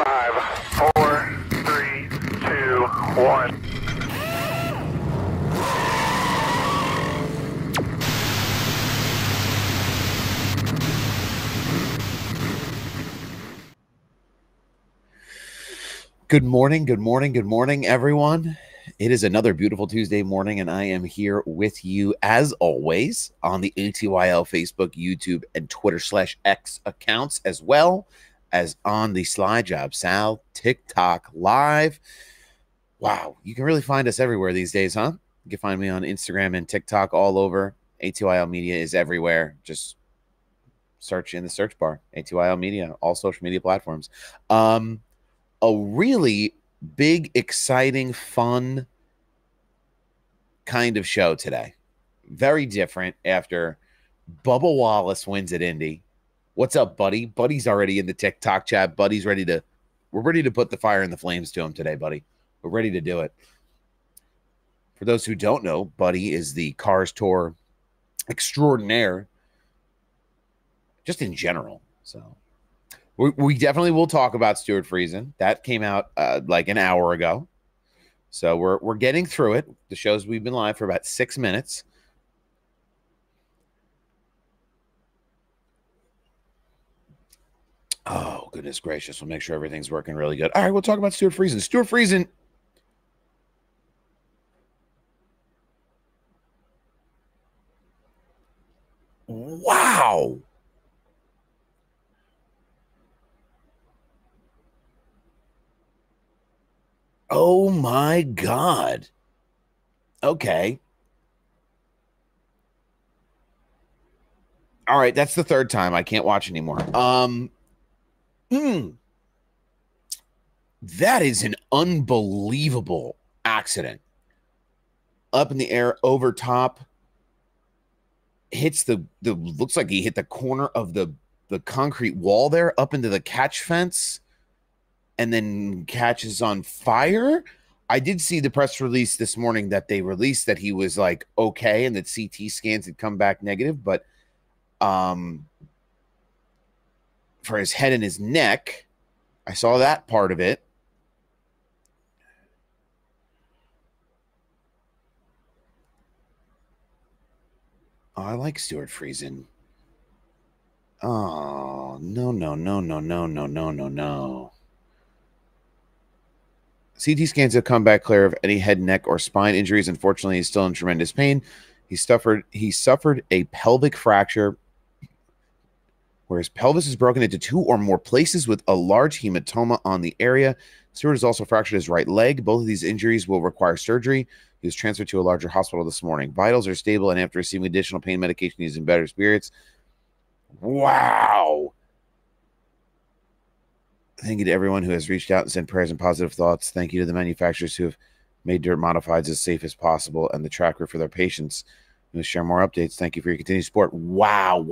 5, 4, 3, 2, 1. Good morning, good morning, good morning, everyone. It is another beautiful Tuesday morning, and I am here with you, as always, on the ATYL Facebook, YouTube, and Twitter/X accounts, as well as on the Sly Job Sal TikTok Live. Wow, you can really find us everywhere these days, huh? You can find me on Instagram and TikTok all over. ATYL Media is everywhere. Just search in the search bar, ATYL Media, all social media platforms. A really big, exciting, fun kind of show today. Very different after Bubba Wallace wins at Indy. What's up, buddy? Buddy's already in the TikTok chat. Buddy's ready to, we're ready to put the fire in the flames to him today, buddy. We're ready to do it. For those who don't know, Buddy is the Cars Tour extraordinaire, just in general. So we definitely will talk about Stewart Friesen. That came out like an hour ago. So we're getting through it. The show's we've been live for about 6 minutes. Oh, goodness gracious. We'll make sure everything's working really good. All right, we'll talk about Stewart Friesen. Stewart Friesen. Wow. Oh my God. Okay. All right, that's the third time. I can't watch anymore. That is an unbelievable accident. Up in the air, over top. Hits the looks like he hit the corner of the concrete wall there, up into the catch fence, and then catches on fire. I did see the press release this morning that they released that he was like okay and that CT scans had come back negative, but for his head and his neck, I saw that part of it. Oh, I like Stewart Friesen. Oh, no. CT scans have come back clear of any head, neck, or spine injuries. Unfortunately, he's still in tremendous pain. He suffered a pelvic fracture where his pelvis is broken into 2 or more places with a large hematoma on the area. Stewart has also fractured his right leg. Both of these injuries will require surgery. He was transferred to a larger hospital this morning. Vitals are stable, and after receiving additional pain medication, he's in better spirits. Wow. Thank you to everyone who has reached out and sent prayers and positive thoughts. Thank you to the manufacturers who have made dirt modifieds as safe as possible and the tracker for their patience. We'll share more updates. Thank you for your continued support. Wow.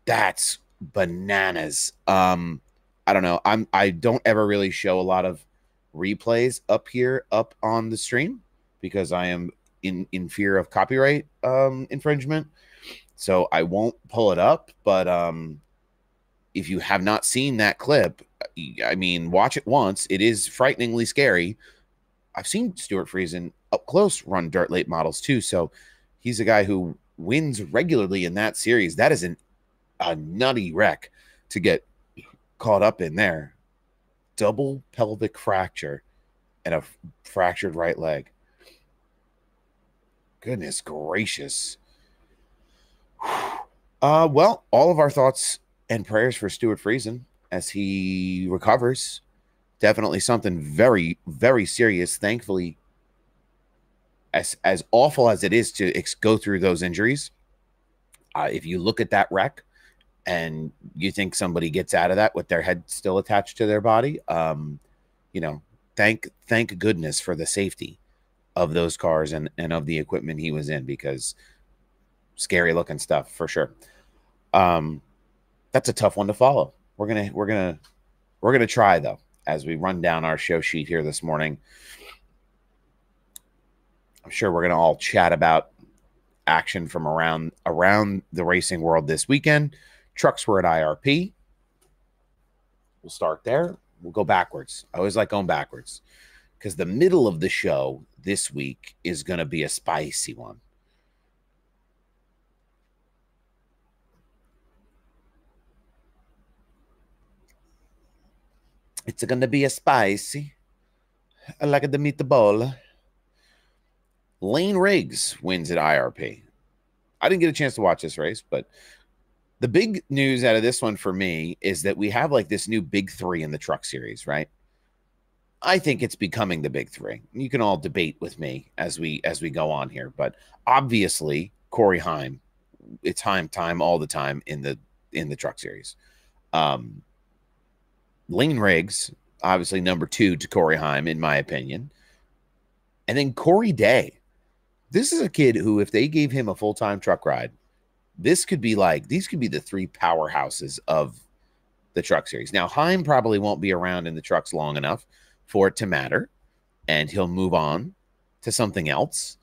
That's bananas. I don't know. I don't ever really show a lot of replays up here up on the stream because I am in fear of copyright infringement. So I won't pull it up, but if you have not seen that clip, I mean, watch it once. It is frighteningly scary. I've seen Stewart Friesen up close run dirt late models too, so he's a guy who wins regularly in that series. That is a nutty wreck to get caught up in there. Double pelvic fracture and a fractured right leg. Goodness gracious. Well, all of our thoughts and prayers for Stewart Friesen as he recovers. Definitely something very, very serious. Thankfully, as awful as it is to go through those injuries, if you look at that wreck and you think somebody gets out of that with their head still attached to their body, you know, thank goodness for the safety of those cars and of the equipment he was in, because scary looking stuff for sure. That's a tough one to follow. We're gonna try though as we run down our show sheet here this morning. I'm sure we're gonna all chat about action from around the racing world this weekend. Trucks were at IRP. We'll start there. We'll go backwards. I always like going backwards because the middle of the show this week is going to be a spicy one. It's going to be a spicy. I like it to meet the ball. Lane Riggs wins at IRP. I didn't get a chance to watch this race, but the big news out of this one for me is that we have like this new big three in the truck series, right? I think it's becoming the big three. You can all debate with me as we go on here, but obviously Corey Heim, it's Heim time all the time in the truck series. Lane Riggs, obviously number 2 to Corey Heim, in my opinion. And then Corey Day. This is a kid who, if they gave him a full-time truck ride, these could be the 3 powerhouses of the truck series. Now, Heim probably won't be around in the trucks long enough for it to matter, and he'll move on to something else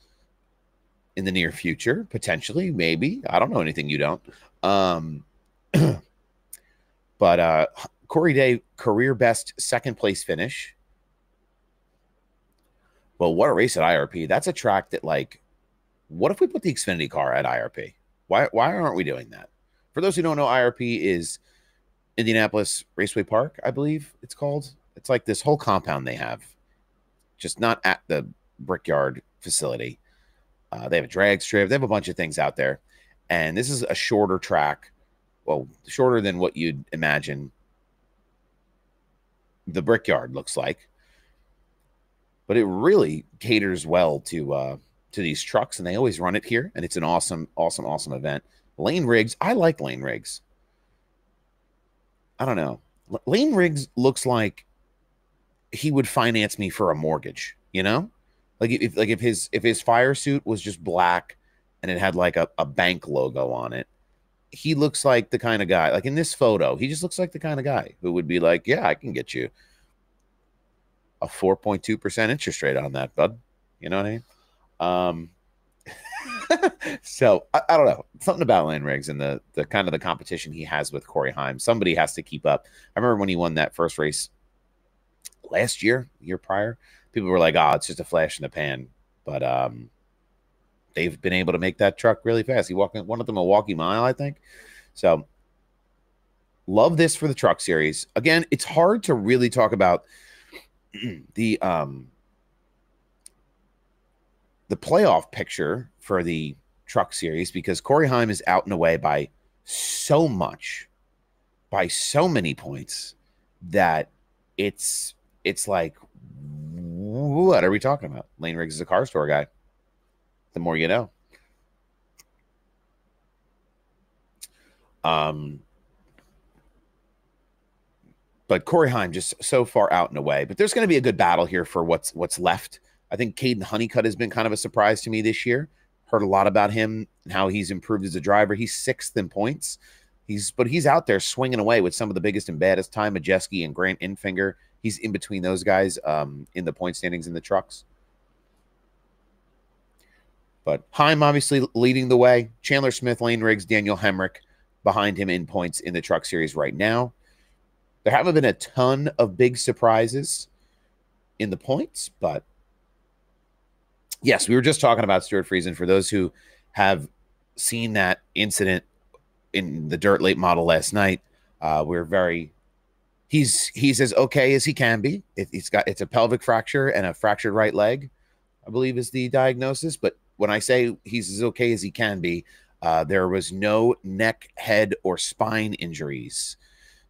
in the near future, potentially, maybe. I don't know anything you don't. But Corey Day, career best second-place finish. Well, what a race at IRP. That's a track that, like, what if we put the Xfinity car at IRP? Why aren't we doing that? For those who don't know, IRP is Indianapolis Raceway Park, I believe it's called. It's like this whole compound they have, just not at the Brickyard facility. They have a drag strip. They have a bunch of things out there. And this is a shorter track. Well, shorter than what you'd imagine the Brickyard looks like. But it really caters well to these trucks, and they always run it here, and it's an awesome, awesome, awesome event. Lane Riggs, I like Lane Riggs. I don't know. Lane Riggs looks like he would finance me for a mortgage, you know? Like if his fire suit was just black and it had like a bank logo on it, he looks like the kind of guy, like in this photo, he just looks like the kind of guy who would be like, yeah, I can get you a 4.2% interest rate on that, bud. You know what I mean? So I don't know. Something about Lane Riggs and the kind of the competition he has with Corey Heim. Somebody has to keep up. I remember when he won that first race last year, year prior, people were like, oh, it's just a flash in the pan. But they've been able to make that truck really fast. He won at the Milwaukee Mile, I think. So love this for the truck series. Again, it's hard to really talk about the playoff picture for the truck series because Corey Heim is out and away by so much, by so many points that it's like, what are we talking about? Lane Riggs is a car store guy. The more you know. But Corey Heim just so far out and away. But there's going to be a good battle here for what's left. I think Caden Honeycutt has been kind of a surprise to me this year. Heard a lot about him and how he's improved as a driver. He's 6th in points. But he's out there swinging away with some of the biggest and baddest. Ty Majeski and Grant Infinger. He's in between those guys in the point standings in the trucks. But Heim obviously leading the way. Chandler Smith, Lane Riggs, Daniel Hemrick behind him in points in the truck series right now. There haven't been a ton of big surprises in the points, but yes, we were just talking about Stuart Friesen. For those who have seen that incident in the dirt late model last night, he's as okay as he can be. It's a pelvic fracture and a fractured right leg, I believe is the diagnosis. But when I say he's as okay as he can be, there was no neck, head, or spine injuries.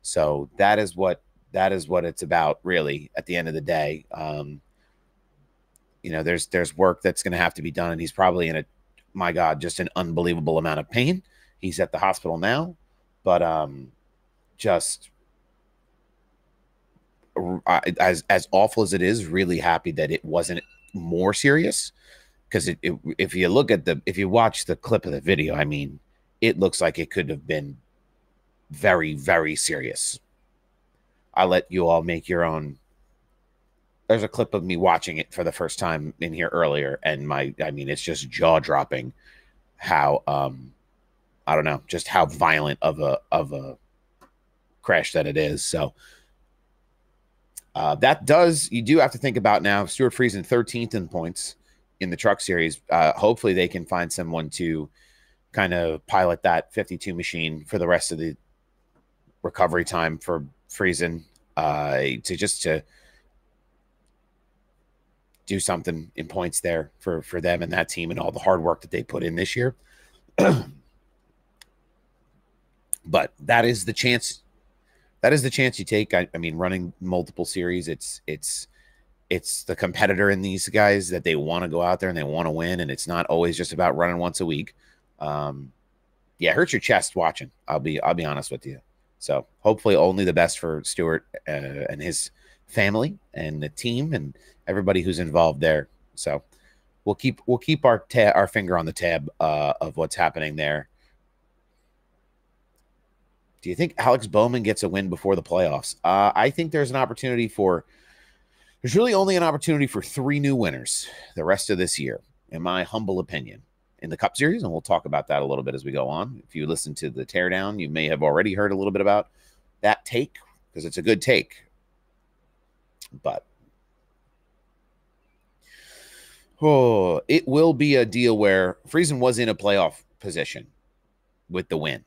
So that is what it's about, really, at the end of the day. You know, there's work that's going to have to be done, and he's probably in my God, just an unbelievable amount of pain. He's at the hospital now, but just as awful as it is, really happy that it wasn't more serious. Because if you watch the clip of the video, I mean, it looks like it could have been very, very serious. I'll let you all make your own. There's a clip of me watching it for the first time in here earlier, and I mean, it's just jaw-dropping how I don't know, just how violent of a crash that it is. So You do have to think about now, Stuart Friesen 13th in points in the truck series. Hopefully they can find someone to kind of pilot that 52 machine for the rest of the recovery time for Friesen, to do something in points there for them and that team and all the hard work that they put in this year. But that is the chance. That is the chance you take. I mean, running multiple series, it's the competitor in these guys that they want to go out there and they want to win, and it's not always just about running once a week. Yeah, it hurts your chest watching. I'll be honest with you. So hopefully, only the best for Stuart and his family and the team and everybody who's involved there. So we'll keep our finger on the tab of what's happening there. Do you think Alex Bowman gets a win before the playoffs? I think there's really only an opportunity for 3 new winners the rest of this year, in my humble opinion, in the Cup Series, and we'll talk about that a little bit as we go on. If you listen to the teardown, you may have already heard a little bit about that take, because it's a good take. But it will be a deal where Friesen was in a playoff position with the win.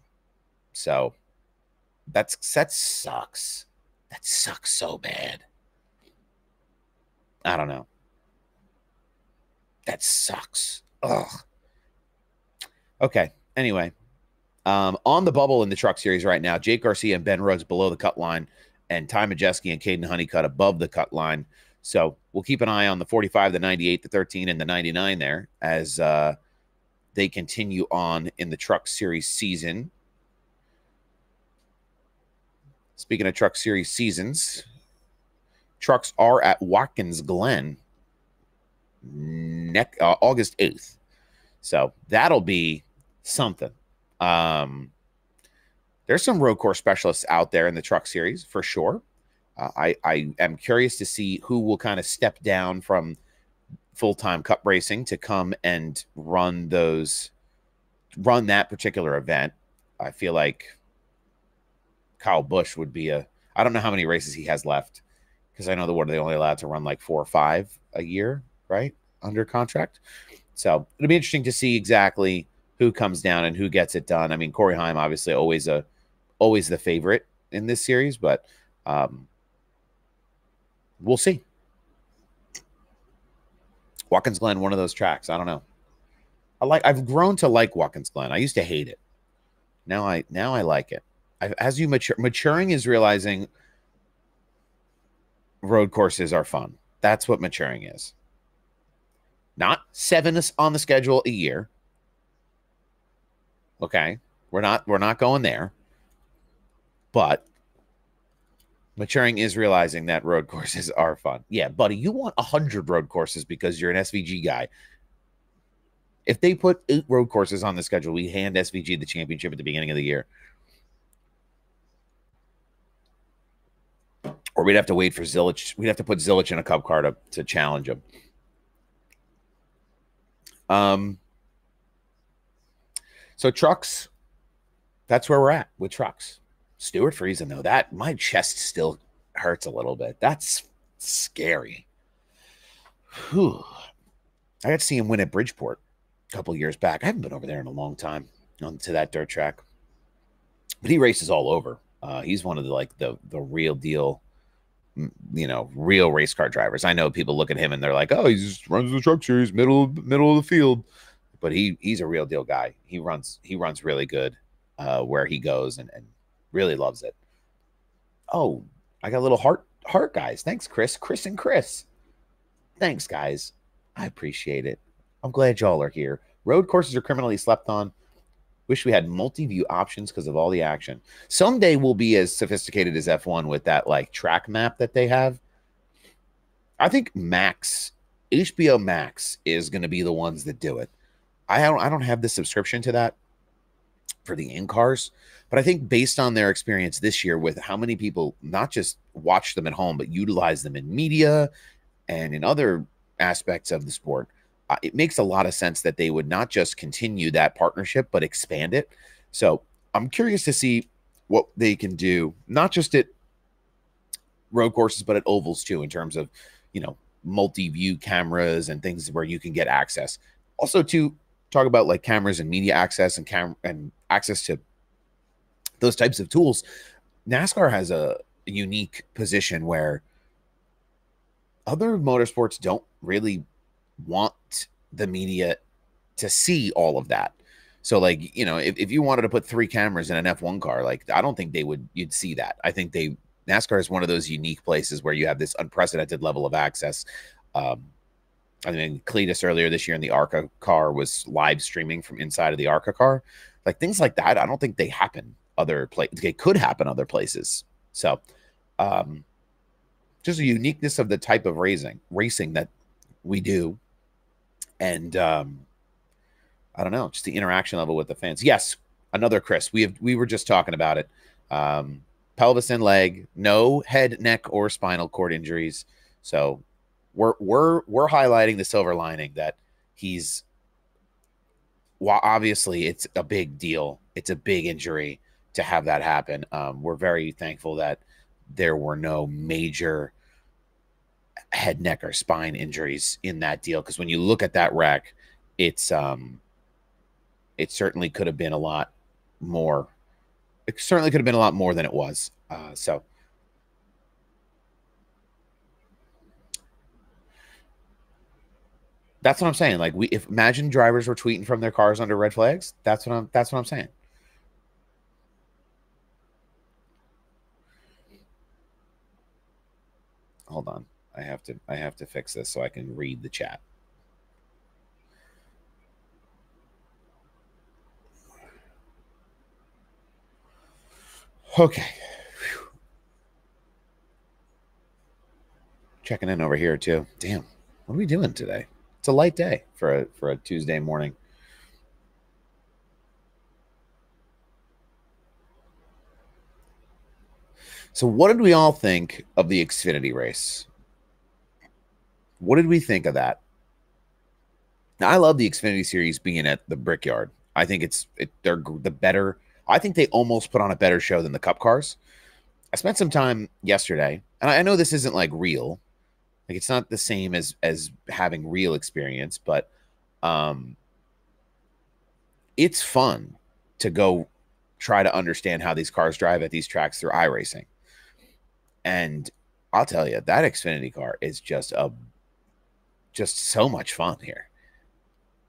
So that sucks. That sucks so bad. I don't know. That sucks. Ugh. Okay. Anyway, on the bubble in the truck series right now, Jake Garcia and Ben Ruggs below the cut line, and Ty Majeski and Caden Honeycutt above the cut line. So we'll keep an eye on the 45, the 98, the 13, and the 99 there as they continue on in the truck series season. Speaking of truck series seasons, trucks are at Watkins Glen August 8th. So that'll be something. There's some road course specialists out there in the truck series for sure. I am curious to see who will kind of step down from full-time cup racing to come and run that particular event. I feel like Kyle Busch would be I don't know how many races he has left, because I know they're only allowed to run like 4 or 5 a year, right? Under contract. So it'll be interesting to see exactly who comes down and who gets it done. I mean, Corey Heim, obviously always the favorite in this series, but we'll see. Watkins Glen, one of those tracks. I don't know. I've grown to like Watkins Glen. I used to hate it. Now I like it. As you maturing is realizing road courses are fun. That's what maturing is. Not 7 on the schedule a year. Okay, we're not going there. But maturing is realizing that road courses are fun. Yeah, buddy, you want 100 road courses because you're an SVG guy. If they put 8 road courses on the schedule, we hand SVG the championship at the beginning of the year. Or we'd have to wait for Zilich. We'd have to put Zilich in a cup car to challenge him. So trucks, that's where we're at with trucks. Stuart Friesen, though, that my chest still hurts a little bit. That's scary. Whew. I got to see him win at Bridgeport a couple years back. I haven't been over there in a long time onto that dirt track. But he races all over. He's one of the real deal, real race car drivers. I know people look at him and they're like, oh, he just runs the truck series, middle of the field. But he's a real deal guy. He runs really good where he goes and really loves it. Oh, I got a little heart guys. Thanks, Chris. Chris and Chris. Thanks, guys. I appreciate it. I'm glad y'all are here. Road courses are criminally slept on. Wish we had multi-view options because of all the action. Someday we'll be as sophisticated as F1 with that like track map that they have. I think HBO Max is going to be the ones that do it. I don't have the subscription to that for the in-cars, but I think based on their experience this year with how many people not just watch them at home, but utilize them in media and in other aspects of the sport, it makes a lot of sense that they would not just continue that partnership, but expand it. So I'm curious to see what they can do, not just at road courses, but at ovals too, in terms of, you know, multi-view cameras and things where you can get access. Also, to talk about like cameras and media access and access to those types of tools, NASCAR has a unique position where other motorsports don't really want the media to see all of that. So, like, you know, if you wanted to put 3 cameras in an F1 car, like, I don't think you'd see that. I think NASCAR is one of those unique places where you have this unprecedented level of access. I mean, Cletus earlier this year in the ARCA car was live streaming from inside of the ARCA car. Like, things like that, I don't think they happen other places. They could happen other places. So, just a uniqueness of the type of racing that we do. And, I don't know, just the interaction level with the fans. Yes, another Chris. We were just talking about it. Pelvis and leg, no head, neck, or spinal cord injuries. So we're highlighting the silver lining that he's, while obviously it's a big deal, it's a big injury to have that happen. We're very thankful that there were no major head, neck, or spine injuries in that deal. Because when you look at that wreck, it's it certainly could have been a lot more. It certainly could have been a lot more than it was. So that's what I'm saying. Like, if imagine drivers were tweeting from their cars under red flags. That's what I'm saying. Hold on. I have to fix this so I can read the chat. Okay. Whew. Checking in over here too. Damn. What are we doing today? It's a light day for a Tuesday morning. So what did we all think of the Xfinity race? What did we think of that? Now, I love the Xfinity series being at the Brickyard. I think they're the better. I think they almost put on a better show than the Cup cars. I spent some time yesterday, and I know this isn't like real. Like, it's not the same as having real experience, but it's fun to go try to understand how these cars drive at these tracks through iRacing. And I'll tell you, that Xfinity car is just so much fun here.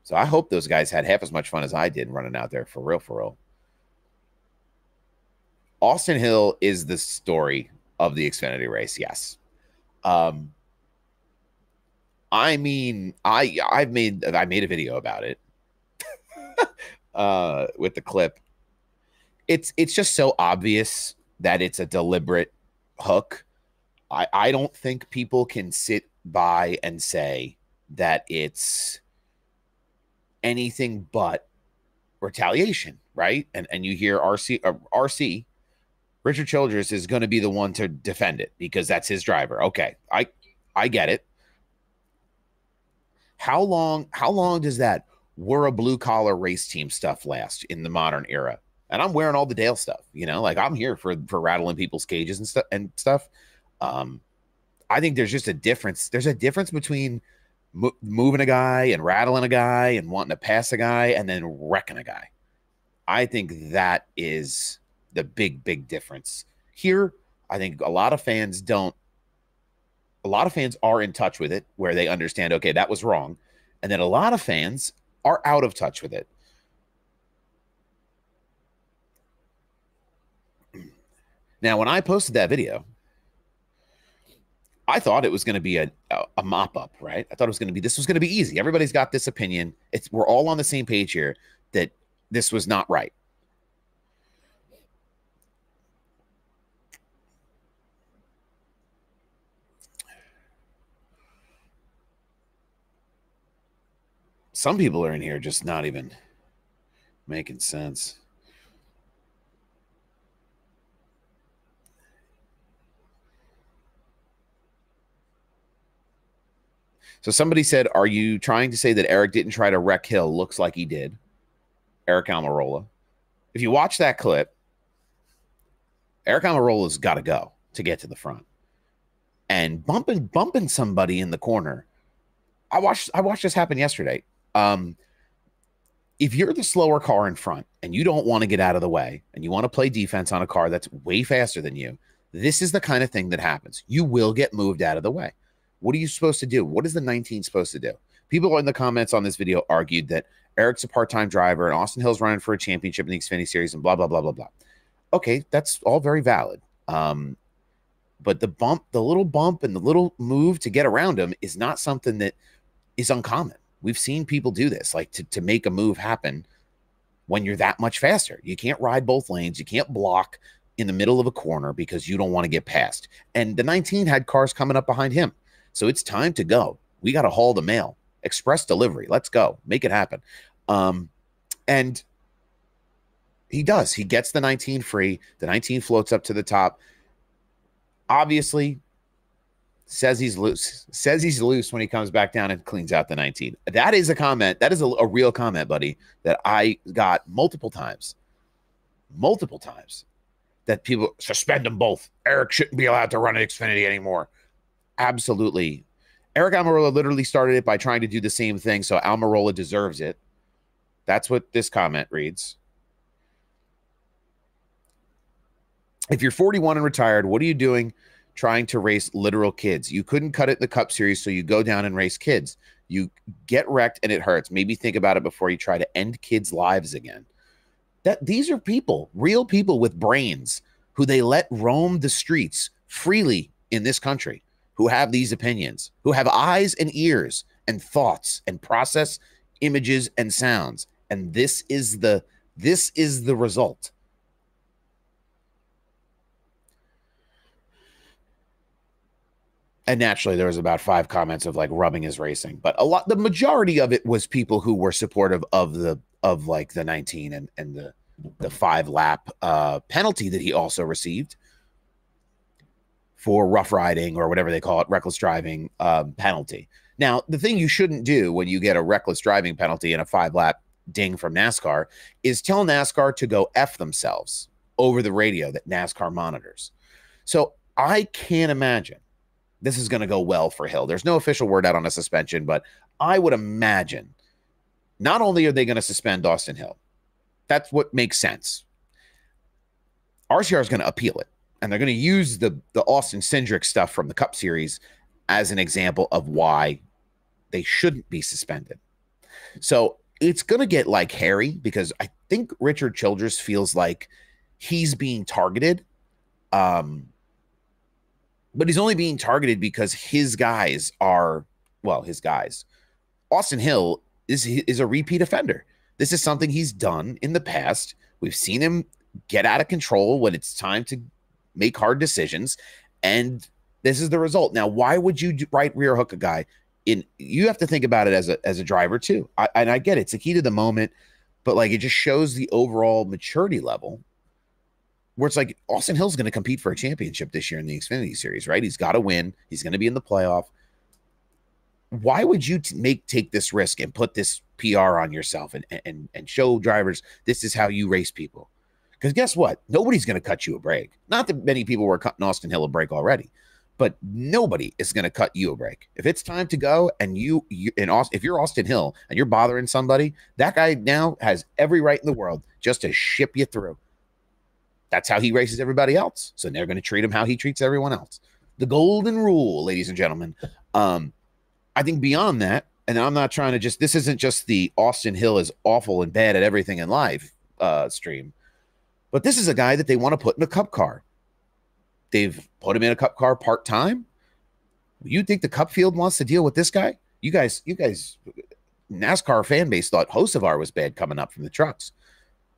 So I hope those guys had half as much fun as I did running out there, for real, for real. Austin Hill is the story of the Xfinity race, yes. I mean, I made a video about it with the clip. It's just so obvious that it's a deliberate hook. I don't think people can sit by and say that it's anything but retaliation, right? And you hear RC Richard Childress is going to be the one to defend it because that's his driver. Okay, I get it. How long does that we're a blue collar race team stuff last in the modern era? And I'm wearing all the Dale stuff, you know, like I'm here for rattling people's cages and stuff. I think there's just a difference. There's a difference between moving a guy and rattling a guy and wanting to pass a guy and then wrecking a guy. I think that is the big difference here. I think a lot of fans are in touch with it, where they understand, okay, that was wrong. And then a lot of fans are out of touch with it. Now, when I posted that video, I thought it was going to be a mop-up, right? I thought this was going to be easy. Everybody's got this opinion. We're all on the same page here that this was not right. Some people are in here just not even making sense. So somebody said, are you trying to say that Eric didn't try to wreck Hill? Looks like he did. Eric Almirola. If you watch that clip, Eric Almirola's got to go to get to the front. and bumping somebody in the corner. I watched this happen yesterday. If you're the slower car in front and you don't want to get out of the way and you want to play defense on a car that's way faster than you, this is the kind of thing that happens. You will get moved out of the way. What are you supposed to do? What is the 19 supposed to do? People in the comments on this video argued that Eric's a part-time driver and Austin Hill's running for a championship in the Xfinity Series and blah, blah, blah, blah, blah. Okay, that's all very valid. But the little bump and the little move to get around him is not something that is uncommon. We've seen people do this, like to make a move happen when you're that much faster. You can't ride both lanes. You can't block in the middle of a corner because you don't want to get past. And the 19 had cars coming up behind him. So it's time to go. We got to haul the mail. Express delivery. Let's go. Make it happen. And he does. He gets the 19 free. The 19 floats up to the top. Obviously, says he's loose. Says he's loose when he comes back down and cleans out the 19. That is a comment. That is a real comment, buddy, that I got multiple times. Multiple times. That people suspend them both. Eric shouldn't be allowed to run an Xfinity anymore. Absolutely. Eric Almirola literally started it by trying to do the same thing, so Almirola deserves it. That's what this comment reads. If you're 41 and retired, what are you doing trying to race literal kids? You couldn't cut it in the Cup Series, so you go down and race kids. You get wrecked and it hurts. Maybe think about it before you try to end kids' lives again. These are people, real people with brains who they let roam the streets freely in this country, who have these opinions, who have eyes and ears and thoughts and process images and sounds. And this is the result. And naturally, there was about 5 comments of like rubbing his racing, but the majority of it was people who were supportive of the 19 and the 5-lap penalty that he also received for rough riding or whatever they call it, reckless driving penalty. Now, the thing you shouldn't do when you get a reckless driving penalty and a 5-lap ding from NASCAR is tell NASCAR to go F themselves over the radio that NASCAR monitors. So I can't imagine this is going to go well for Hill. There's no official word out on a suspension, but I would imagine not only are they going to suspend Austin Hill, that's what makes sense. RCR is going to appeal it, and they're going to use the Austin Cindric stuff from the Cup Series as an example of why they shouldn't be suspended. So it's going to get like hairy because I think Richard Childress feels like he's being targeted. But he's only being targeted because his guys are, well, his guys. Austin Hill is a repeat offender. This is something he's done in the past. We've seen him get out of control when it's time to make hard decisions, and this is the result. Now, why would you right rear hook a guy? You have to think about it as a driver too. I get it. It's the key to the moment, but like it just shows the overall maturity level. Where it's like Austin Hill's going to compete for a championship this year in the Xfinity Series, right? He's got to win. He's going to be in the playoff. Why would you take this risk and put this PR on yourself and show drivers this is how you race people? Because guess what? Nobody's going to cut you a break. Not that many people were cutting Austin Hill a break already, but nobody is going to cut you a break. If it's time to go and if you're Austin Hill and you're bothering somebody, that guy now has every right in the world just to ship you through. That's how he races everybody else. So they're going to treat him how he treats everyone else. The golden rule, ladies and gentlemen. I think beyond that, and I'm not trying to this isn't just the Austin Hill is awful and bad at everything in life stream, but this is a guy that they want to put in a Cup car. They've put him in a Cup car part-time. You think the Cup field wants to deal with this guy? You guys, NASCAR fan base thought Hocevar was bad coming up from the trucks.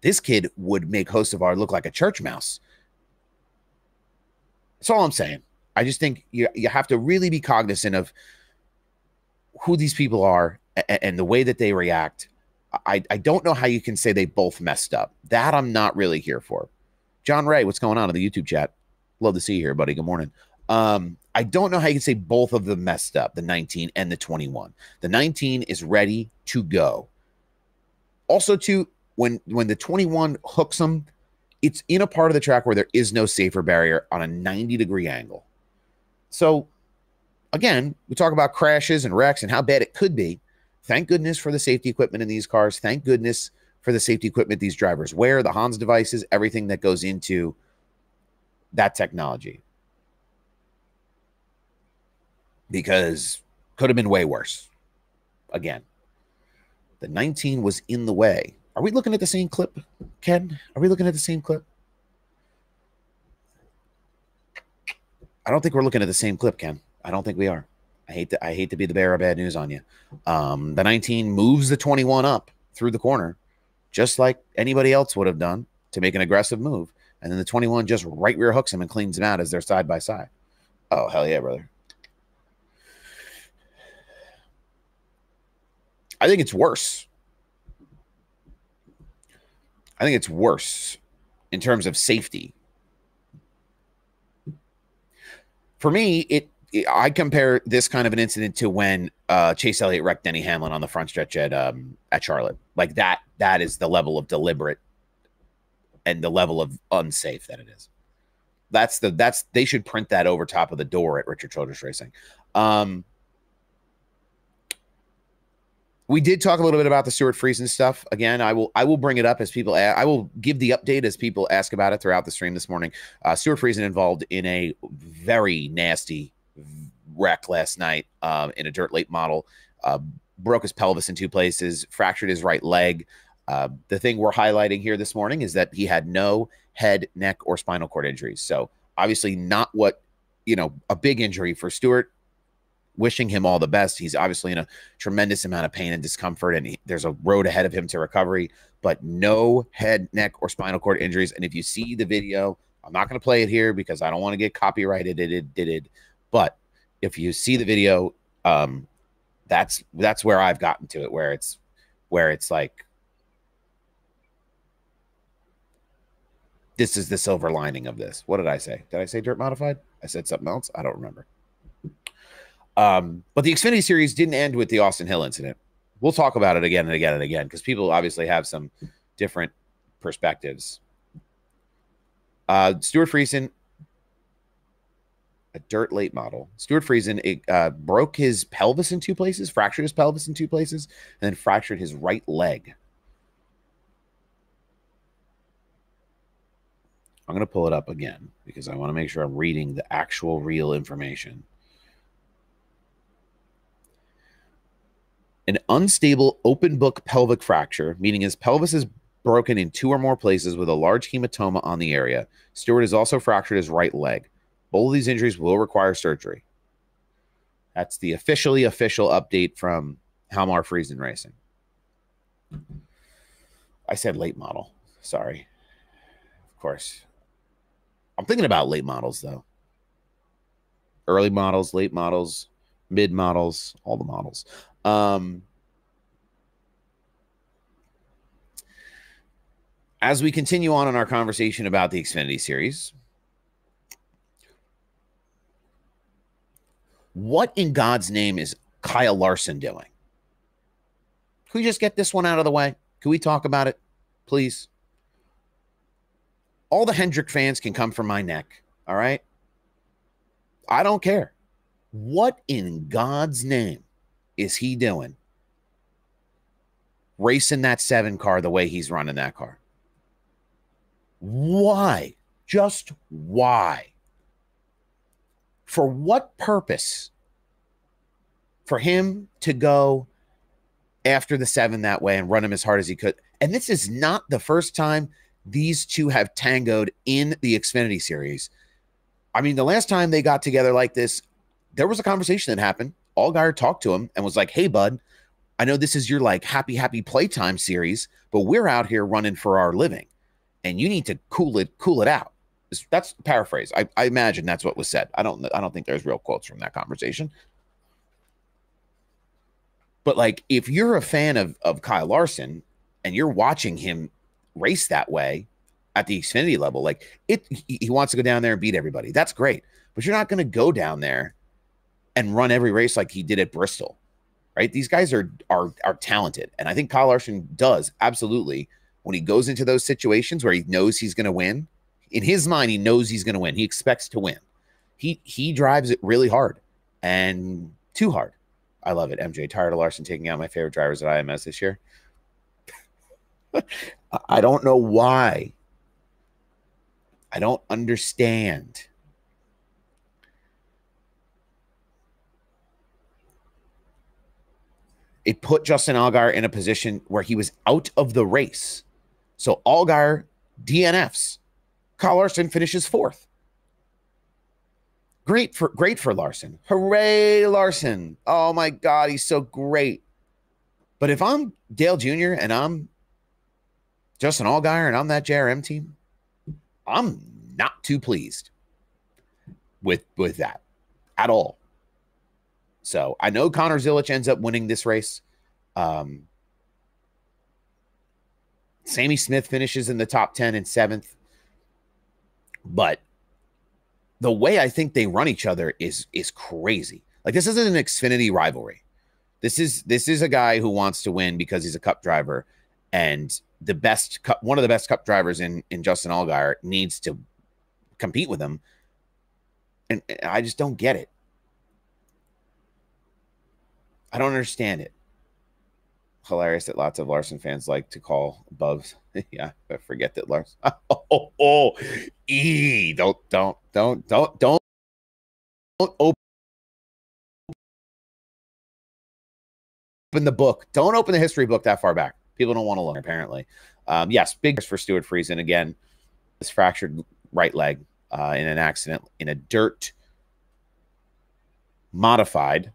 This kid would make Hocevar look like a church mouse. That's all I'm saying. I just think you have to really be cognizant of who these people are and the way that they react. I don't know how you can say they both messed up. That I'm not really here for. John Ray, what's going on in the YouTube chat? Love to see you here, buddy. Good morning. I don't know how you can say both of them messed up, the 19 and the 21. The 19 is ready to go. Also, too, when the 21 hooks them, it's in a part of the track where there is no safer barrier on a 90-degree angle. So again, we talk about crashes and wrecks and how bad it could be. Thank goodness for the safety equipment in these cars. Thank goodness for the safety equipment these drivers wear, the Hans devices, everything that goes into that technology. Because could have been way worse. Again, the 19 was in the way. Are we looking at the same clip, Ken? Are we looking at the same clip? I don't think we're looking at the same clip, Ken. I don't think we are. I hate to be the bearer of bad news on you. The 19 moves the 21 up through the corner, just like anybody else would have done to make an aggressive move. And then the 21 just right rear hooks him and cleans him out as they're side by side. Oh, hell yeah, brother. I think it's worse. I think it's worse in terms of safety. For me, I compare this kind of an incident to when Chase Elliott wrecked Denny Hamlin on the front stretch at Charlotte. Like that is the level of deliberate and the level of unsafe that it is. They should print that over top of the door at Richard Childress Racing. We did talk a little bit about the Stuart Friesen stuff. Again, I will bring it up as people I will give the update as people ask about it throughout the stream this morning. Stuart Friesen involved in a very nasty wreck last night in a dirt late model. Broke his pelvis in 2 places, fractured his right leg. The thing we're highlighting here this morning is that he had no head, neck, or spinal cord injuries. So obviously not a big injury for Stuart. Wishing him all the best. He's obviously in a tremendous amount of pain and discomfort, and there's a road ahead of him to recovery, but no head, neck, or spinal cord injuries. And if you see the video, I'm not going to play it here because I don't want to get copyrighted. But if you see the video, that's where I've gotten to it, where it's like, this is the silver lining of this. What did I say? Did I say dirt modified? I said something else. I don't remember. But the Xfinity Series didn't end with the Austin Hill incident. We'll talk about it again and again and again because people obviously have some different perspectives. Stuart Friesen, a dirt late model. Stuart Friesen broke his pelvis in 2 places, fractured his pelvis in 2 places, and then fractured his right leg. I'm going to pull it up again because I want to make sure I'm reading the actual real information. An unstable open book pelvic fracture, meaning his pelvis is broken in 2 or more places with a large hematoma on the area. Stewart has also fractured his right leg. Both of these injuries will require surgery. That's the official update from Halmar Friesen Racing. I said late model. Sorry. Of course. I'm thinking about late models, though. Early models, late models, mid models, all the models. As we continue on in our conversation about the Xfinity Series, what in God's name is Kyle Larson doing? Can we just get this one out of the way? Can we talk about it, please? All the Hendrick fans can come from my neck, all right? I don't care. What in God's name is he doing racing that 7 car the way he's running that car? Why? Just why? For what purpose? For him to go after the 7 that way and run him as hard as he could. And this is not the first time these two have tangoed in the Xfinity Series. I mean, the last time they got together like this, there was a conversation that happened. Allgaier talked to him and was like, hey, bud, I know this is your like happy playtime series, but we're out here running for our living and you need to cool it out. That's paraphrase. I imagine that's what was said. I don't think there's real quotes from that conversation. But like, if you're a fan of Kyle Larson and you're watching him race that way at the Xfinity level, like he wants to go down there and beat everybody. That's great. But you're not going to go down there and run every race like he did at Bristol, right? These guys are talented. And I think Kyle Larson does absolutely, when he goes into those situations where he knows he's going to win, in his mind, he knows he's going to win. He expects to win. He drives it really hard. and too hard. I love it. MJ, tired of Larson taking out my favorite drivers at IMS this year. I don't know why. I don't understand. It put Justin Allgaier in a position where he was out of the race. So Allgaier DNFs. Kyle Larson finishes 4th. Great for Larson. Hooray, Larson. Oh my God, he's so great. But if I'm Dale Jr. and I'm Justin Allgaier and I'm that JRM team, I'm not too pleased with that at all. So I know Connor Zilich ends up winning this race. Sammy Smith finishes in the top 10 and 7th. But the way I think they run each other is crazy. Like, this isn't an Xfinity rivalry. This is a guy who wants to win because he's a Cup driver, and one of the best Cup drivers in Justin Allgaier needs to compete with him. And I just don't get it. I don't understand it. Hilarious that lots of Larson fans like to call Bubs. Yeah, but forget that Larson. Don't open the book. Don't open the history book that far back. People don't want to learn, apparently. Yes, big for Stuart Friesen again. This fractured right leg in an accident in a dirt modified.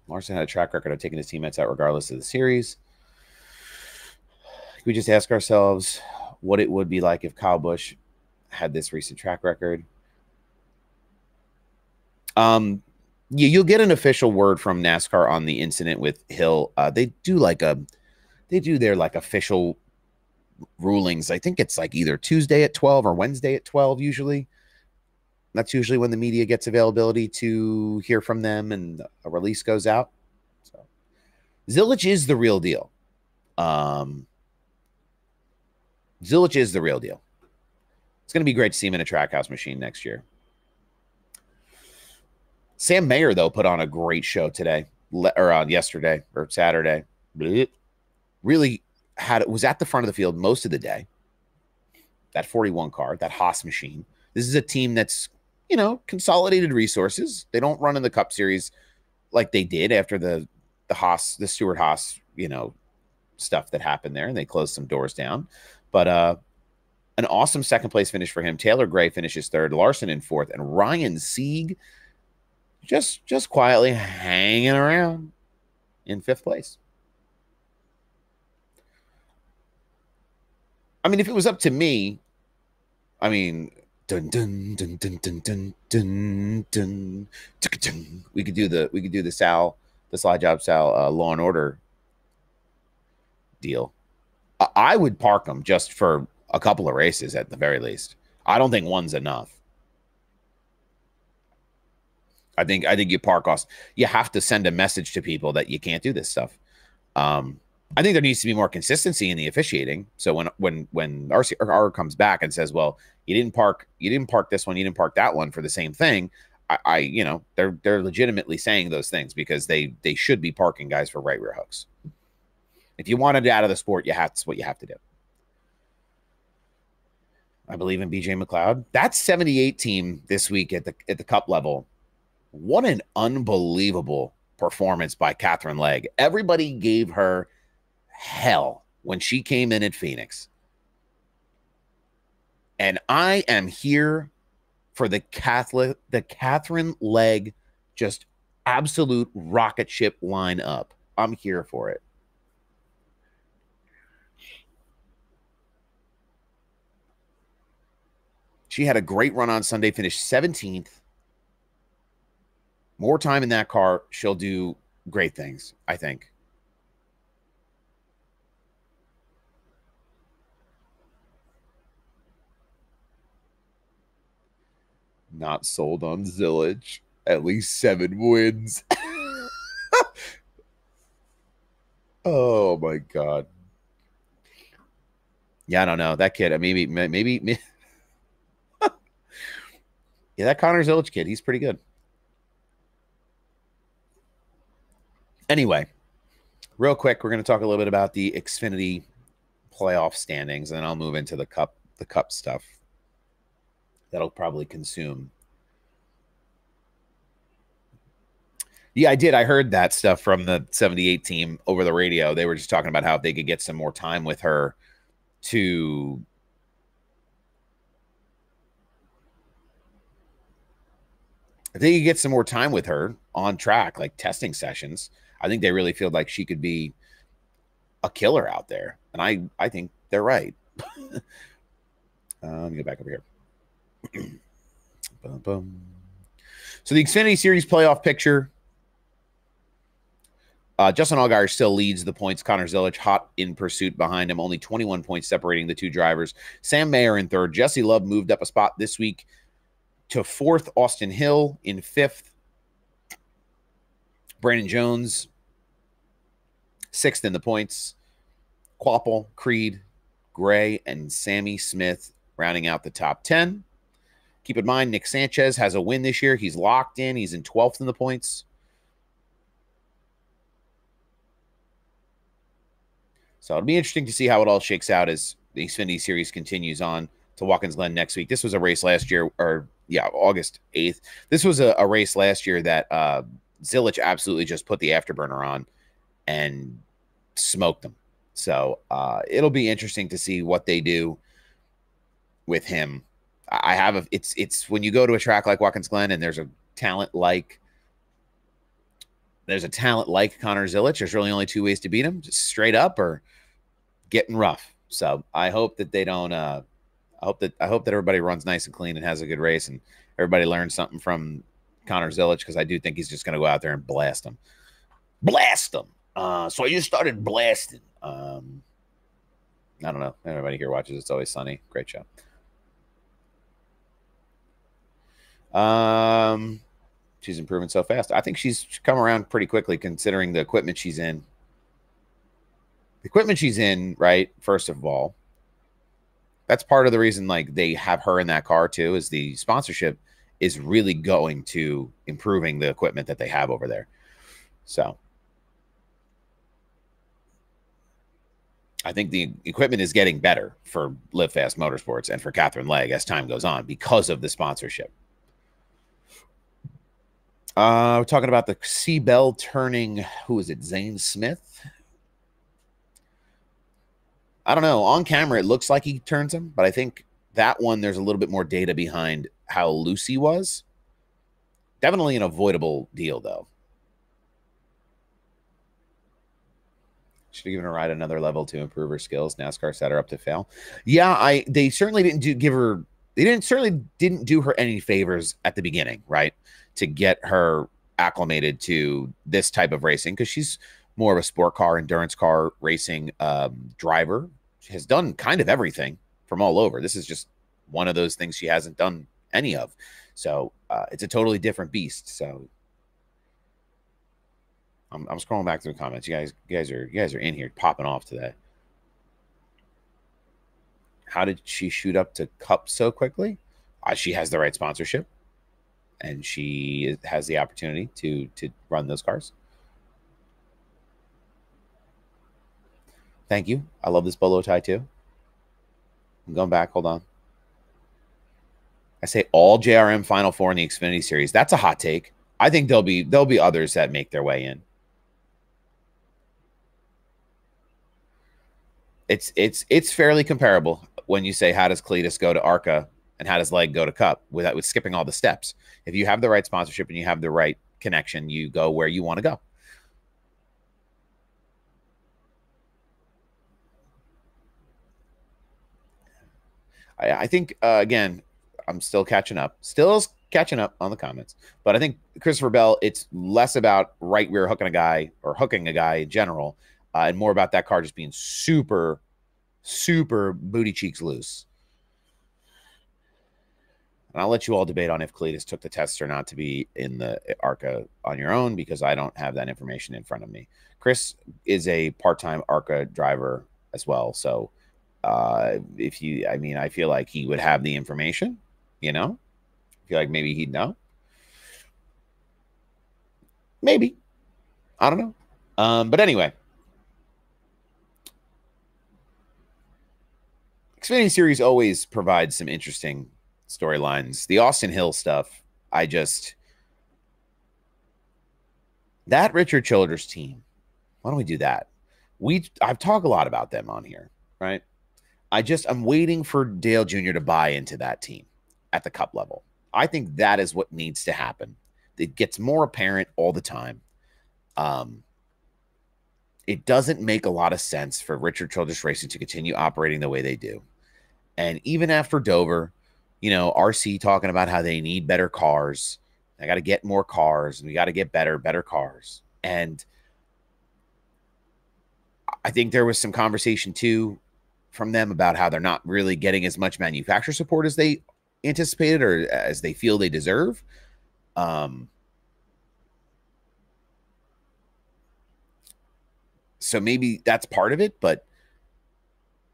Larson had a track record of taking his teammates out regardless of the series. We just ask ourselves what it would be like if Kyle Busch had this recent track record. Yeah, you'll get an official word from NASCAR on the incident with Hill. They do their official rulings. I think it's like either Tuesday at 12 or Wednesday at 12 usually. That's usually when the media gets availability to hear from them and a release goes out. So Zilich is the real deal. Zilich is the real deal. It's going to be great to see him in a Trackhouse machine next year. Sam Mayer, though, put on a great show today, or yesterday, or Saturday. Really was at the front of the field most of the day. That 41 car, that Haas machine. This is a team that's, consolidated resources. They don't run in the Cup Series like they did after the Stewart Haas, stuff that happened there, and they closed some doors down. But an awesome second place finish for him. Taylor Gray finishes 3rd, Larson in 4th, and Ryan Sieg just quietly hanging around in 5th place. I mean, if it was up to me, dun dun dun dun dun dun dun dun, dun. We could do the Slide Job Sal Law and Order deal. I would park them just for a couple of races at the very least. I don't think one's enough. I think you park us. You have to send a message to people that you can't do this stuff. I think there needs to be more consistency in the officiating. So when RCR comes back and says, "Well, you didn't park this one, you didn't park that one for the same thing," they're legitimately saying those things because they should be parking guys for right rear hooks. If you wanted it out of the sport, that's what you have to do. I believe in BJ McLeod. That 78 team this week at the Cup level. What an unbelievable performance by Catherine Legg. Everybody gave her hell when she came in at Phoenix. And I am here for the Catherine Legg just absolute rocket ship lineup. I'm here for it. She had a great run on Sunday, finished 17th. More time in that car, she'll do great things, I think. Not sold on Zilich. At least 7 wins. Oh, my God. Yeah, I don't know. That kid, maybe Yeah, that Connor Zilic kid, he's pretty good. Anyway, real quick, we're going to talk a little bit about the Xfinity playoff standings, and then I'll move into the cup stuff. That'll probably consume. Yeah, I did. I heard that stuff from the 78 team over the radio. They were just talking about how if they could get some more time with her to if they could get some more time with her on track, like testing sessions, I think they really feel like she could be a killer out there. And I think they're right. Let me go back over here. Boom, boom. So the Xfinity Series playoff picture. Justin Allgaier still leads the points. Connor Zilic hot in pursuit behind him. Only 21 points separating the two drivers. Sam Mayer in third. Jesse Love moved up a spot this week to fourth. Austin Hill in fifth. Brandon Jones sixth in the points. Quapple, Creed, Gray, and Sammy Smith rounding out the top 10. Keep in mind, Nick Sanchez has a win this year. He's locked in. He's in 12th in the points. So it'll be interesting to see how it all shakes out as the Xfinity Series continues on to Watkins Glen next week. This was a race last year, or yeah, August 8th. This was a race last year that Zilic absolutely just put the afterburner on and smoked them. So it'll be interesting to see what they do with him. It's when you go to a track like Watkins Glen and there's a talent like Connor Zilic, there's really only two ways to beat him: just straight up or getting rough. So I hope that they don't. I hope that everybody runs nice and clean and has a good race, and everybody learns something from Connor Zilic, because I do think he's just going to go out there and blast them. So I just started blasting. I don't know. Everybody here watches It's Always Sunny. Great show. She's improving so fast. I think she's come around pretty quickly considering the equipment she's in. The equipment she's in, right, first of all, that's part of the reason like they have her in that car too, is the sponsorship is really going to improving the equipment that they have over there. So I think the equipment is getting better for Live Fast Motorsports and for Catherine Legg as time goes on because of the sponsorship. We're talking about the C-Bell turning, who is it, Zane Smith? I don't know. On camera, it looks like he turns him, but I think that one, there's a little bit more data behind how loose he was. Definitely an avoidable deal, though. Should have given her a ride another level to improve her skills. NASCAR set her up to fail. Yeah, they certainly didn't do her any favors at the beginning, right? To get her acclimated to this type of racing, because she's more of a sport car, endurance car racing driver. She has done kind of everything from all over. This is just one of those things she hasn't done any of. So it's a totally different beast. So I'm scrolling back through the comments. You guys are in here popping off today. How did she shoot up to Cup so quickly? She has the right sponsorship, and she has the opportunity to run those cars. Thank you. I love this bolo tie too. I'm going back. Hold on. I say all JRM Final Four in the Xfinity Series. That's a hot take. I think there'll be others that make their way in. It's fairly comparable when you say, how does Cletus go to ARCA and how does Legg go to Cup with skipping all the steps? If you have the right sponsorship and you have the right connection, you go where you want to go. I think, again, I'm still catching up. Still catching up on the comments. But I think Christopher Bell, it's less about right rear hooking a guy or hooking a guy in general, and more about that car just being super, super booty cheeks loose. And I'll let you all debate on if Cletus took the test or not to be in the ARCA on your own, because I don't have that information in front of me. Chris is a part-time ARCA driver as well. So I feel like he would have the information, you know, feel like maybe he'd know. Maybe. I don't know. But anyway. Xfinity Series always provides some interesting storylines. The Austin Hill stuff, that Richard Childress team, why don't we do that? I've talked a lot about them on here, right? I'm waiting for Dale Jr. to buy into that team at the Cup level. I think that is what needs to happen. It gets more apparent all the time. It doesn't make a lot of sense for Richard Childress Racing to continue operating the way they do. And even after Dover, RC talking about how they need better cars. I got to get more cars, and we got to get better cars. And I think there was some conversation too from them about how they're not really getting as much manufacturer support as they anticipated or as they feel they deserve. So maybe that's part of it, but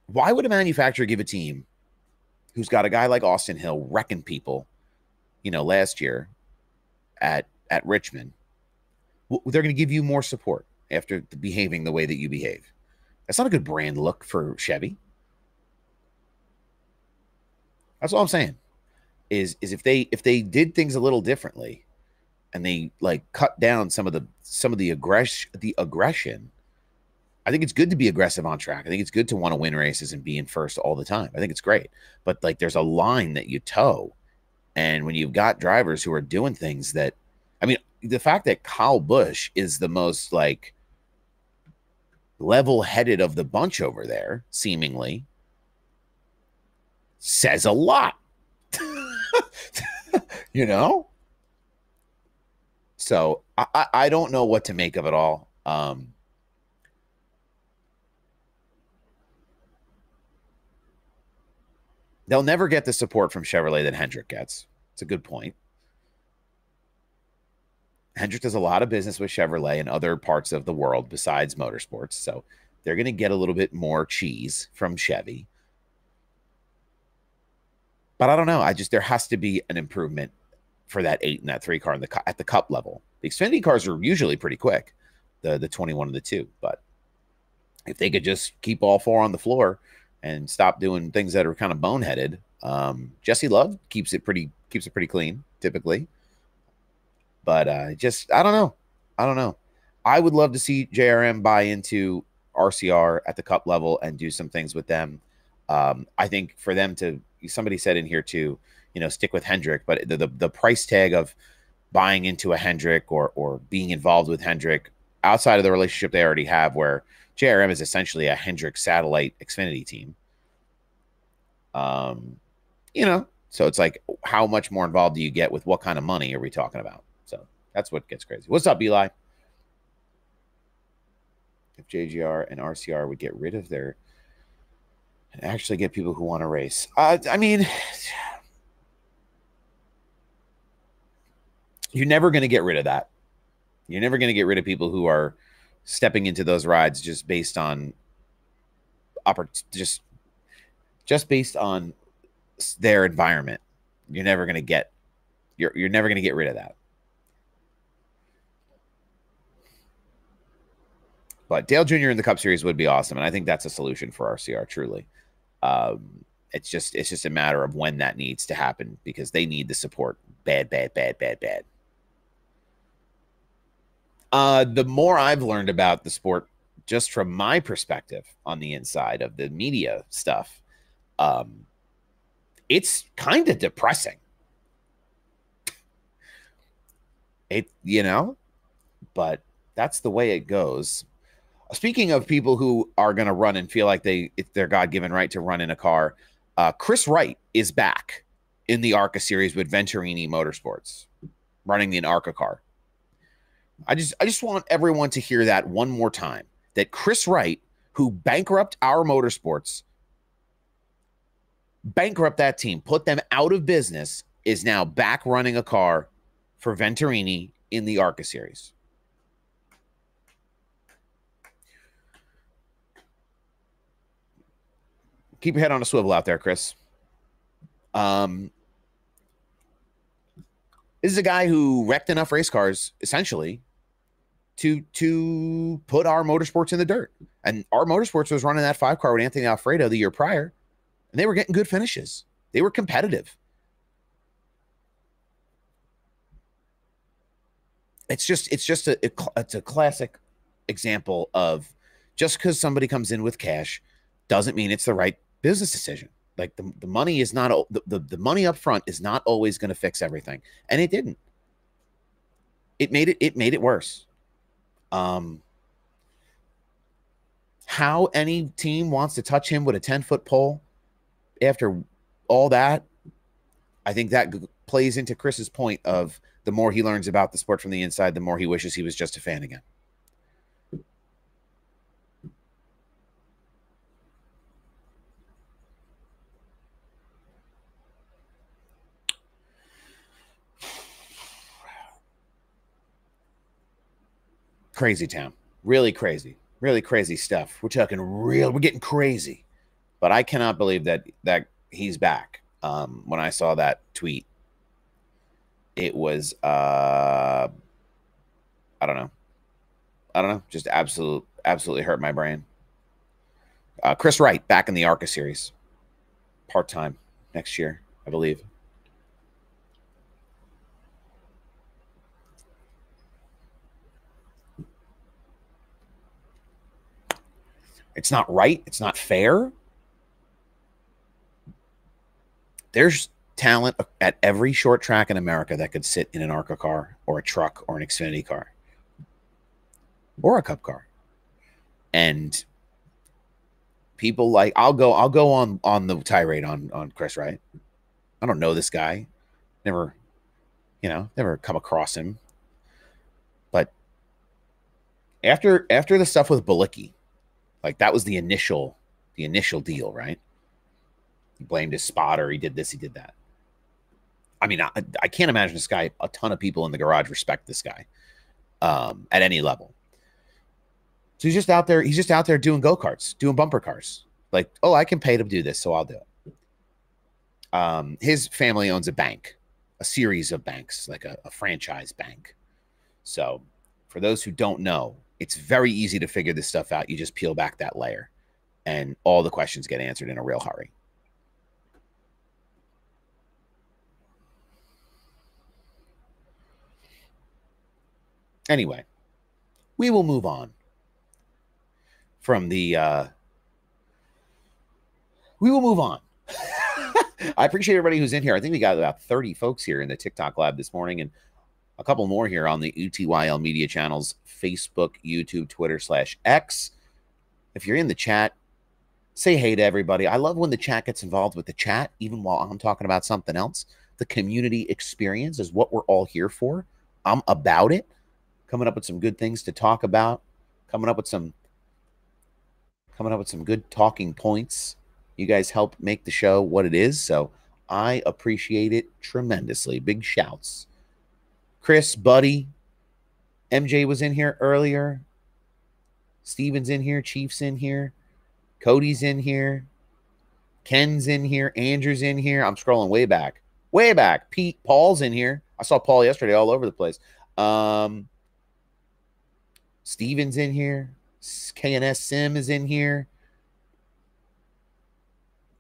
why would a manufacturer give a team who's got a guy like Austin Hill wrecking people, last year at Richmond, they're going to give you more support after behaving the way that you behave? That's not a good brand look for Chevy. That's all I'm saying. Is if they did things a little differently, and they like cut down some of the aggression. I think it's good to be aggressive on track. I think it's good to want to win races and be in first all the time. I think it's great. But like there's a line that you toe. And when you've got drivers who are doing things that, I mean, the fact that Kyle Busch is the most like level-headed of the bunch over there, seemingly, says a lot. So I don't know what to make of it all. They'll never get the support from Chevrolet that Hendrick gets. It's a good point. Hendrick does a lot of business with Chevrolet in other parts of the world besides motorsports, so they're going to get a little bit more cheese from Chevy. But I don't know. There has to be an improvement for that 8 and that 3 car at the Cup level. The Xfinity cars are usually pretty quick, the 21 and the 2. But if they could just keep all 4 on the floor and stop doing things that are kind of boneheaded, Jesse Love keeps it pretty clean typically. But I don't know. I would love to see JRM buy into RCR at the Cup level and do some things with them. I think for them to, somebody said in here to, stick with Hendrick, but the price tag of buying into a Hendrick or being involved with Hendrick outside of the relationship they already have, where JRM is essentially a Hendrick satellite Xfinity team. So it's like, how much more involved do you get with what kind of money are we talking about? So that's what gets crazy. What's up, Eli? If JGR and RCR would get rid of their and actually get people who want to race. I mean, you're never going to get rid of that. You're never going to get rid of people who are stepping into those rides just based on just based on their environment. You're never going to get you're never going to get rid of that. But Dale Jr. in the Cup Series would be awesome, and I think that's a solution for RCR. Truly, it's just a matter of when that needs to happen because they need the support bad. The more I've learned about the sport, just from my perspective on the inside of the media stuff, it's kind of depressing. But that's the way it goes. Speaking of people who are going to run and feel like it's their God-given right to run in a car, Chris Wright is back in the ARCA series with Venturini Motorsports, running the ARCA car. I just want everyone to hear that one more time, that Chris Wright, who bankrupt our motorsports, bankrupt that team, put them out of business, is now back running a car for Venturini in the ARCA series. Keep your head on a swivel out there, Chris. This is a guy who wrecked enough race cars, essentially, to put our motorsports in the dirt. And our motorsports was running that 5 car with Anthony Alfredo the year prior, and they were getting good finishes. They were competitive. It's a classic example of just because somebody comes in with cash doesn't mean it's the right business decision. Like the money is not the money up front is not always going to fix everything, and it didn't. It made it worse. How any team wants to touch him with a 10-foot pole after all that, I think that plays into Chris's point of the more he learns about the sport from the inside, the more he wishes he was just a fan again. Crazy town. Really crazy. Really crazy stuff. We're getting crazy. But I cannot believe that he's back. When I saw that tweet, it was I don't know. Just absolutely hurt my brain. Chris Wright back in the ARCA series. Part-time next year, I believe. It's not right. It's not fair. There's talent at every short track in America that could sit in an ARCA car or a truck or an Xfinity car or a Cup car. And people like, I'll go on the tirade on Chris Wright. I don't know this guy. Never come across him. But after the stuff with Balicki, like that was the initial deal, right? He blamed his spotter. He did this, he did that. I mean, I can't imagine this guy. A ton of people in the garage respect this guy at any level. So he's just out there. He's just out there doing go-karts, doing bumper cars. Like, oh, I can pay to do this, so I'll do it. His family owns a bank, a series of banks, like a franchise bank. So for those who don't know, it's very easy to figure this stuff out. You just peel back that layer, and all the questions get answered in a real hurry. Anyway, we will move on from the we will move on. I appreciate everybody who's in here. I think we got about 30 folks here in the TikTok lab this morning, and a couple more here on the ATYL Media channels, Facebook, YouTube, Twitter /X. If you're in the chat, say hey to everybody. I love when the chat gets involved with the chat, even while I'm talking about something else. The community experience is what we're all here for. I'm about it. Coming up with some good things to talk about. Coming up with some good talking points. You guys help make the show what it is, so I appreciate it tremendously. Big shouts. Chris, Buddy, MJ was in here earlier. Steven's in here. Chief's in here. Cody's in here. Ken's in here. Andrew's in here. I'm scrolling way back. Way back. Paul's in here. I saw Paul yesterday all over the place. Steven's in here. KNS Sim is in here.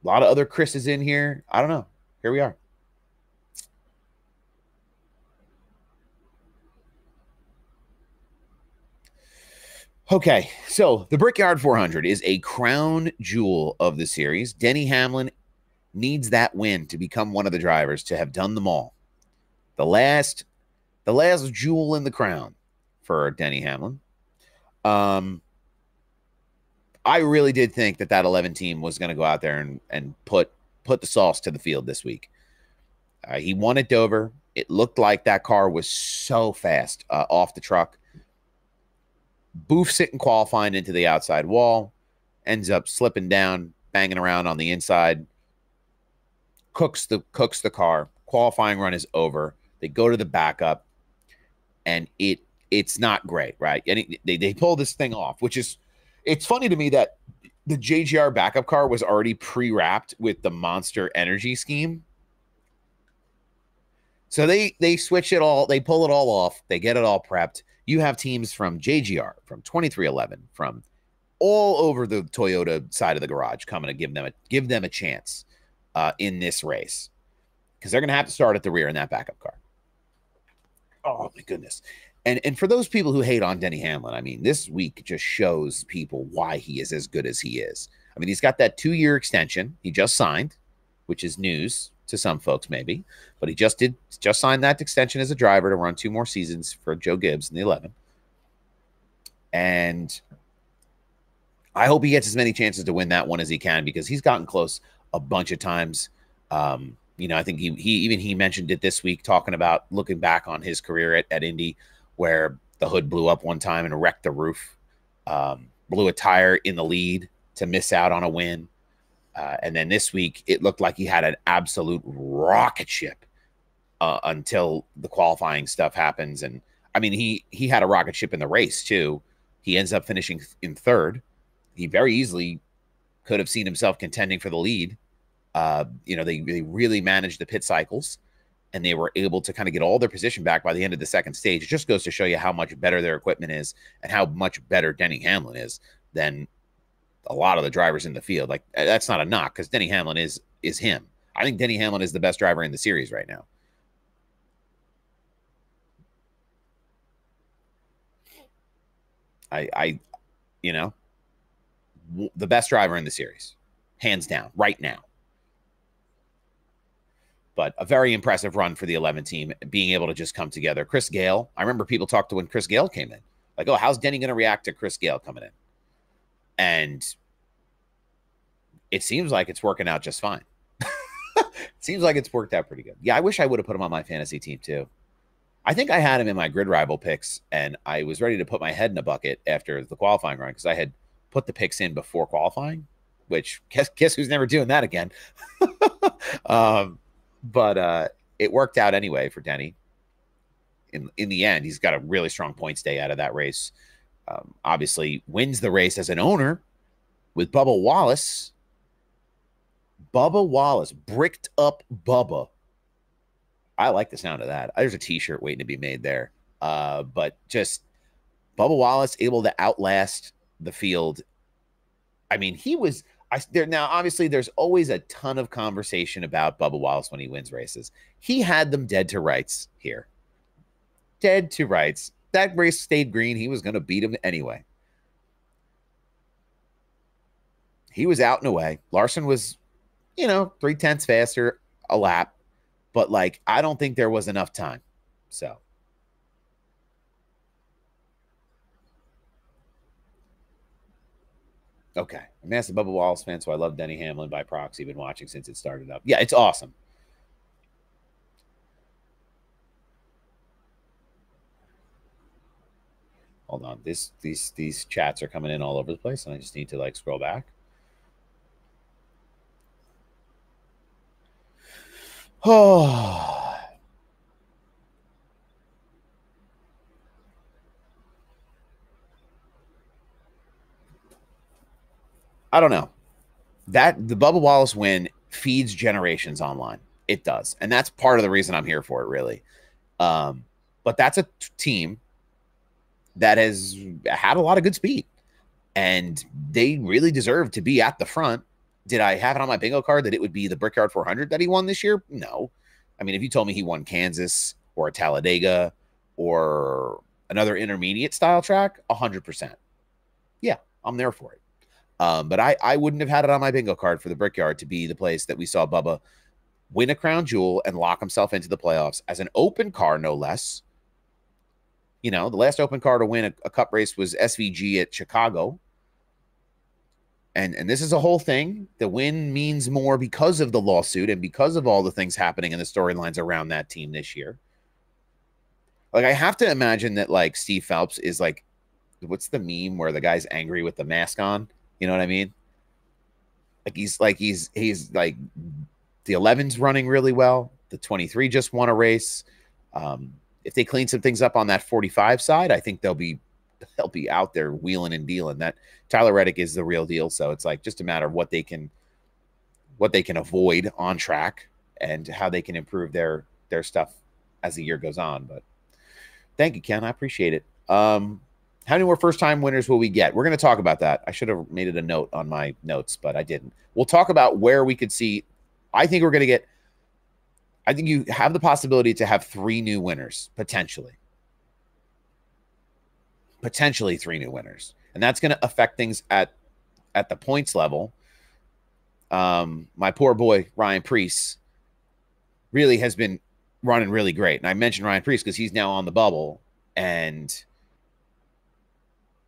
A lot of other Chris is in here. I don't know. Here we are. Okay, so the Brickyard 400 is a crown jewel of the series. Denny Hamlin needs that win to become one of the drivers, to have done them all. The last jewel in the crown for Denny Hamlin. I really did think that 11 team was going to go out there and put the sauce to the field this week. He won at Dover. It looked like that car was so fast off the truck. Boof sitting qualifying into the outside wall, ends up slipping down, banging around on the inside. Cooks the car. Qualifying run is over. They go to the backup, and it's not great, right? And they pull this thing off, which is, it's funny to me that the JGR backup car was already pre-wrapped with the Monster Energy scheme. So they switch it all, they pull it all off, they get it all prepped. You have teams from JGR, from 2311, from all over the Toyota side of the garage coming to give them a chance in this race, because they're going to have to start at the rear in that backup car. Oh my goodness. And for those people who hate on Denny Hamlin, I mean, this week just shows people why he is as good as he is. I mean, he's got that 2-year extension he just signed, which is news to some folks maybe, but he just signed that extension as a driver to run 2 more seasons for Joe Gibbs in the 11. And I hope he gets as many chances to win that one as he can, because he's gotten close a bunch of times. You know, I think he mentioned it this week, talking about looking back on his career at Indy, where the hood blew up one time and wrecked the roof, blew a tire in the lead to miss out on a win. And then this week, it looked like he had an absolute rocket ship until the qualifying stuff happens. And I mean, he had a rocket ship in the race too. He ends up finishing in 3rd. He very easily could have seen himself contending for the lead. You know, they really managed the pit cycles, and they were able to kind of get all their position back by the end of the 2nd stage. It just goes to show you how much better their equipment is and how much better Denny Hamlin is than a lot of the drivers in the field. Like, that's not a knock, because Denny Hamlin is him. I think Denny Hamlin is the best driver in the series right now. You know, the best driver in the series, hands down, right now. But a very impressive run for the 11 team, being able to just come together. Chris Gale, I remember people talked to when Chris Gale came in, like, oh, how's Denny going to react to Chris Gale coming in? And it seems like it's working out just fine. It seems like it's worked out pretty good. Yeah, I wish I would have put him on my fantasy team too. I think I had him in my GridRival picks, and I was ready to put my head in a bucket after the qualifying run, because I had put the picks in before qualifying, which guess who's never doing that again. But it worked out anyway for Denny. In the end, he's got a really strong points day out of that race. Obviously wins the race as an owner with Bubba Wallace. Bubba Wallace, bricked up Bubba. I like the sound of that. There's a t-shirt waiting to be made there. But just Bubba Wallace able to outlast the field. I mean, he was there. Now, obviously, there's always a ton of conversation about Bubba Wallace when he wins races. He had them dead to rights here. Dead to rights. That race stayed green. He was going to beat him anyway. He was out and away. Larson was, you know, 0.3 faster a lap. But, like, I don't think there was enough time. So. Okay. I'm a massive Bubba Wallace fan, so I love Denny Hamlin by proxy. Been watching since it started up. Yeah, it's awesome. Hold on. These chats are coming in all over the place, and I just need to, like, scroll back. Oh. I don't know. That the Bubba Wallace win feeds generations online. It does. And that's part of the reason I'm here for it, really. But that's a team that has had a lot of good speed, and they really deserve to be at the front. Did I have it on my bingo card that it would be the Brickyard 400 that he won this year? No. I mean, if you told me he won Kansas or a Talladega or another intermediate style track, 100%. Yeah, I'm there for it. But I wouldn't have had it on my bingo card for the Brickyard to be the place that we saw Bubba win a crown jewel and lock himself into the playoffs as an open car, no less. You know, the last open car to win a cup race was SVG at Chicago. And this is a whole thing. The win means more because of the lawsuit and because of all the things happening in the storylines around that team this year. Like, I have to imagine that, like, Steve Phelps is like, what's the meme where the guy's angry with the mask on? You know what I mean? He's like the 11's running really well. The 23 just won a race. If they clean some things up on that 45 side, I think they'll be out there wheeling and dealing. That Tyler Reddick is the real deal. So it's like just a matter of what they can avoid on track and how they can improve their stuff as the year goes on. But thank you, Ken. I appreciate it. How many more first-time winners will we get? We're going to talk about that. I should have made it a note on my notes, but I didn't. We'll talk about where we could see. I think we're going to get. I think you have the possibility to have 3 new winners, potentially. Potentially 3 new winners. And that's going to affect things at the points level. My poor boy, Ryan Preece, really has been running really great. And I mentioned Ryan Preece because he's now on the bubble. And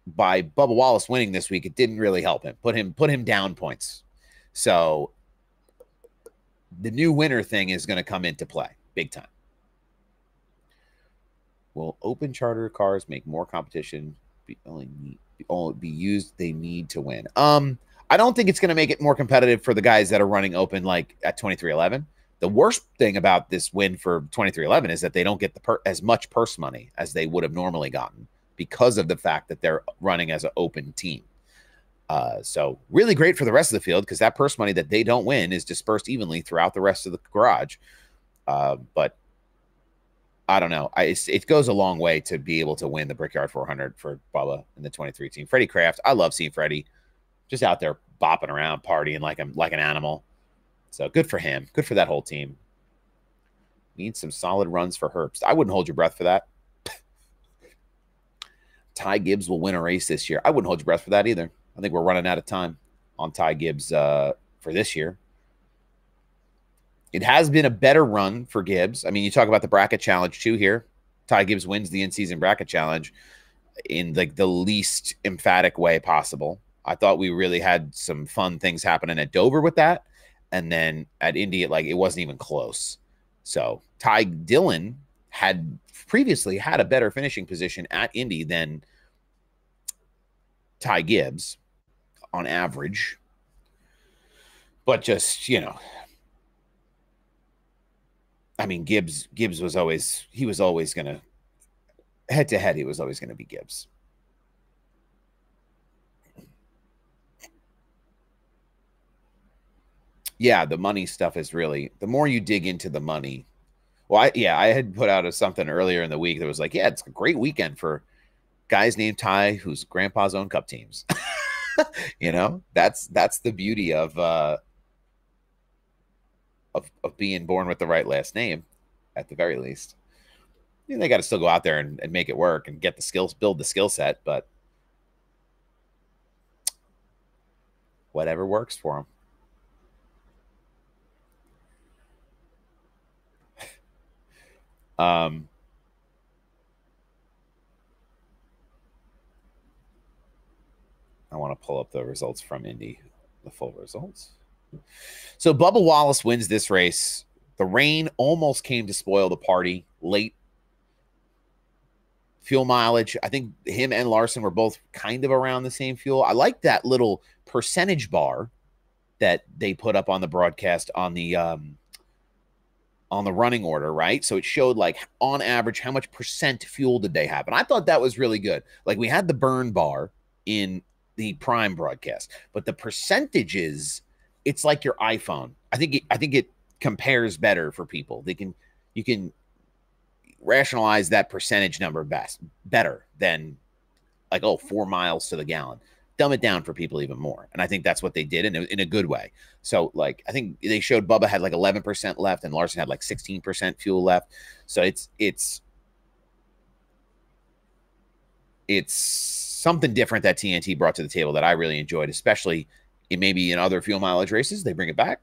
by Bubba Wallace winning this week, it didn't really help him. Put him down points. So the new winner thing is going to come into play big time. Will open charter cars make more competition? Be used? They need to win. I don't think it's going to make it more competitive for the guys that are running open like at 2311. The worst thing about this win for 2311 is that they don't get as much purse money as they would have normally gotten because of the fact that they're running as an open team. So really great for the rest of the field because that purse money that they don't win is dispersed evenly throughout the rest of the garage. But I don't know. It goes a long way to be able to win the Brickyard 400 for Bubba and the 23 team. Freddie Kraft, I love seeing Freddie just out there bopping around, partying like an animal. So good for him. Good for that whole team. Need some solid runs for Herbst. I wouldn't hold your breath for that. Ty Gibbs will win a race this year. I wouldn't hold your breath for that either. I think we're running out of time on Ty Gibbs for this year. It has been a better run for Gibbs. I mean, you talk about the bracket challenge too here. Ty Gibbs wins the in-season bracket challenge in like the least emphatic way possible. I thought we really had some fun things happening at Dover with that. And then at Indy, it wasn't even close. So Ty Dillon had previously had a better finishing position at Indy than Ty Gibbs on average. But just, I mean, Gibbs was always going to, head to head, he was always going to be Gibbs. Yeah, the money stuff is really, the more you dig into the money. Well, I had put out something earlier in the week that was like, yeah, it's a great weekend for guys named Ty whose grandpas own cup teams. That's the beauty of being born with the right last name, at the very least. They got to still go out there and make it work and get the skills, build the skill set, but whatever works for them. I want to pull up the results from Indy, the full results. So Bubba Wallace wins this race. The rain almost came to spoil the party late. Fuel mileage, I think him and Larson were both kind of around the same fuel. I like that little percentage bar that they put up on the broadcast on the running order, right? So it showed like on average how much percent fuel did they have. And I thought that was really good. Like we had the burn bar in the prime broadcast, but the percentages, it's like your iPhone. I think it compares better for people. You can rationalize that percentage number better than like, 4 miles to the gallon. Dumb it down for people even more. And I think that's what they did in a good way. So like, I think they showed Bubba had like 11% left and Larson had like 16% fuel left. So it's something different that TNT brought to the table that I really enjoyed, especially maybe in other fuel mileage races. They bring it back.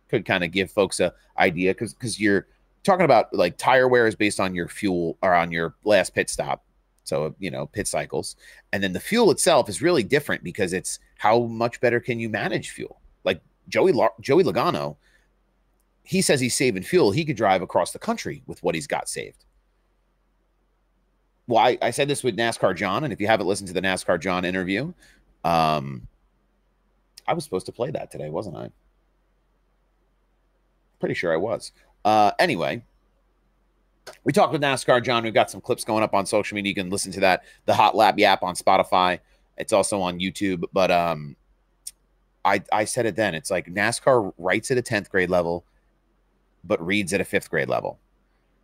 Could kind of give folks a idea because you're talking about like tire wear is based on your fuel or on your last pit stop. So, pit cycles. And then the fuel itself is really different because it's how much better can you manage fuel? Like Joey Logano, he says he's saving fuel. He could drive across the country with what he's got saved. Well, I said this with NASCAR John, and if you haven't listened to the NASCAR John interview, I was supposed to play that today, wasn't I? Pretty sure I was. Anyway, we talked with NASCAR John. We've got some clips going up on social media. You can listen to that. The Hot Lap Yap on Spotify. It's also on YouTube. But I said it then. It's like NASCAR writes at a 10th grade level, but reads at a 5th grade level.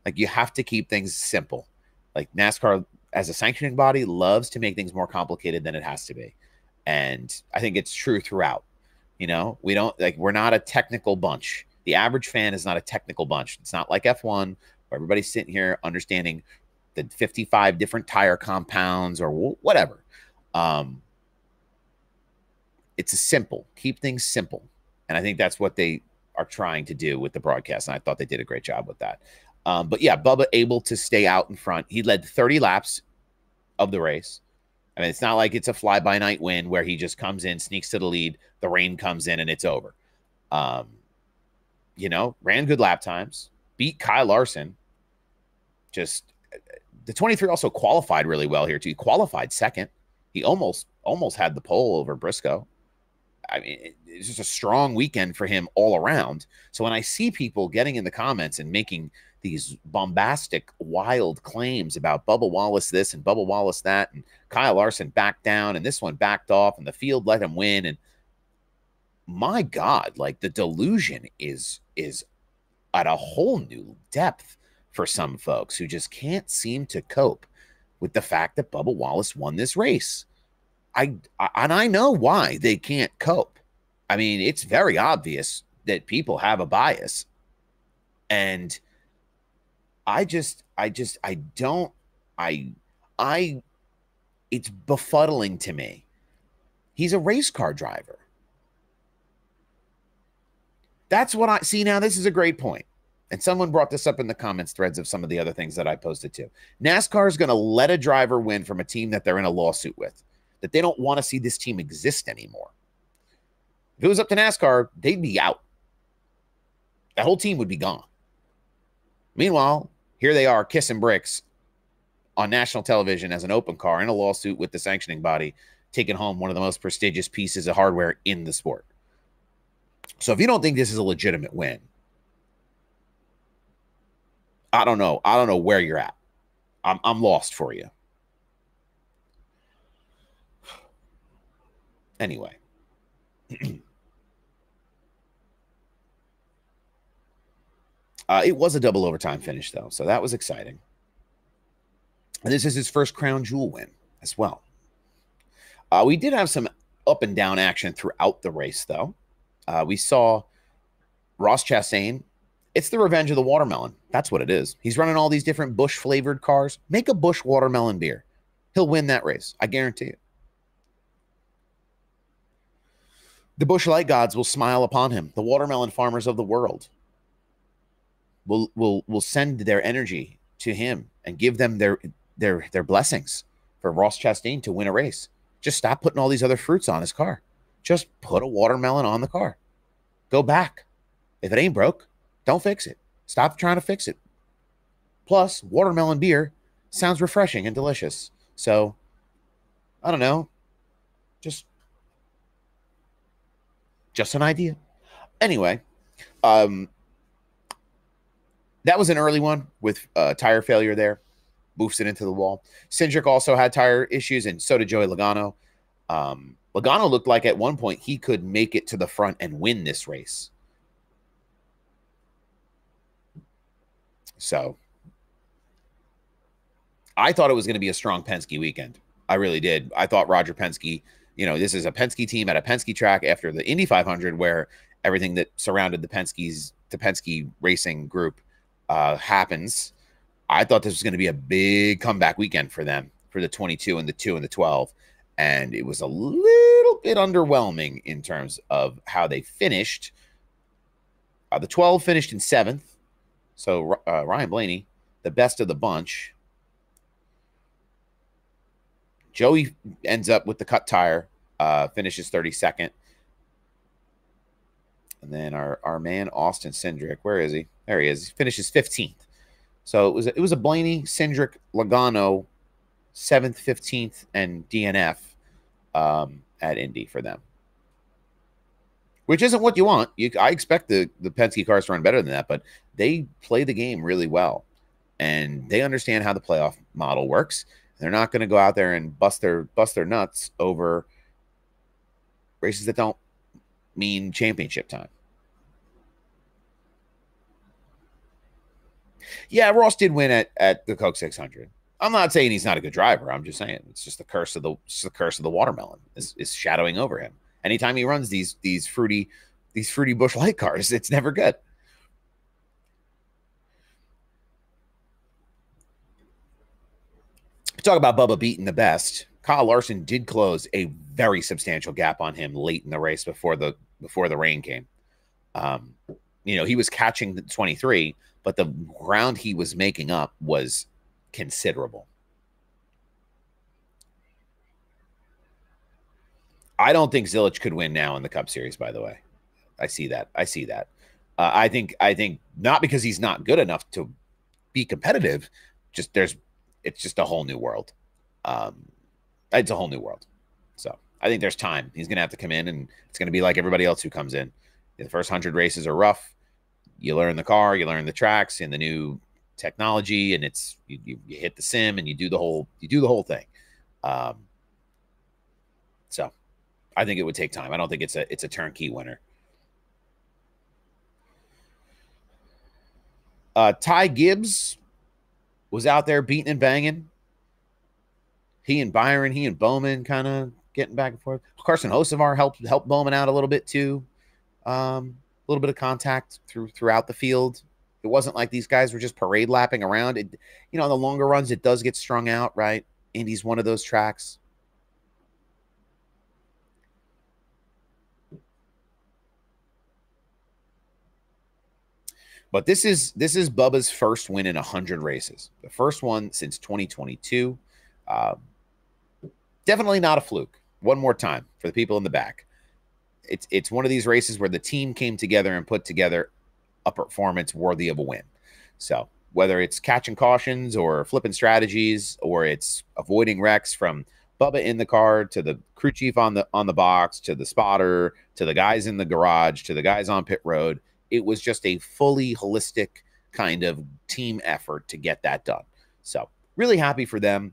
Like, you have to keep things simple. Like, NASCAR as a sanctioning body loves to make things more complicated than it has to be. And I think it's true throughout. You know, we don't like, we're not a technical bunch. The average fan is not a technical bunch. It's not like F1 where everybody's sitting here understanding the 55 different tire compounds or whatever. It's a simple, keep things simple. And I think that's what they are trying to do with the broadcast. And I thought they did a great job with that. But yeah, Bubba able to stay out in front. He led 30 laps of the race. I mean, it's not like it's a fly-by-night win where he just comes in, sneaks to the lead, the rain comes in, and it's over. You know, ran good lap times, beat Kyle Larson. Just the 23 also qualified really well here too. He qualified second. He almost had the pole over Briscoe. I mean, it's just a strong weekend for him all around. So when I see people getting in the comments and making these bombastic, wild claims about Bubba Wallace this and Bubba Wallace that, and Kyle Larson backed down, and this one backed off, and the field let him win, and my God, like, the delusion is at a whole new depth for some folks who just can't seem to cope with the fact that Bubba Wallace won this race. And I know why they can't cope. I mean, it's very obvious that people have a bias. And it's befuddling to me. He's a race car driver. That's what I see. Now, this is a great point. And someone brought this up in the comments threads of some of the other things that I posted too. NASCAR is going to let a driver win from a team that they're in a lawsuit with, that they don't want to see this team exist anymore. If it was up to NASCAR, they'd be out. That whole team would be gone. Meanwhile, here they are kissing bricks on national television as an open car in a lawsuit with the sanctioning body, taking home one of the most prestigious pieces of hardware in the sport. So if you don't think this is a legitimate win, I don't know. I don't know where you're at. I'm lost for you. Anyway. It was a double overtime finish, though, so that was exciting. And this is his first crown jewel win as well. We did have some up and down action throughout the race, though. We saw Ross Chastain. It's the revenge of the watermelon. That's what it is. He's running all these different Busch-flavored cars. Make a Busch watermelon beer. He'll win that race. I guarantee it. The Busch Light gods will smile upon him. The watermelon farmers of the world will send their energy to him and give them their blessings for Ross Chastain to win a race. Just stop putting all these other fruits on his car. Just put a watermelon on the car. Go back. If it ain't broke, don't fix it. Stop trying to fix it. Plus, watermelon beer sounds refreshing and delicious. So, I don't know. Just an idea. Anyway, that was an early one with tire failure there. Boofs it into the wall. Cindric also had tire issues, and so did Joey Logano. Logano looked like at one point he could make it to the front and win this race. So I thought it was going to be a strong Penske weekend. I really did. I thought Roger Penske, you know, this is a Penske team at a Penske track after the Indy 500 where everything that surrounded the Penske racing group happens. I thought this was going to be a big comeback weekend for them, for the 22 and the 2 and the 12. And it was a little bit underwhelming in terms of how they finished. The 12 finished in 7th. So Ryan Blaney, the best of the bunch. Joey ends up with the cut tire, finishes 32nd. And then our man, Austin Cindric, where is he? There he is. He finishes 15th. So it was a Blaney, Cindric, Logano, 7th, 15th, and DNF at Indy for them. Which isn't what you want. I expect the Penske cars to run better than that, but they play the game really well. And they understand how the playoff model works. They're not going to go out there and bust their nuts over races that don't mean championship time. Yeah, Ross did win at the Coke 600. I'm not saying he's not a good driver. I'm just saying it's just the curse of the watermelon is shadowing over him. Anytime he runs these fruity Busch Light cars, it's never good. Talk about Bubba beating the best. Kyle Larson did close a very substantial gap on him late in the race before the rain came. He was catching the 23, but the ground he was making up was considerable. I don't think Zilich could win now in the Cup Series, by the way. I see that. I think not because he's not good enough to be competitive, it's just a whole new world. It's a whole new world. So I think there's time. He's going to have to come in, and it's going to be like everybody else who comes in. The first 100 races are rough. You learn the car, you learn the tracks and the new technology, and it's you hit the sim and you do the whole thing. So I think it would take time. I don't think it's a turnkey winner. Ty Gibbs was out there beating and banging. He and Byron, he and Bowman kind of getting back and forth. Carson Hocevar helped Bowman out a little bit too. A little bit of contact throughout the field. It wasn't like these guys were just parade lapping around. In the longer runs, it does get strung out, right? Indy's one of those tracks. But this is Bubba's first win in 100 races. The first one since 2022. Definitely not a fluke. One more time for the people in the back. It's one of these races where the team came together and put together a performance worthy of a win. So whether it's catching cautions or flipping strategies, or it's avoiding wrecks from Bubba in the car to the crew chief on the box to the spotter to the guys in the garage to the guys on pit road, it was just a fully holistic kind of team effort to get that done. So really happy for them.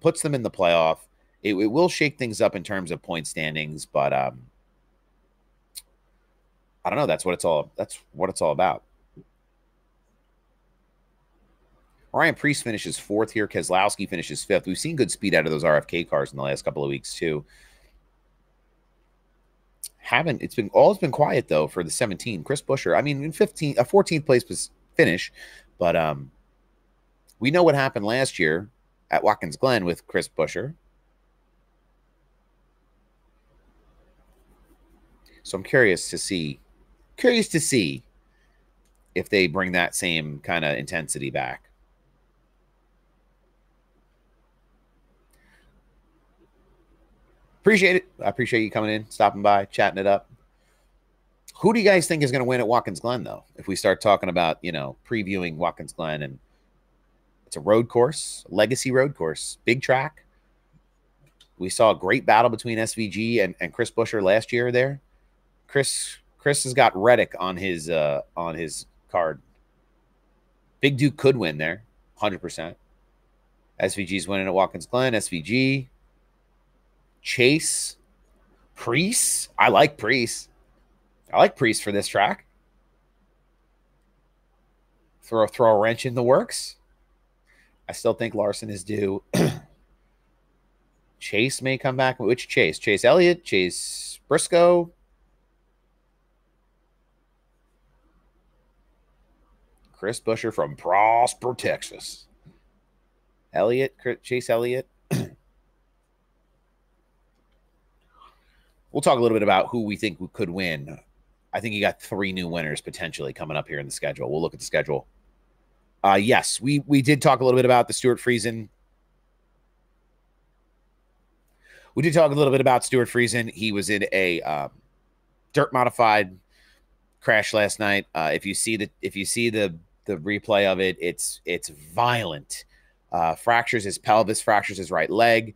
Puts them in the playoff. It will shake things up in terms of point standings, but I don't know. That's what it's all about. Ryan Preece finishes 4th here. Keselowski finishes 5th. We've seen good speed out of those RFK cars in the last couple of weeks too. It's been quiet though for the 17. Chris Buescher, I mean, in 14th place finish, but we know what happened last year at Watkins Glen with Chris Buescher. So I'm curious to see if they bring that same kind of intensity back. Appreciate it. I appreciate you coming in, stopping by, chatting it up. Who do you guys think is going to win at Watkins Glen, though? If we start talking about, previewing Watkins Glen, and it's a road course, legacy road course, big track. We saw a great battle between SVG and Chris Buescher last year there. Chris has got Reddick on his card. Big Duke could win there, 100%. SVG's winning at Watkins Glen. SVG, Chase, Preece. I like Preece. For this track. Throw a wrench in the works. I still think Larson is due. Chase may come back. Which Chase? Chase Elliott? Chase Briscoe? Chris Buescher from Prosper, Texas. Chase Elliott. We'll talk a little bit about who we think could win. I think you got 3 new winners potentially coming up here in the schedule. We'll look at the schedule. Yes, we did talk a little bit about the Stuart Friesen. We did talk a little bit about Stuart Friesen. He was in a dirt modified crash last night. If you see the replay of it, it's violent. Fractures his pelvis, fractures his right leg.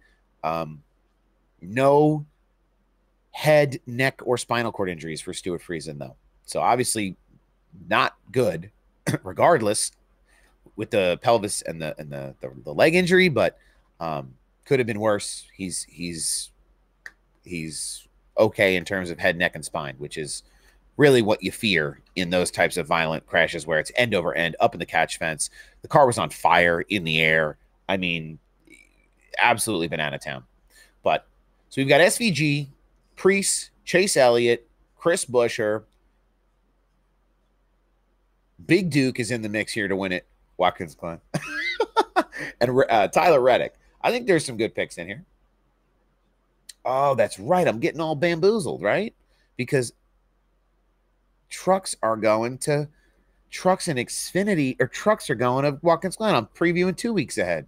No head, neck, or spinal cord injuries for Stuart Friesen, though. So obviously not good, regardless, with the pelvis and the leg injury, but could have been worse. He's okay in terms of head, neck, and spine, which is really what you fear in those types of violent crashes where it's end over end, up in the catch fence. The car was on fire in the air. I mean, absolutely banana town. But so we've got SVG, Priest, Chase Elliott, Chris Buescher. Big Duke is in the mix here to win it. Watkins Glen. And Tyler Reddick. I think there's some good picks in here. Oh, that's right. I'm getting all bamboozled, right? Because trucks are going to Trucks and Xfinity, or trucks are going to Watkins Glen. I'm previewing 2 weeks ahead.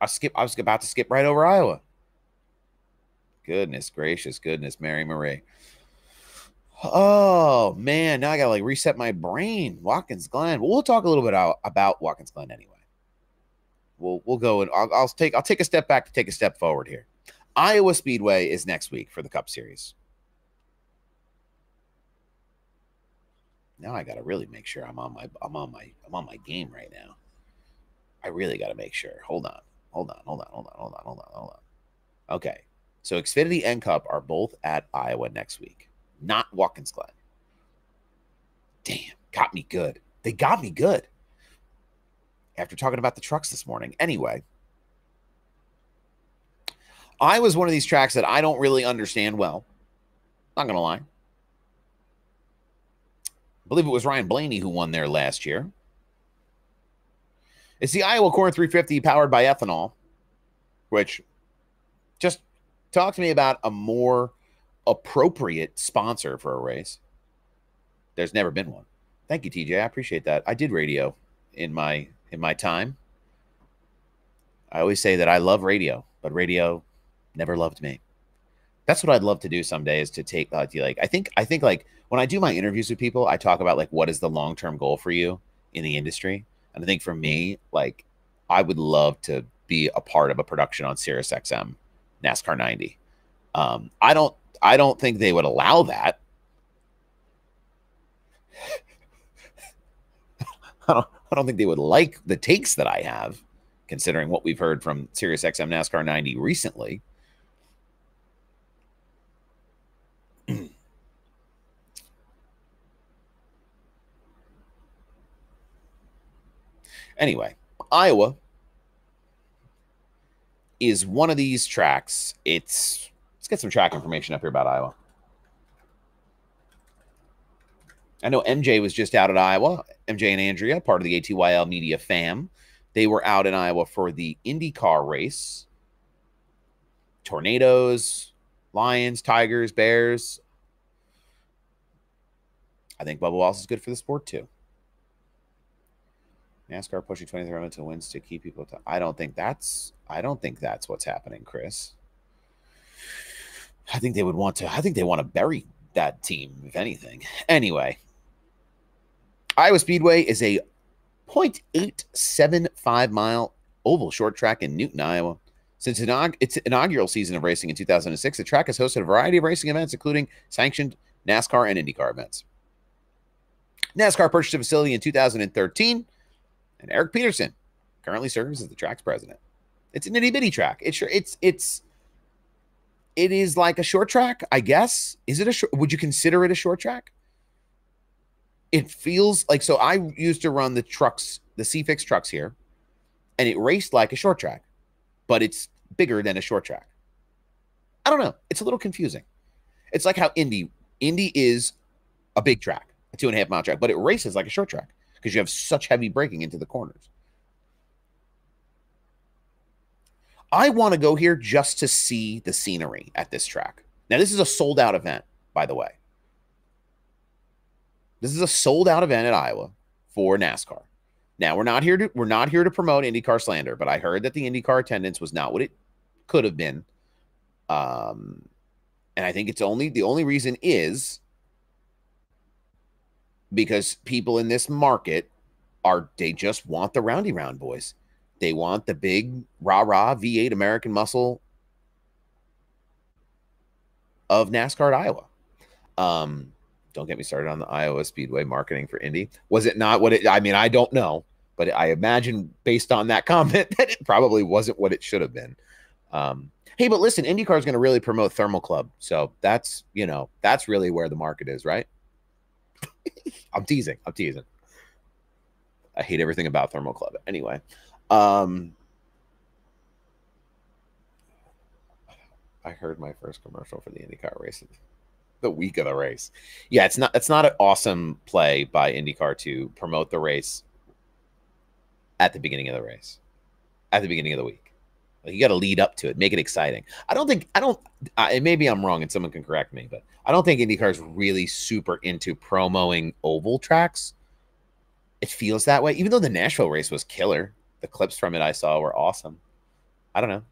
I was about to skip right over Iowa. Goodness gracious, goodness, Mary Marie. Oh man, now I gotta like reset my brain. Watkins Glen. Well, we'll talk a little bit about Watkins Glen anyway. We'll go and I'll take a step back to take a step forward here. Iowa Speedway is next week for the Cup Series. Now I gotta really make sure I'm on my game right now. I really gotta make sure. Hold on. Okay. So Xfinity and Cup are both at Iowa next week. Not Watkins Glen. Damn, got me good. They got me good. After talking about the trucks this morning. Anyway, Iowa's one of these tracks that I don't really understand well. Not going to lie. I believe it was Ryan Blaney who won there last year. It's the Iowa Corn 350 powered by ethanol, which just talk to me about a more appropriate sponsor for a race. There's never been one. Thank you, TJ. I appreciate that. I did radio in my time. I always say that I love radio, but radio never loved me. That's what I'd love to do someday, is to take I think like when I do my interviews with people, I talk about like what is the long-term goal for you in the industry. And I think for me, like I would love to be a part of a production on Sirius XM NASCAR 90. I don't think they would allow that. I don't think they would like the takes that I have, considering what we've heard from Sirius XM NASCAR 90 recently. Anyway, Iowa is one of these tracks. Let's get some track information up here about Iowa. I know MJ was just out at Iowa. MJ and Andrea, part of the ATYL Media fam. They were out in Iowa for the IndyCar race. Tornadoes, Lions, Tigers, Bears. I think Bubba Wallace is good for the sport too. NASCAR pushing 23 minutes to wins to keep people to. I don't think that's what's happening, Chris. I think they want to bury that team, if anything. Anyway, Iowa Speedway is a 0.875 mile oval short track in Newton, Iowa. Since its inaugural season of racing in 2006, the track has hosted a variety of racing events, including sanctioned NASCAR and IndyCar events. NASCAR purchased a facility in 2013, and Eric Peterson currently serves as the track's president. It's an itty-bitty track. It is like a short track, I guess. Is it a short? Would you consider it a short track? It feels like, so I used to run the trucks, the C-Fix trucks here, and it raced like a short track, but it's bigger than a short track. I don't know. It's a little confusing. It's like how Indy is a big track, a 2.5 mile track, but it races like a short track because you have such heavy braking into the corners. I want to go here just to see the scenery at this track. Now, this is a sold-out event, by the way. This is a sold-out event at Iowa for NASCAR. Now, we're not here to promote IndyCar slander, but I heard that the IndyCar attendance was not what it could have been. And I think the only reason is because people in this market they just want the roundy round boys. They want the big rah-rah V8 American muscle of NASCAR at Iowa. Don't get me started on the Iowa Speedway marketing for Indy. Was it not what it, I mean, I don't know, but I imagine based on that comment that it probably wasn't what it should have been. Hey, but listen, IndyCar is going to really promote Thermal Club. So that's, you know, that's really where the market is, right? I'm teasing. I'm teasing. I hate everything about Thermal Club. Anyway, I heard my first commercial for the IndyCar race the week of the race. Yeah, it's not an awesome play by IndyCar to promote the race at the beginning of the race, at the beginning of the week. Like, you got to lead up to it, make it exciting. Maybe I'm wrong and someone can correct me, but I don't think IndyCar is really super into promoting oval tracks. It feels that way, even though the Nashville race was killer. The clips from it I saw were awesome. I don't know.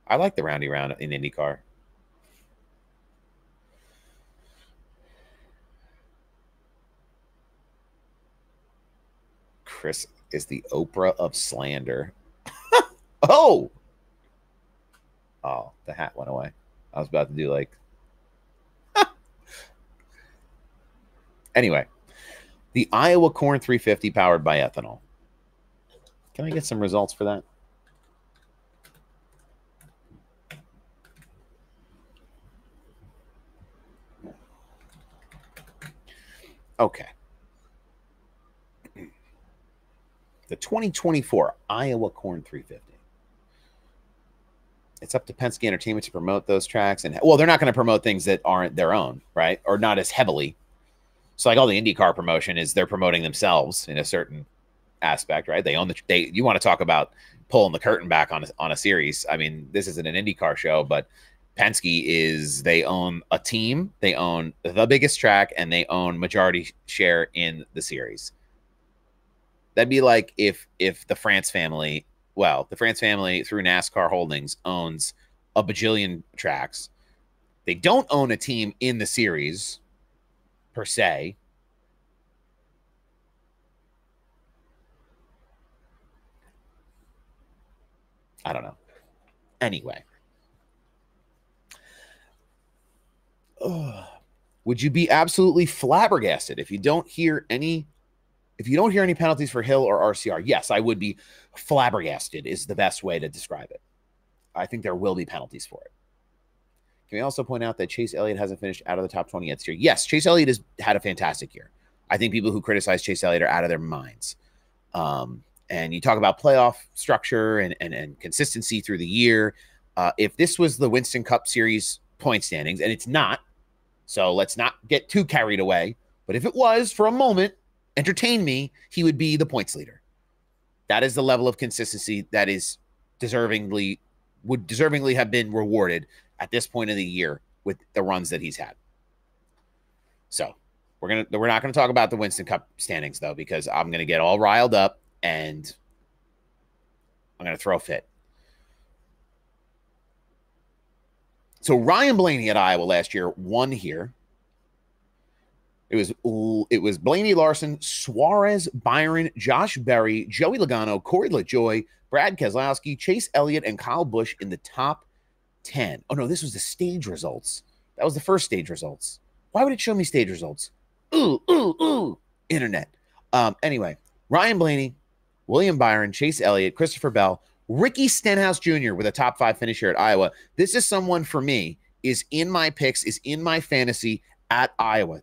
I like the roundy round in IndyCar. Chris is the Oprah of slander. Oh, the hat went away. I was about to do like. Anyway, the Iowa Corn 350 powered by ethanol. Can I get some results for that? Okay. The 2024 Iowa Corn 350. It's up to Penske Entertainment to promote those tracks. And, well, they're not going to promote things that aren't their own, right? Or not as heavily. So, like, all the IndyCar promotion is they're promoting themselves in a certain aspect, right? They own you want to talk about pulling the curtain back on a series. I mean, this isn't an IndyCar show, but Penske they own a team, they own the biggest track, and they own majority share in the series. That'd be like if the France family, the France family through NASCAR Holdings owns a bajillion tracks. They don't own a team in the series per se. I don't know. Anyway. Would you be absolutely flabbergasted if you don't hear any penalties for Hill or RCR? Yes, I would be flabbergasted is the best way to describe it. I think there will be penalties for it. Can we also point out that Chase Elliott hasn't finished out of the top 20 yet this year? Yes, Chase Elliott has had a fantastic year. I think people who criticize Chase Elliott are out of their minds. And you talk about playoff structure and consistency through the year. If this was the Winston Cup Series point standings, and it's not, so let's not get too carried away, but if it was for a moment, entertain me, he would be the points leader. That is the level of consistency that would deservingly have been rewarded at this point of the year with the runs that he's had. So we're not gonna talk about the Winston Cup standings though, because I'm gonna get all riled up and I'm gonna throw a fit. So Ryan Blaney at Iowa last year won here. It was Blaney, Larson, Suarez, Byron, Josh Berry, Joey Logano, Corey LaJoie, Brad Keselowski, Chase Elliott, and Kyle Busch in the top 10. Oh, no, this was the stage results. That was the first stage results. Why would it show me stage results? Ooh, internet. Anyway, Ryan Blaney, William Byron, Chase Elliott, Christopher Bell, Ricky Stenhouse Jr. with a top 5 finish here at Iowa. This is someone for me, is in my picks, is in my fantasy at Iowa.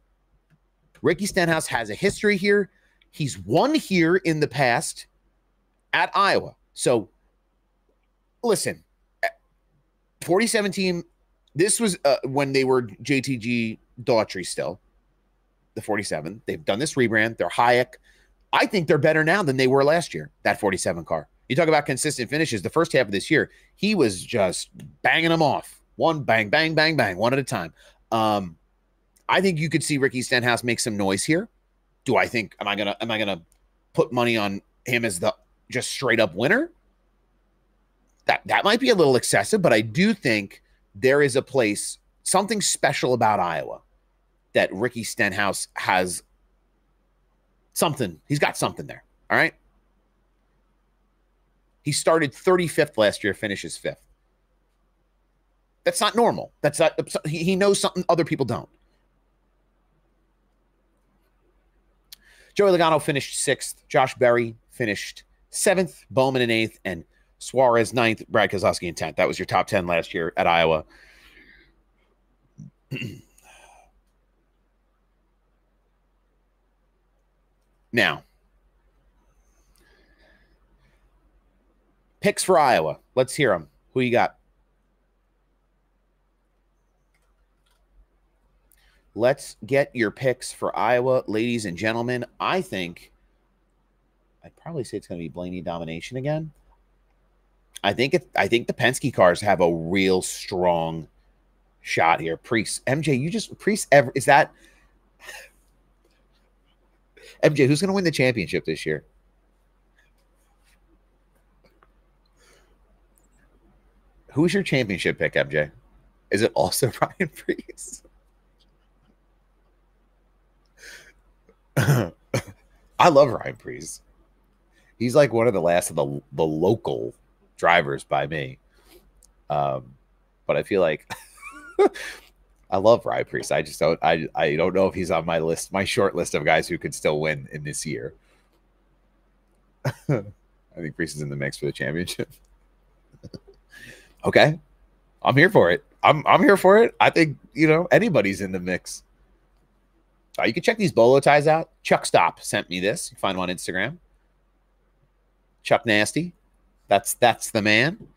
Ricky Stenhouse has a history here. He's won here in the past at Iowa. So, listen, 47 team, this was when they were JTG Daughtry still, the 47. They've done this rebrand. They're Hayek. I think they're better now than they were last year, that 47 car. You talk about consistent finishes. The first half of this year, he was just banging them off. One bang, bang, bang, bang, one at a time. I think you could see Ricky Stenhouse make some noise here. Do I think, am I gonna put money on him as the just straight up winner? That might be a little excessive, but I do think there is a place, something special about Iowa, that Ricky Stenhouse has something. He's got something there. All right. He started 35th last year, finishes 5th. That's not normal. That's not, he knows something other people don't. Joey Logano finished 6th. Josh Berry finished 7th. Bowman in 8th. And Suarez 9th, Brad Keselowski in 10th. That was your top 10 last year at Iowa. Now, picks for Iowa. Let's hear them. Who you got? Let's get your picks for Iowa, ladies and gentlemen. I'd probably say it's going to be Blaney domination again. I think the Penske cars have a real strong shot here. Priest, MJ, is that MJ? Who's going to win the championship this year? Who's your championship pick, MJ? Is it also Ryan Priest? I love Ryan Priest. He's like one of the last of the local drivers by me. But I feel like I love Ryan Priest. I just don't know if he's on my list, my short list of guys who could still win in this year. I think Priest is in the mix for the championship. Okay. I'm here for it. I'm here for it. I think, anybody's in the mix. You can check these bolo ties out. Chuck Stop sent me this. You can find him on Instagram. Chuck Nasty. That's the man.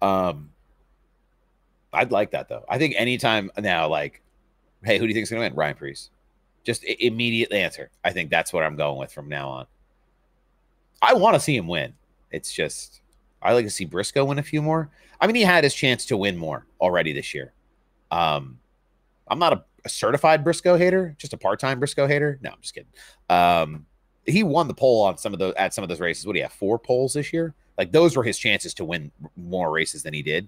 I'd like that though. I think anytime now, like, hey, who do you think is going to win? Ryan Priest. Just immediate answer. I think that's what I'm going with from now on. I want to see him win. It's just, I like to see Briscoe win a few more. I mean, he had his chance to win more already this year. I'm not a certified Briscoe hater, just a part-time Briscoe hater. No, I'm just kidding. He won the pole on some of those races. What do you have? 4 poles this year? Like, those were his chances to win more races than he did.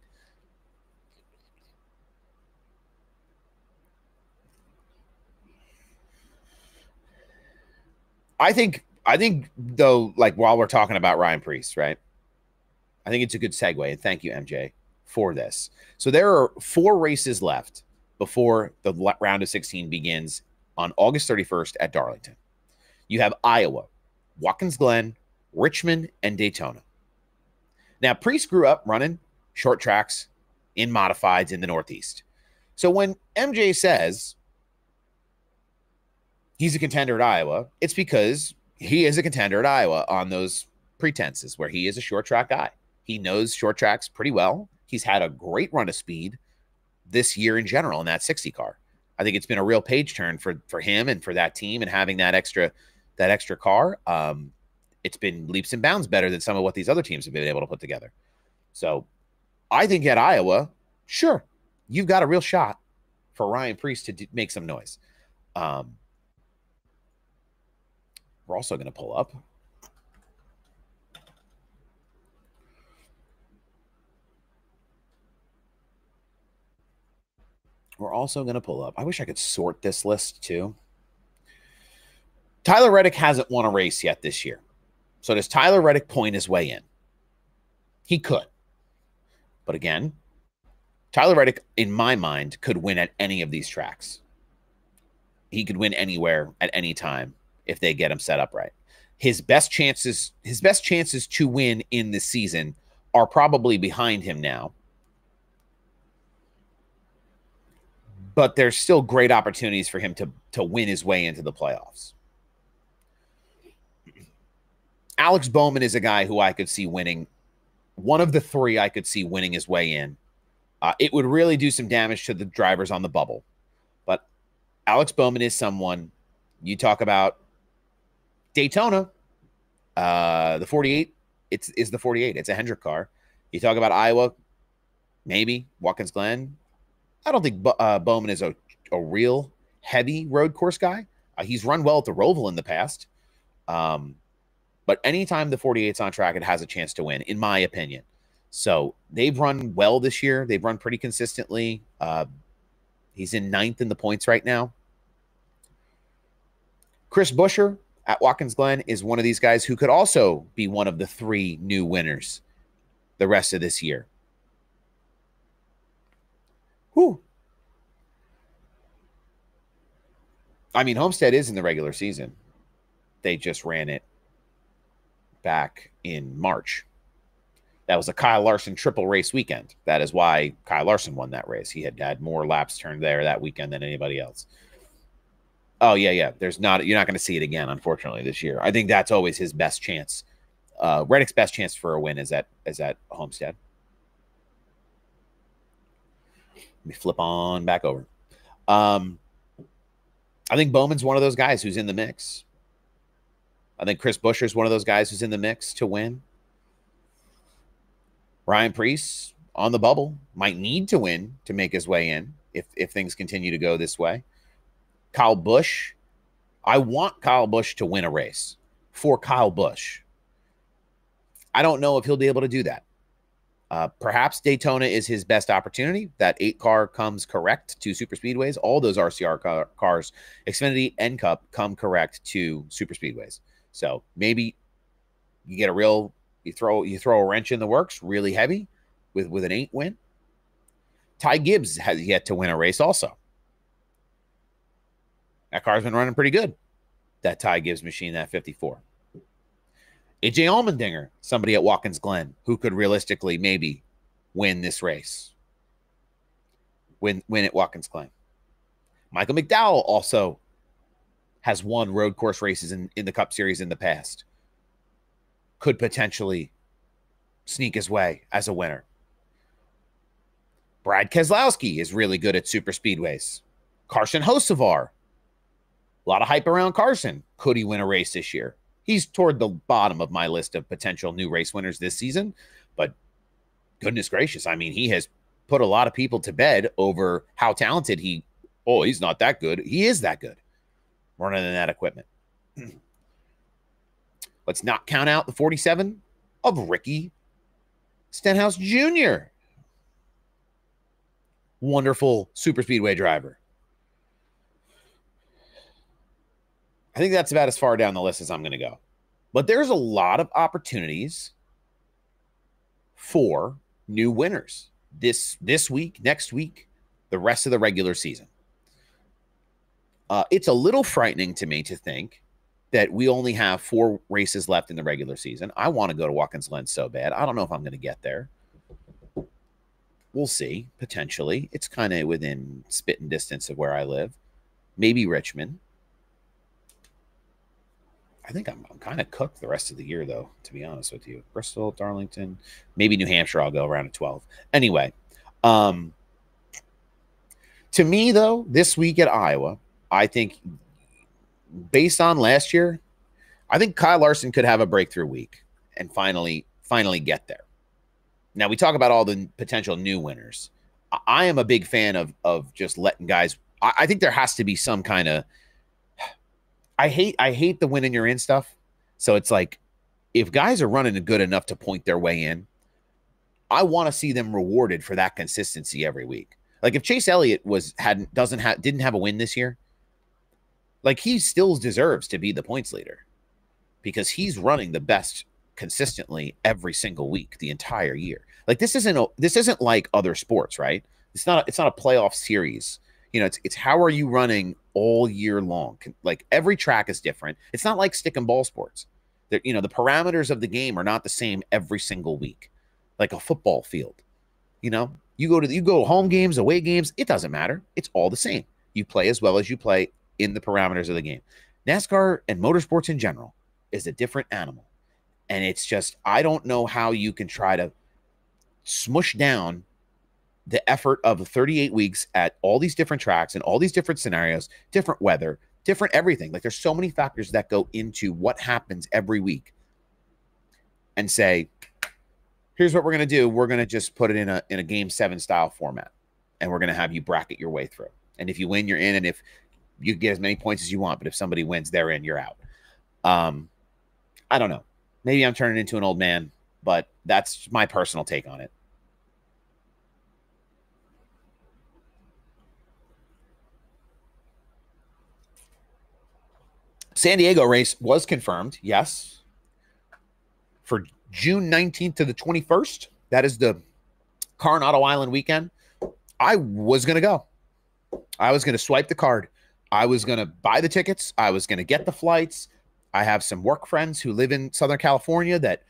I think though, like, while we're talking about Ryan Priest, right? I think it's a good segue, and thank you, MJ, for this. So there are 4 races left before the round of 16 begins on August 31st at Darlington. You have Iowa, Watkins Glen, Richmond, and Daytona. Now, Priest grew up running short tracks in modifieds in the Northeast. So when MJ says he's a contender at Iowa, it's because he is a contender at Iowa on those pretenses where he is a short track guy. He knows short tracks pretty well. He's had a great run of speed this year in general in that 60 car. I think it's been a real page turn for him and for that team, and having that extra car. It's been leaps and bounds better than some of what these other teams have been able to put together. So I think at Iowa, sure, you've got a real shot for Ryan Priest to make some noise. We're also going to pull up. I wish I could sort this list too. Tyler Reddick hasn't won a race yet this year. So does Tyler Reddick point his way in? He could. But again, Tyler Reddick, in my mind, could win at any of these tracks. He could win anywhere at any time if they get him set up right. His best chances to win in this season are probably behind him now. But there's still great opportunities for him to win his way into the playoffs. Alex Bowman is a guy who I could see winning. One of the 3 I could see winning his way in. It would really do some damage to the drivers on the bubble. But Alex Bowman is someone. You talk about Daytona, the 48. It's the 48. It's a Hendrick car. You talk about Iowa, maybe Watkins Glen. I don't think Bowman is a real heavy road course guy. He's run well at the Roval in the past. But anytime the 48's on track, it has a chance to win, in my opinion. So they've run well this year. They've run pretty consistently. He's in 9th in the points right now. Chris Buescher at Watkins Glen is one of these guys who could also be one of the 3 new winners the rest of this year. Whew. I mean, Homestead is in the regular season. They just ran it back in March. That was a Kyle Larson triple race weekend. That is why Kyle Larson won that race. He had more laps turned there that weekend than anybody else. Oh, yeah. You're not going to see it again, unfortunately, this year. I think that's always his best chance. Reddick's best chance for a win is at Homestead. Let me flip on back over. I think Bowman's one of those guys who's in the mix. I think Chris Buescher's one of those guys who's in the mix to win. Ryan Preece on the bubble might need to win to make his way in if things continue to go this way. Kyle Busch. I want Kyle Busch to win a race for Kyle Busch. I don't know if he'll be able to do that. Perhaps Daytona is his best opportunity. That 8 car comes correct to super speedways. All those RCR cars, Xfinity and Cup, come correct to super speedways. So maybe you get you throw a wrench in the works really heavy with an 8 win. Ty Gibbs has yet to win a race also. That car's been running pretty good. That Ty Gibbs machine, that 54. AJ Allmendinger, somebody at Watkins Glen who could realistically maybe win this race. Win at Watkins Glen. Michael McDowell also has won road course races in the Cup Series in the past. Could potentially sneak his way as a winner. Brad Keselowski is really good at super speedways. Carson Hocevar. A lot of hype around Carson. Could he win a race this year? He's toward the bottom of my list of potential new race winners this season, but goodness gracious, I mean, he has put a lot of people to bed over how talented he's not that good. He is that good running in that equipment. Let's not count out the 47 of Ricky Stenhouse Jr. Wonderful super speedway driver. I think that's about as far down the list as I'm going to go. But there's a lot of opportunities for new winners this week, next week, the rest of the regular season. It's a little frightening to me to think that we only have 4 races left in the regular season. I want to go to Watkins Glen so bad. I don't know if I'm going to get there. We'll see, potentially. It's kind of within spitting distance of where I live. Maybe Richmond. I think I'm kind of cooked the rest of the year, though, to be honest with you. Bristol, Darlington, maybe New Hampshire, I'll go around at 12. Anyway, to me, though, this week at Iowa, I think based on last year, I think Kyle Larson could have a breakthrough week and finally get there. Now, we talk about all the potential new winners. I am a big fan of just letting guys – I think there has to be some kind of – I hate the win and you're in stuff. So it's like if guys are running good enough to point their way in, I want to see them rewarded for that consistency every week. Like if Chase Elliott didn't have a win this year, like he still deserves to be the points leader because he's running the best consistently every single week the entire year. Like this isn't like other sports, right? It's not a playoff series. You know, it's how are you running all year long? Like every track is different. It's not like stick and ball sports. The parameters of the game are not the same every single week, like a football field. You know, you go home games, away games. It doesn't matter. It's all the same. You play as well as you play in the parameters of the game. NASCAR and motorsports in general is a different animal, and it's just I don't know how you can try to smush down the effort of 38 weeks at all these different tracks and all these different scenarios, different weather, different everything. Like there's so many factors that go into what happens every week and say, here's what we're going to do. We're going to just put it in a game 7 style format and we're going to have you bracket your way through. And if you win, you're in. And if you get as many points as you want, but if somebody wins, they're in, you're out. I don't know. Maybe I'm turning into an old man, but that's my personal take on it. San Diego race was confirmed, yes, for June 19th to the 21st. That is the Coronado Island weekend. I was going to go. I was going to swipe the card. I was going to buy the tickets. I was going to get the flights. I have some work friends who live in Southern California that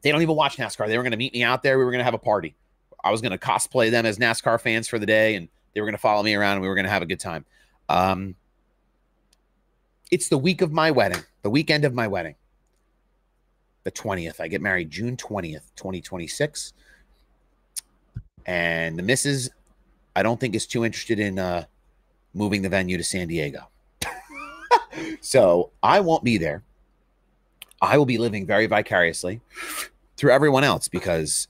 they don't even watch NASCAR. They were going to meet me out there. We were going to have a party. I was going to cosplay them as NASCAR fans for the day, and they were going to follow me around, and we were going to have a good time. It's the week of my wedding, the weekend of my wedding, the 20th. I get married June 20th, 2026. And the missus, I don't think, is too interested in moving the venue to San Diego. So I won't be there. I will be living very vicariously through everyone else because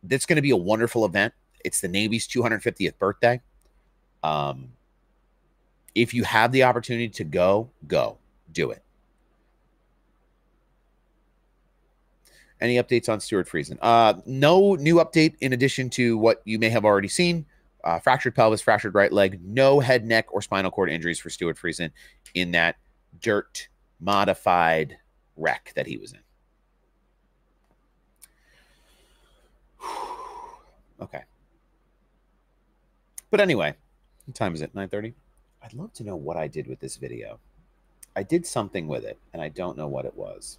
it's going to be a wonderful event. It's the Navy's 250th birthday. If you have the opportunity to go, do it. Any updates on Stuart Friesen? No new update in addition to what you may have already seen. Fractured pelvis, fractured right leg, no head, neck, or spinal cord injuries for Stuart Friesen in that dirt modified wreck that he was in. Okay. But anyway, what time is it? 9:30? I'd love to know what I did with this video. I did something with it, and I don't know what it was.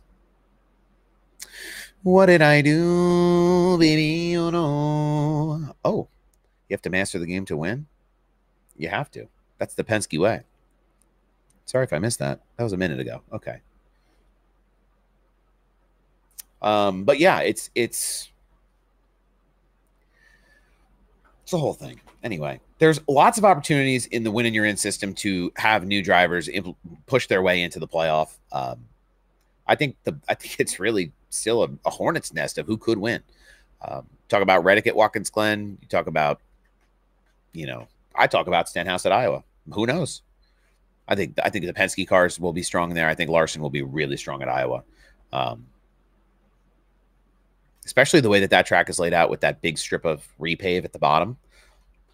What did I do, baby? Oh, no. Oh, you have to master the game to win? You have to. That's the Penske way. Sorry if I missed that. That was a minute ago. Okay. But yeah, it's the whole thing. Anyway, there's lots of opportunities in the win in your in system to have new drivers push their way into the playoff. I think it's really still a hornet's nest of who could win. Talk about Reddick at Watkins Glen. You talk about, I talk about Stenhouse at Iowa. Who knows? I think the Penske cars will be strong there. I think Larson will be really strong at Iowa. Especially the way that track is laid out with that big strip of repave at the bottom.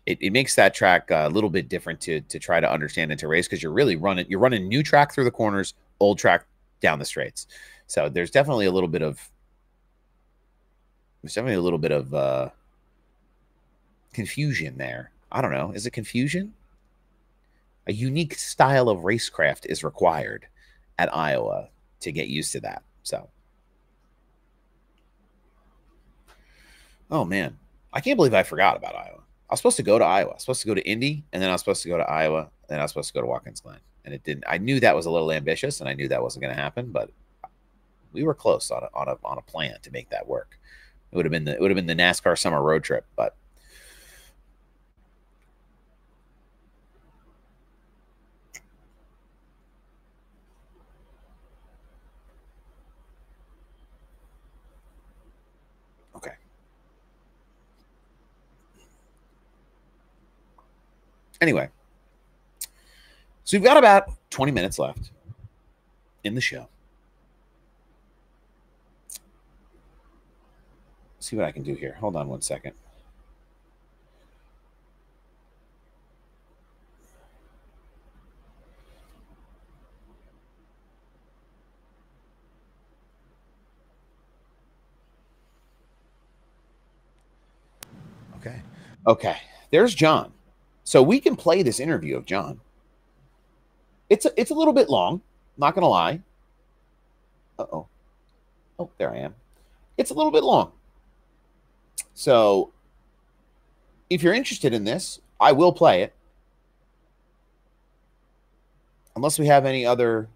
It makes that track a little bit different to try to understand and to race because you're running new track through the corners, old track down the straights. So there's definitely a little bit of confusion there. I don't know. Is it confusion? A unique style of racecraft is required at Iowa to get used to that. So, oh man, I can't believe I forgot about Iowa. I was supposed to go to Iowa. I was supposed to go to Indy, and then I was supposed to go to Iowa, and then I was supposed to go to Watkins Glen, and it didn't. I knew that was a little ambitious, and I knew that wasn't going to happen, but we were close on a plan to make that work. It would have been the NASCAR summer road trip, but okay. Anyway, so we've got about 20 minutes left in the show. Let's see what I can do here. Hold on one second. Okay. There's John. So we can play this interview of John. It's a little bit long, not gonna lie. Uh-oh. Oh, there I am. It's a little bit long. So if you're interested in this, I will play it. Unless we have any other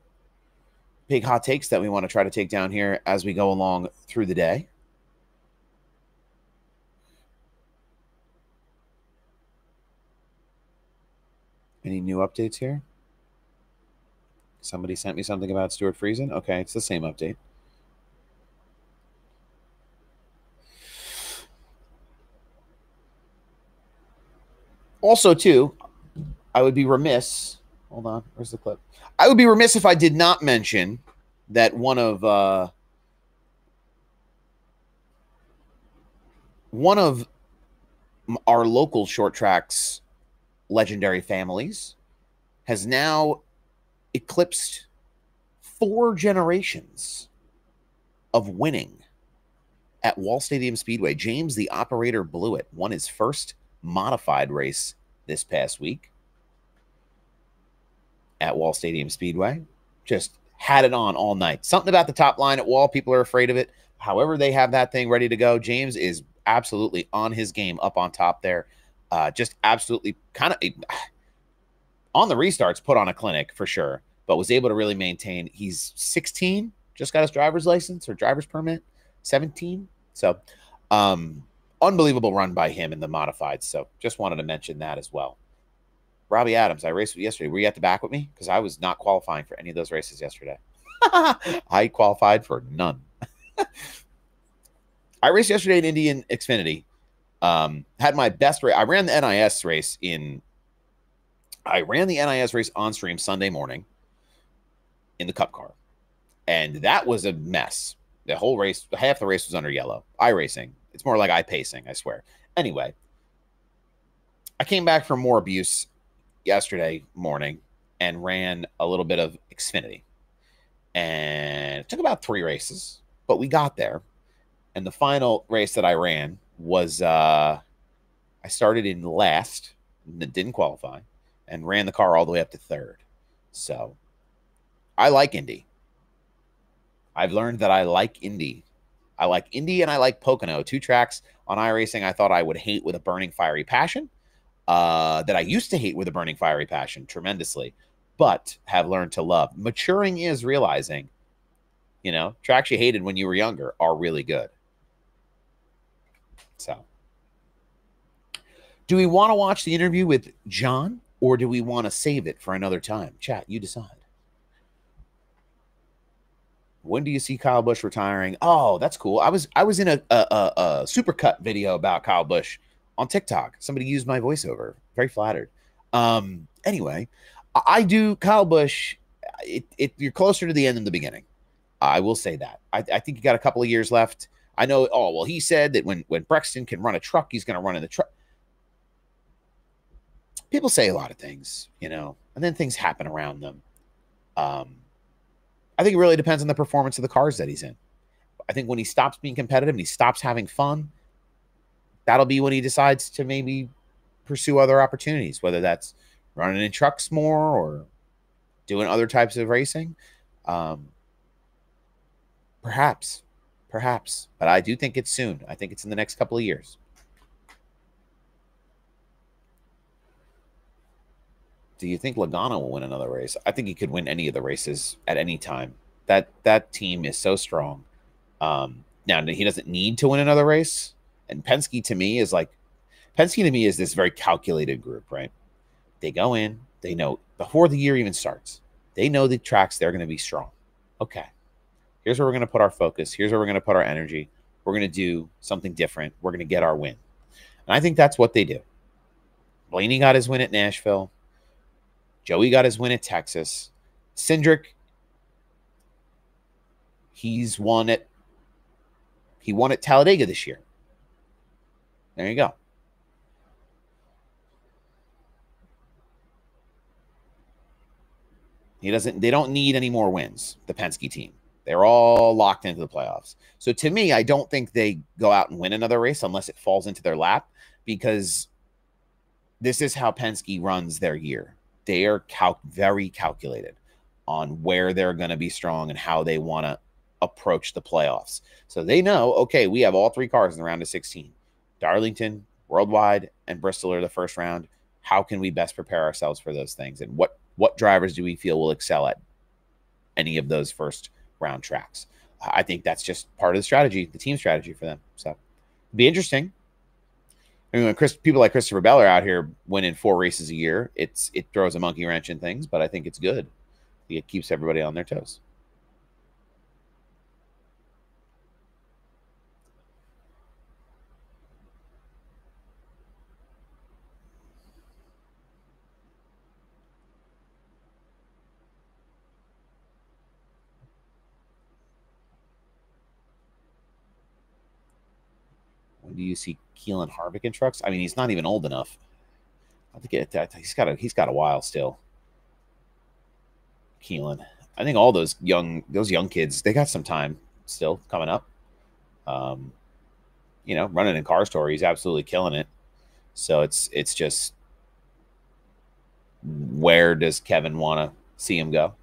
big hot takes that we want to try to take down here as we go along through the day. Any new updates here? Somebody sent me something about Stuart Friesen. Okay, it's the same update. Also, too, I would be remiss. Hold on, where's the clip? I would be remiss if I did not mention that one of our local short tracks legendary families has now eclipsed 4 generations of winning at Wall Stadium Speedway. James, the operator Blewett, won his first modified race this past week. at Wall Stadium Speedway. Just had it on all night. Something about the top line at Wall. People are afraid of it. However, they have that thing ready to go. James is absolutely on his game up on top there. Just absolutely kind of on the restarts, put on a clinic for sure, but was able to really maintain. He's 16, just got his driver's license or driver's permit, 17. So unbelievable run by him in the modified. So just wanted to mention that as well. Robbie Adams, I raced with yesterday. Were you at the back with me? Because I was not qualifying for any of those races yesterday. I qualified for none. I raced yesterday in Indian Xfinity. Had my best race. I ran the NIS race on stream Sunday morning in the Cup car. And that was a mess. The whole race, half the race was under yellow. iRacing. It's more like iPacing, I swear. Anyway, I came back from more abuse yesterday morning and ran a little bit of Xfinity. And it took about 3 races, but we got there. And the final race that I ran was I started in last, didn't qualify, and ran the car all the way up to 3rd. So I like Indy. I've learned that I like Indy. I like Indy and I like Pocono, 2 tracks on iRacing I thought I would hate with a burning fiery passion. That I used to hate with a burning fiery passion tremendously, but have learned to love. Maturing is realizing, tracks you hated when you were younger are really good. So, do we want to watch the interview with John, or do we want to save it for another time? Chat, you decide. When do you see Kyle Busch retiring? Oh, that's cool. I was in a supercut video about Kyle Busch on TikTok. Somebody used my voiceover. Very flattered. Anyway, I do Kyle Busch. You're closer to the end than the beginning. I will say that. I think you got a couple of years left. I know. Oh, well, he said that when Brexton can run a truck, he's going to run in the truck. People say a lot of things, and then things happen around them. I think it really depends on the performance of the cars that he's in. I think when he stops being competitive and he stops having fun, that'll be when he decides to maybe pursue other opportunities, whether that's running in trucks more or doing other types of racing. Perhaps. But I do think it's soon. I think it's in the next couple of years. Do you think Logano will win another race? I think he could win any of the races at any time. That team is so strong. Now, he doesn't need to win another race. And Penske to me is this very calculated group, right? They go in, they know before the year even starts, they know the tracks they're going to be strong. Okay, here's where we're going to put our focus. Here's where we're going to put our energy. We're going to do something different. We're going to get our win. And I think that's what they do. Blaney got his win at Nashville. Joey got his win at Texas. Cindric, he won at Talladega this year. There you go. They don't need any more wins, the Penske team. They're all locked into the playoffs. So to me, I don't think they go out and win another race unless it falls into their lap, because this is how Penske runs their year. They are very calculated on where they're going to be strong and how they want to approach the playoffs. So they know, okay, we have all 3 cars in the round of 16. Darlington, Worldwide, and Bristol are the first round. How can we best prepare ourselves for those things? And what drivers do we feel will excel at any of those first round tracks? I think that's just part of the strategy, the team strategy for them. So it'll be interesting. I mean, when people like Christopher Bell are out here winning 4 races a year, it throws a monkey wrench in things, but I think it's good. It keeps everybody on their toes. When do you see Keelan Harvick in trucks? I mean, he's not even old enough. I think he's got a while still. Keelan, I think all those young kids, they got some time still coming up. Running in Car Store, he's absolutely killing it. So it's just, where does Kevin want to see him go.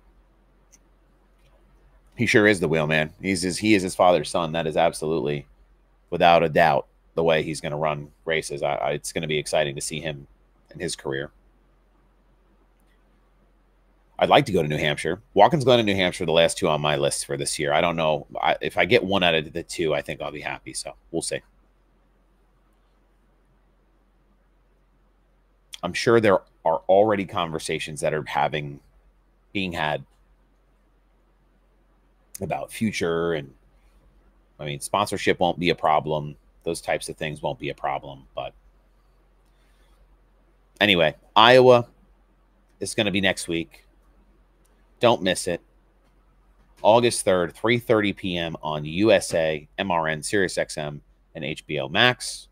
He sure is the wheelman. He is his father's son. That is absolutely, without a doubt, the way he's going to run races. It's going to be exciting to see him in his career. I'd like to go to New Hampshire. Watkins Glen and New Hampshire are the last two on my list for this year. I don't know. If I get one out of the two, I think I'll be happy. So we'll see. I'm sure there are already conversations that are being had about future, and I mean, sponsorship won't be a problem. Those types of things won't be a problem. But anyway, Iowa is going to be next week. Don't miss it. August 3rd, 3:30 p.m. on USA, MRN, SiriusXM, and HBO Max.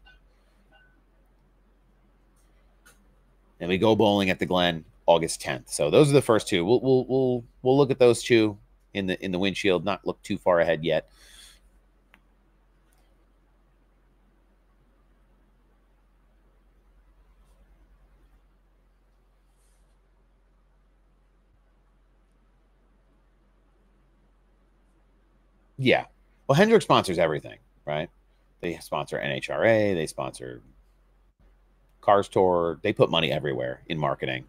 And we go bowling at the Glen August 10th. So those are the first two. We'll look at those two in the windshield. Not look too far ahead yet. Yeah. Well, Hendrick sponsors everything, right? They sponsor NHRA. They sponsor Cars Tour. They put money everywhere in marketing.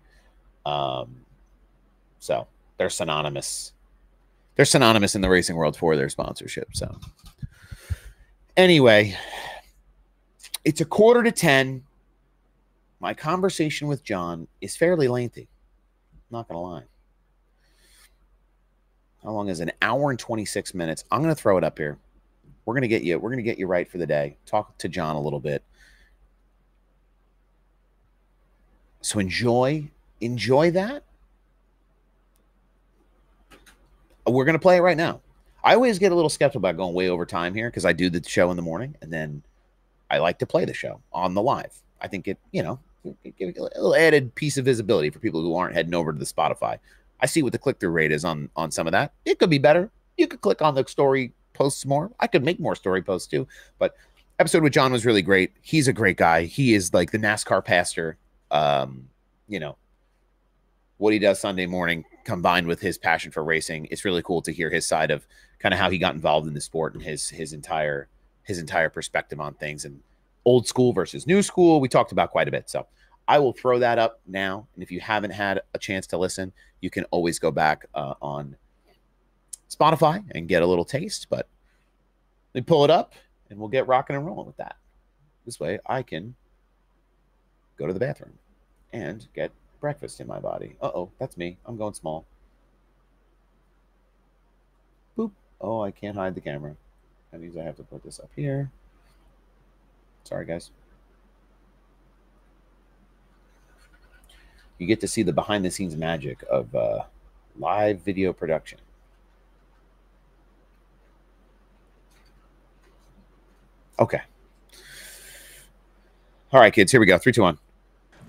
So they're synonymous. They're synonymous in the racing world for their sponsorship. So anyway, it's 9:45. My conversation with John is fairly lengthy. Not going to lie. How long is it? 1 hour and 26 minutes. I'm going to throw it up here. We're going to get you right for the day. Talk to John a little bit. So enjoy that. We're going to play it right now. I always get a little skeptical about going way over time here because I do the show in the morning and then I like to play the show on the live. I think it give a little added piece of visibility for people who aren't heading over to the Spotify. I see what the click-through rate is on some of that. It could be better. You could click on the story posts more. I could make more story posts too. But episode with John was really great. He's a great guy. He is like the NASCAR pastor. What he does Sunday morning combined with his passion for racing. It's really cool to hear his side of kind of how he got involved in the sport and his entire perspective on things and old school versus new school. We talked about quite a bit. So I will throw that up now. And if you haven't had a chance to listen, you can always go back on Spotify and get a little taste. But let me pull it up and we'll get rocking and rolling with that. This way I can go to the bathroom and get breakfast in my body. Uh-oh, that's me. I'm going small. Boop. Oh, I can't hide the camera. That means I have to put this up here. Sorry, guys. You get to see the behind-the-scenes magic of live video production. Okay. All right, kids, here we go. 3, 2, 1.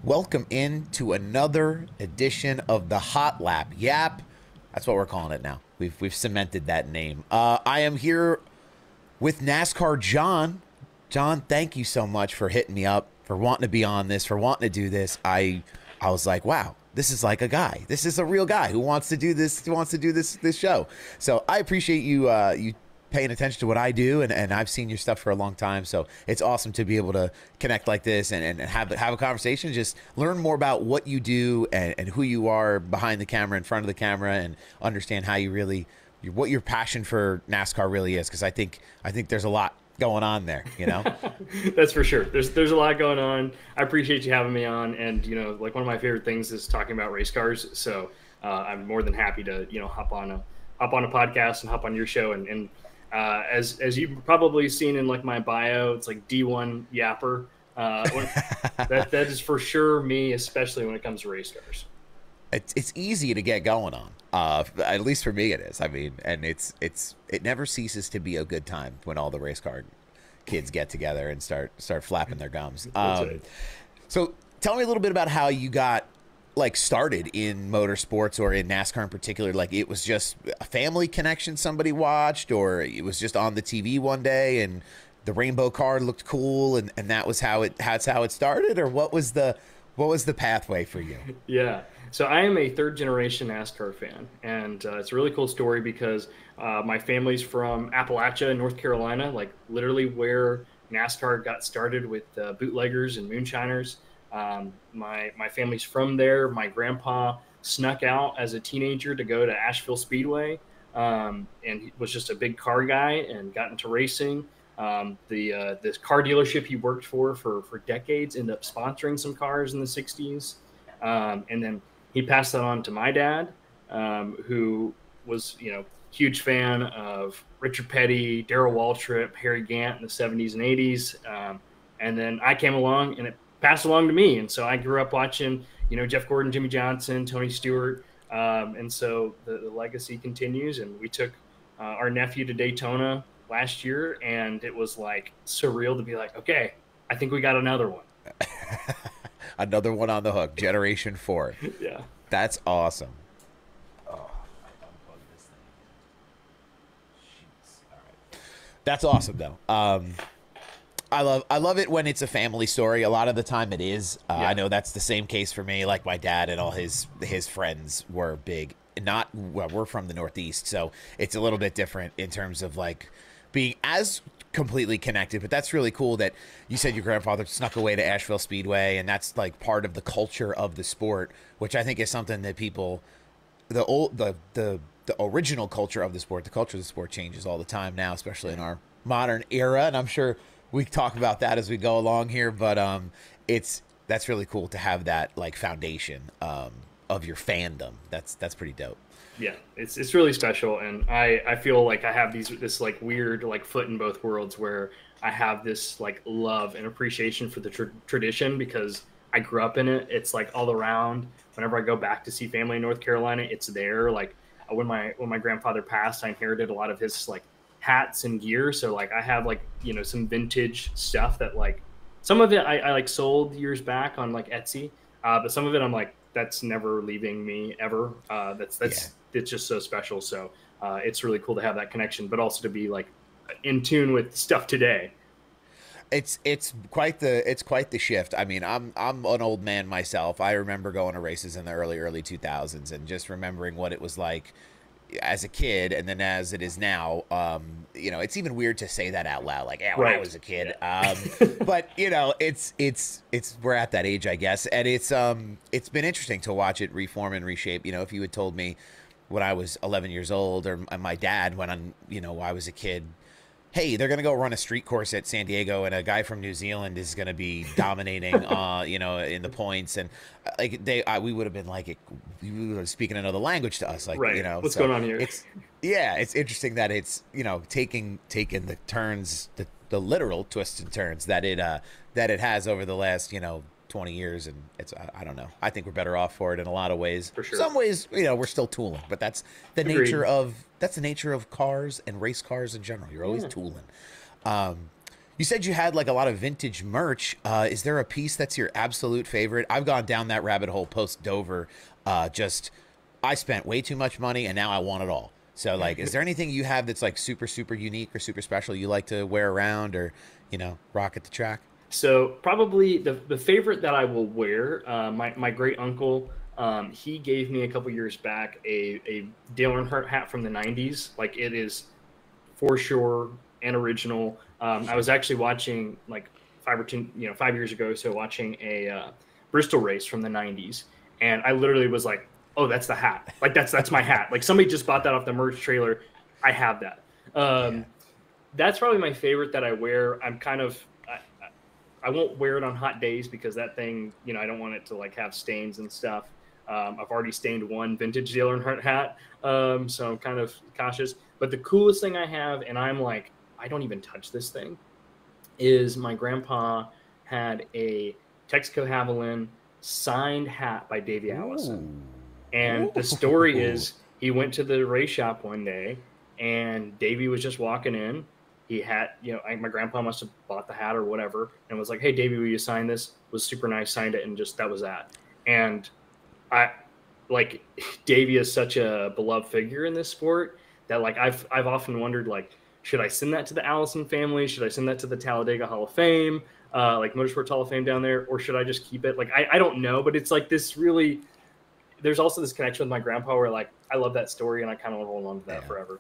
Welcome in to another edition of the Hot Lap Yap. That's what we're calling it now. We've cemented that name. I am here with NASCAR John. John, thank you so much for hitting me up, for wanting to be on this, for wanting to do this. I was like, wow, this is like a guy. This is a real guy who wants to do this, this show. So I appreciate you you paying attention to what I do, and I've seen your stuff for a long time. So it's awesome to be able to connect like this and have a conversation, just learn more about what you do and who you are behind the camera, in front of the camera, and understand how you really, what your passion for NASCAR really is. Because I think there's a lot going on there, you know. That's for sure. There's a lot going on. I appreciate you having me on, and like one of my favorite things is talking about race cars. So I'm more than happy to hop on a podcast and hop on your show and as you've probably seen in like my bio, it's like D1 Yapper. That is for sure me, especially when it comes to race cars. It's easy to get going on. At least for me it is. I mean, and it never ceases to be a good time when all the race car kids get together and start flapping their gums. Right. So tell me a little bit about how you got started in motorsports, or in NASCAR in particular. Like, it was just a family connection somebody watched, or it was just on the TV one day and the rainbow car looked cool and that's how it started, or what was the What was the pathway for you? Yeah. So I am a third generation NASCAR fan, and it's a really cool story because my family's from Appalachia, North Carolina, like literally where NASCAR got started with bootleggers and moonshiners. My family's from there. My grandpa snuck out as a teenager to go to Asheville Speedway, and he was just a big car guy and got into racing. This car dealership he worked for decades ended up sponsoring some cars in the 60s. And then he passed that on to my dad, who was, huge fan of Richard Petty, Darrell Waltrip, Harry Gant in the 70s and 80s. And then I came along and it passed along to me. And so I grew up watching, Jeff Gordon, Jimmy Johnson, Tony Stewart. And so the legacy continues. And we took our nephew to Daytona last year, and it was like surreal to be like, okay, I think we got another one. Another one on the hook, Generation 4. Yeah. That's awesome. Oh, I unplugged this thing. Jeez. All right. That's awesome, though. I love it when it's a family story. A lot of the time it is. I know that's the same case for me. Like my dad and all his friends were big. We're from the Northeast, so it's a little bit different in terms of like being as completely connected. But that's really cool that you said your grandfather snuck away to Asheville Speedway, and that's like part of the culture of the sport, which I think is something that people, the original culture of the sport, the culture of the sport changes all the time now, especially in our modern era. And I'm sure we talk about that as we go along here, but that's really cool to have that like foundation of your fandom. That's pretty dope. Yeah, it's really special, and I feel like I have this like weird like foot in both worlds where I have this like love and appreciation for the tradition because I grew up in it. It's like all around. Whenever I go back to see family in North Carolina, it's there. Like when my grandfather passed, I inherited a lot of his like hats and gear. So like I have like some vintage stuff that like some of it I like sold years back on like Etsy, but some of it I'm like that's never leaving me ever. It's just so special. So it's really cool to have that connection, but also to be like in tune with stuff today. It's quite the shift. I mean, I'm an old man myself. I remember going to races in the early 2000s and just remembering what it was like as a kid, and then as it is now. It's even weird to say that out loud, like, yeah, when I was a kid. Yeah. But it's we're at that age, I guess, and it's been interesting to watch it reform and reshape. If you had told me when I was 11 years old, or my dad when I was a kid, hey, they're gonna go run a street course at San Diego, and a guy from New Zealand is gonna be dominating, in the points, and like we would have been like, you were speaking another language to us, like, right. What's going on here? It's interesting that it's taking the turns, the literal twists and turns that it has over the last 20 years, and it's I don't know. I think we're better off for it in a lot of ways. For sure. Some ways, we're still tooling, but that's the nature of cars and race cars in general. You're always tooling. You said you had like a lot of vintage merch. Is there a piece that's your absolute favorite? I've gone down that rabbit hole post Dover. I spent way too much money and now I want it all. So like, is there anything you have that's like super, super unique or super special you like to wear around or, rock at the track? So probably the favorite that I will wear, my great uncle, he gave me a couple years back a Dale Earnhardt hat from the 90s. Like it is for sure and original. I was actually watching like 5 years ago, so watching a Bristol race from the 90s. And I literally was like, oh, that's the hat. Like that's my hat. Like somebody just bought that off the merch trailer. I have that. That's probably my favorite that I wear. I'm kind of, I won't wear it on hot days because that thing, I don't want it to like have stains and stuff. I've already stained one vintage Dale Earnhardt hat, so I'm kind of cautious. But the coolest thing I have, and I'm like, I don't even touch this thing, is my grandpa had a Texaco Haviland signed hat by Davey Allison. And the story is he went to the race shop one day, and Davey was just walking in. He had, my grandpa must have bought the hat or whatever, and was like, "Hey, Davey, will you sign this?" It was super nice, signed it, and just that was that. And I like Davey is such a beloved figure in this sport that like I've often wondered like, should I send that to the Allison family? Should I send that to the Talladega Hall of Fame? like Motorsports Hall of Fame down there, or should I just keep it? Like, I don't know, but it's like this really, there's also this connection with my grandpa where like, I love that story and I kind of hold on to that forever.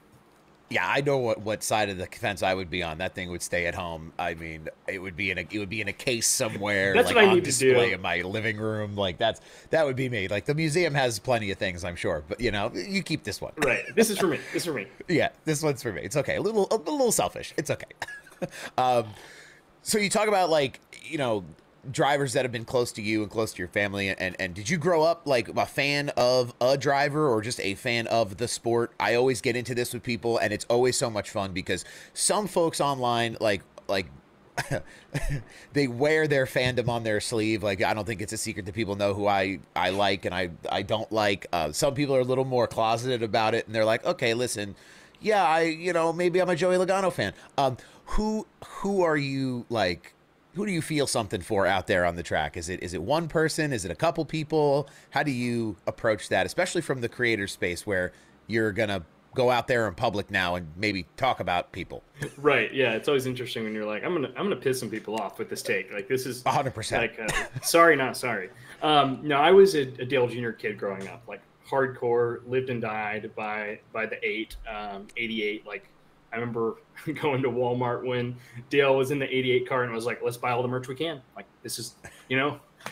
Yeah, I know what side of the fence I would be on. That thing would stay at home. I mean, it would be in a case somewhere. That's like what I on need display to do in my living room. Like that would be me. Like the museum has plenty of things, I'm sure, but you keep this one. Right. This is for me. This is for me. Yeah, this one's for me. It's okay. A little selfish. It's okay. So you talk about like drivers that have been close to you and close to your family, and did you grow up like a fan of a driver or just a fan of the sport? I always get into this with people, and it's always so much fun because some folks online like they wear their fandom on their sleeve. Like, I don't think it's a secret that people know who I like and I don't like. Some people are a little more closeted about it, and they're like, okay, listen, yeah, maybe I'm a Joey Logano fan. Who are you like? Who do you feel something for out there on the track? Is it one person? Is it a couple people? How do you approach that, especially from the creator space where you're gonna go out there in public now and maybe talk about people? Right. Yeah. It's always interesting when you're like, I'm gonna piss some people off with this take. Like, this is 100%. Like, sorry, not sorry. No, I was a Dale Jr. kid growing up, like hardcore, lived and died by the 88. Like, I remember going to Walmart when Dale was in the 88 car and was like, let's buy all the merch we can. Like, this is,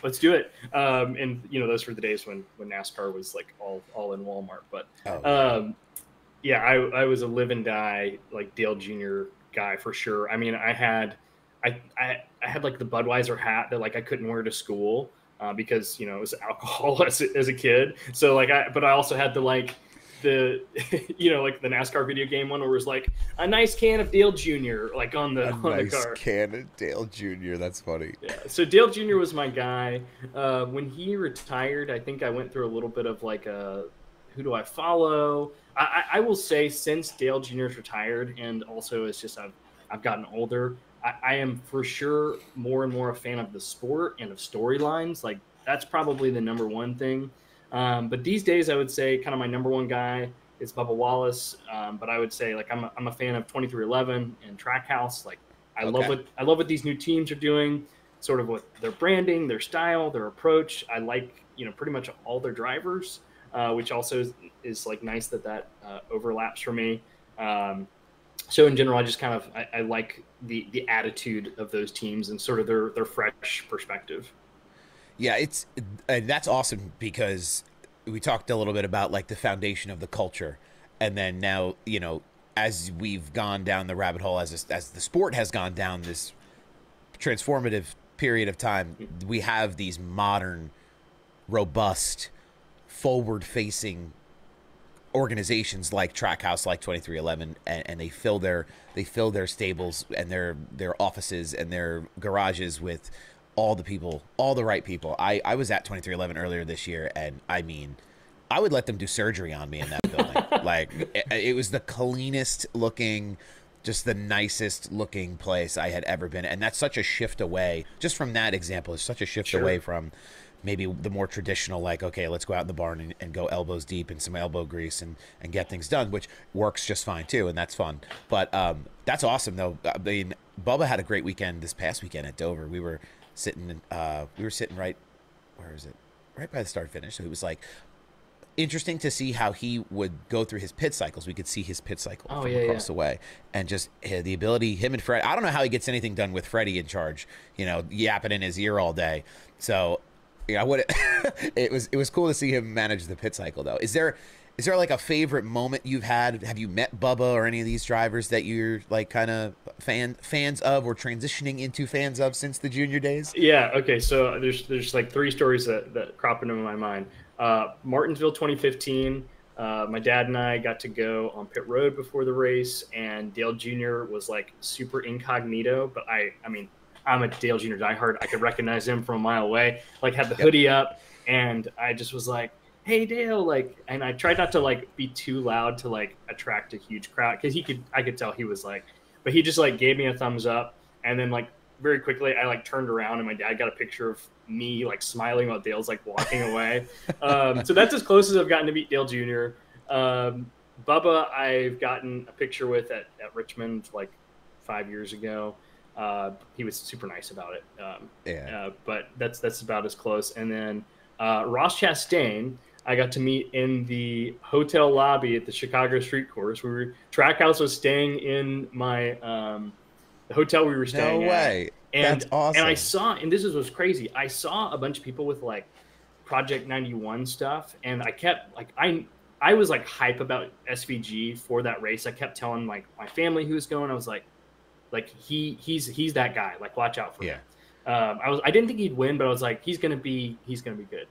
let's do it. And those were the days when NASCAR was like all in Walmart. But yeah, I was a live and die like Dale Jr. guy for sure. I mean, I had like the Budweiser hat that like I couldn't wear to school because it was alcohol as a kid. So like but I also had like the like the NASCAR video game one where it was like a nice can of Dale Jr. like on the car. Can of Dale Jr. That's funny. Yeah. So Dale Jr. was my guy. When he retired, I think I went through a little bit of like who do I follow? I will say since Dale Jr.'s retired, and also it's just I've gotten older, I am for sure more and more a fan of the sport and of storylines. Like, that's probably the number one thing. But these days, I would say kind of my number one guy is Bubba Wallace. But I would say like I'm a fan of 2311 and Trackhouse. Like, I love what these new teams are doing, sort of with their branding, their style, their approach. I like pretty much all their drivers, which also is like nice that overlaps for me. So in general, I just kind of I like the attitude of those teams and sort of their fresh perspective. Yeah, that's awesome because we talked a little bit about like the foundation of the culture, and then now as we've gone down the rabbit hole, as the sport has gone down this transformative period of time, we have these modern, robust, forward-facing organizations like Trackhouse, like 2311, and they fill their stables and their offices and their garages with all the right people. I was at 2311 earlier this year, and I mean, I would let them do surgery on me in that building. Like, it was the cleanest looking, just the nicest looking place I had ever been. And that's such a shift away, just from that example, it's such a shift away from maybe the more traditional, like, okay, let's go out in the barn and go elbows deep in some elbow grease and get things done, which works just fine too, and that's fun. But that's awesome, though. I mean, Bubba had a great weekend this past weekend at Dover. We were sitting right, where is it? Right by the start finish. So it was like interesting to see how he would go through his pit cycles. We could see his pit cycle from across the way, and just the ability, him and Fred. I don't know how he gets anything done with Freddie in charge, yapping in his ear all day. So yeah, it was cool to see him manage the pit cycle, though. Is there like a favorite moment you've had? Have you met Bubba or any of these drivers that you're like kind of fans of or transitioning into fans of since the junior days? Yeah. Okay. So there's like three stories that crop into my mind. Martinsville 2015. My dad and I got to go on pit road before the race, and Dale Jr. was like super incognito, but I mean, I'm a Dale Jr. diehard. I could recognize him from a mile away. Like, had the hoodie up, and I just was like, "Hey, Dale!" Like, and I tried not to like be too loud to like attract a huge crowd, because I could tell he was like, but he just like gave me a thumbs up, and then like very quickly I like turned around, and my dad got a picture of me like smiling while Dale's like walking away. So that's as close as I've gotten to meet Dale Jr. Bubba, I've gotten a picture with at Richmond like 5 years ago. he was super nice about it. Yeah. But that's about as close. And then Ross Chastain, I got to meet in the hotel lobby at the Chicago Street Course. Trackhouse was staying in my the hotel we were staying No way. at. And, That's awesome. and I saw, and this was crazy. I saw a bunch of people with like Project 91 stuff, and I kept like I was like hype about SVG for that race. I kept telling like my family who was going. I was like he's that guy. Like watch out for him. I didn't think he'd win, but I was like he's gonna be good.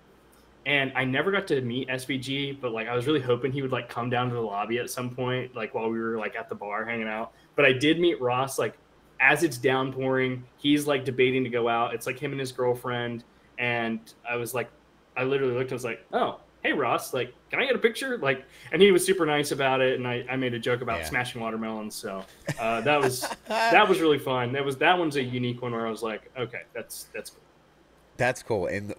And I never got to meet SVG, but like I was really hoping he would like come down to the lobby at some point, like while we were like at the bar hanging out. But I did meet Ross like as it's downpouring. He's like debating to go out. It's like him and his girlfriend. And I literally looked, I was like, oh, hey Ross, like, can I get a picture? Like, and he was super nice about it. And I made a joke about smashing watermelons. So that was really fun. That one's a unique one where I was like, okay, that's cool. That's cool. And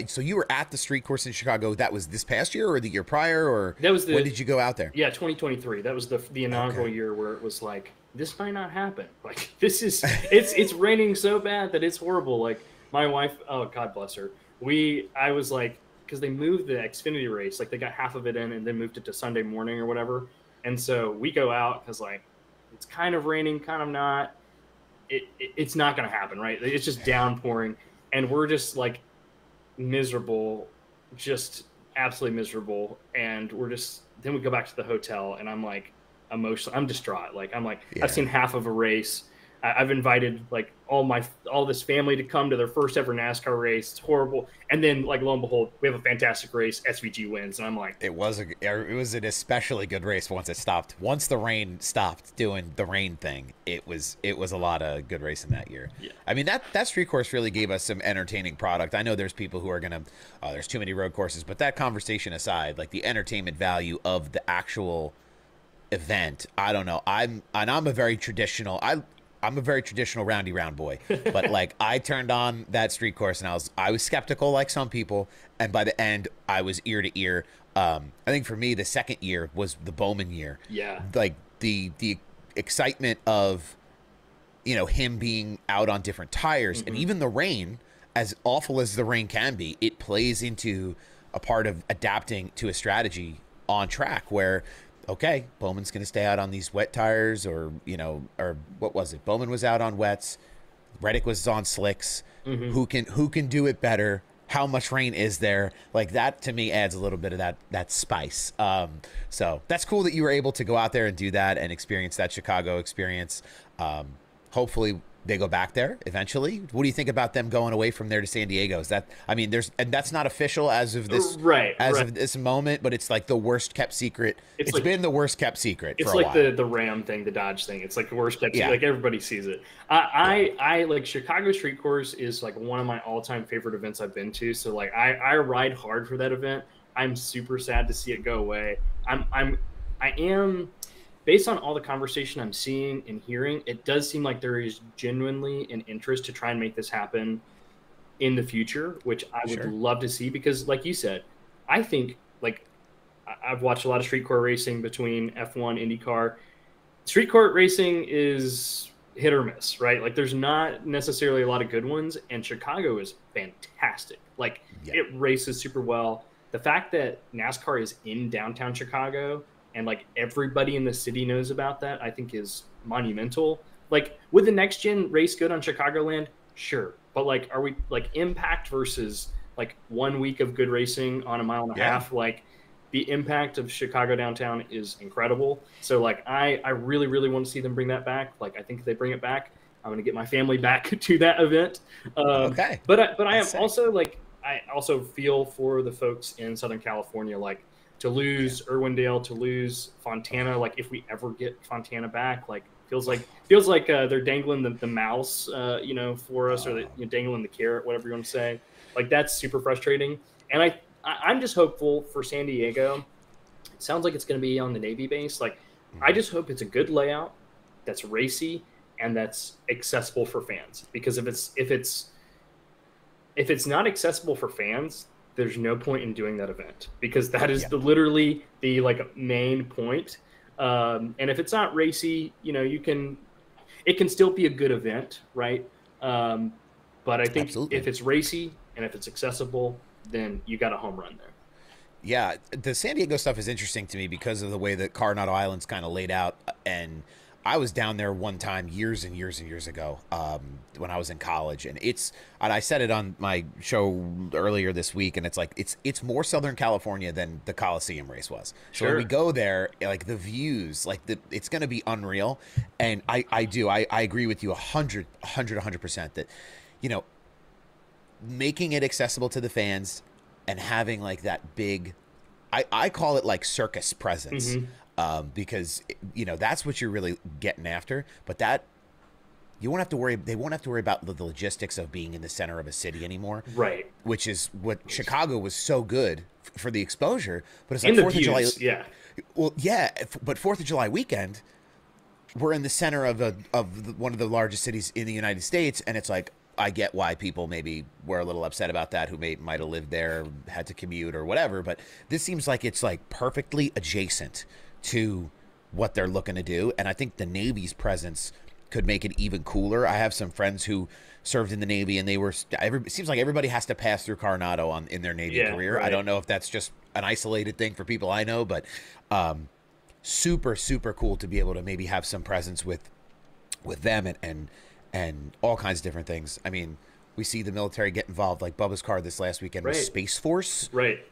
so you were at the street course in Chicago. That was this past year or the year prior, or when did you go out there? Yeah, 2023. That was the inaugural year where it was like, this might not happen. Like this is it's raining so bad that it's horrible. Like my wife, oh God bless her. I was like, because they moved the Xfinity race, like they got half of it in and then moved it to Sunday morning or whatever. And so we go out because like it's kind of raining, kind of not. It's not going to happen, right? It's just downpouring. And we're just like miserable, just absolutely miserable. And then we go back to the hotel and I'm like emotional. I'm distraught. Like, I'm like, I've seen half of a race. I've invited like all this family to come to their first ever NASCAR race. It's horrible. And then like, lo and behold, we have a fantastic race. SVG wins. And I'm like, it was an especially good race once it stopped. Once the rain stopped doing the rain thing, it was a lot of good racing that year. Yeah. I mean, that street course really gave us some entertaining product. I know there's people who are going to, there's too many road courses, but that conversation aside, like the entertainment value of the actual event, I don't know. I'm a very traditional, I'm a very traditional roundy round boy, but like I turned on that street course and I was skeptical like some people. And by the end I was ear to ear. I think for me, the second year was the Bowman year. Yeah. Like the excitement of, him being out on different tires and even the rain, as awful as the rain can be, it plays into a part of adapting to a strategy on track where, okay, Bowman's going to stay out on these wet tires or what was it? Bowman was out on wets. Reddick was on slicks. Who can do it better? How much rain is there? Like that to me adds a little bit of that spice. So that's cool that you were able to go out there and do that and experience that Chicago experience. Hopefully they go back there eventually. What do you think about them going away from there to San Diego? And that's not official as of this of this moment, but it's like the worst kept secret. It's been the worst kept secret. It's for a like while. the Ram thing, the Dodge thing. It's like the worst kept secret. Like everybody sees it. I like Chicago Street Course is like one of my all time favorite events I've been to. So like I ride hard for that event. I'm super sad to see it go away. I am. Based on all the conversation I'm seeing and hearing, it does seem like there is genuinely an interest to try and make this happen in the future, which I would love to see because, like you said, I think, like, I've watched a lot of street court racing between F1, IndyCar. Street court racing is hit or miss, right? Like, there's not necessarily a lot of good ones, and Chicago is fantastic. Like, it races super well. The fact that NASCAR is in downtown Chicago and like everybody in the city knows about that, I think is monumental. Like, would the next gen race good on Chicagoland? Sure. But like, are we like impact versus like 1 week of good racing on a mile and a half? Like the impact of Chicago downtown is incredible. So like, I really, really want to see them bring that back. Like, I think if they bring it back, I'm going to get my family back to that event. But I am also like, I also feel for the folks in Southern California, like, to lose Irwindale, to lose Fontana, like if we ever get Fontana back, like feels like they're dangling the mouse, for us, or dangling the carrot, whatever you want to say. Like that's super frustrating. And I'm just hopeful for San Diego. It sounds like it's going to be on the Navy base. Like I just hope it's a good layout, that's racy, and that's accessible for fans. Because if it's not accessible for fans, there's no point in doing that event because that is literally the like main point. And if it's not racy, you can, it can still be a good event, right? But I think Absolutely. if it's racy and if it's accessible, then you got a home run there. Yeah, the San Diego stuff is interesting to me because of the way that Coronado Island's kind of laid out. And I was down there one time years and years and years ago when I was in college, and I said it on my show earlier this week, and it's like it's more Southern California than the Coliseum race was. So Sure. when we go there, like the views, like it's going to be unreal. And I agree with you 100% that, you know, making it accessible to the fans and having like that big, I call it like circus presence, because, you know, that's what you're really getting after. But that they won't have to worry about the logistics of being in the center of a city anymore. Right. Which is what Chicago was so good for the exposure. But it's In like the 4th of July. yeah. Well, yeah, but 4th of July weekend, we're in the center of one of the largest cities in the United States, and it's like, I get why people maybe were a little upset about that, who might have lived there, had to commute or whatever. But this seems like it's like perfectly adjacent to what they're looking to do. And I think the Navy's presence could make it even cooler. I have some friends who served in the Navy, and it seems like everybody has to pass through Coronado in their Navy career. Right. I don't know if that's just an isolated thing for people I know, but super, super cool to be able to maybe have some presence with them and all kinds of different things. I mean, we see the military get involved, like Bubba's car this last weekend with Space Force. Right.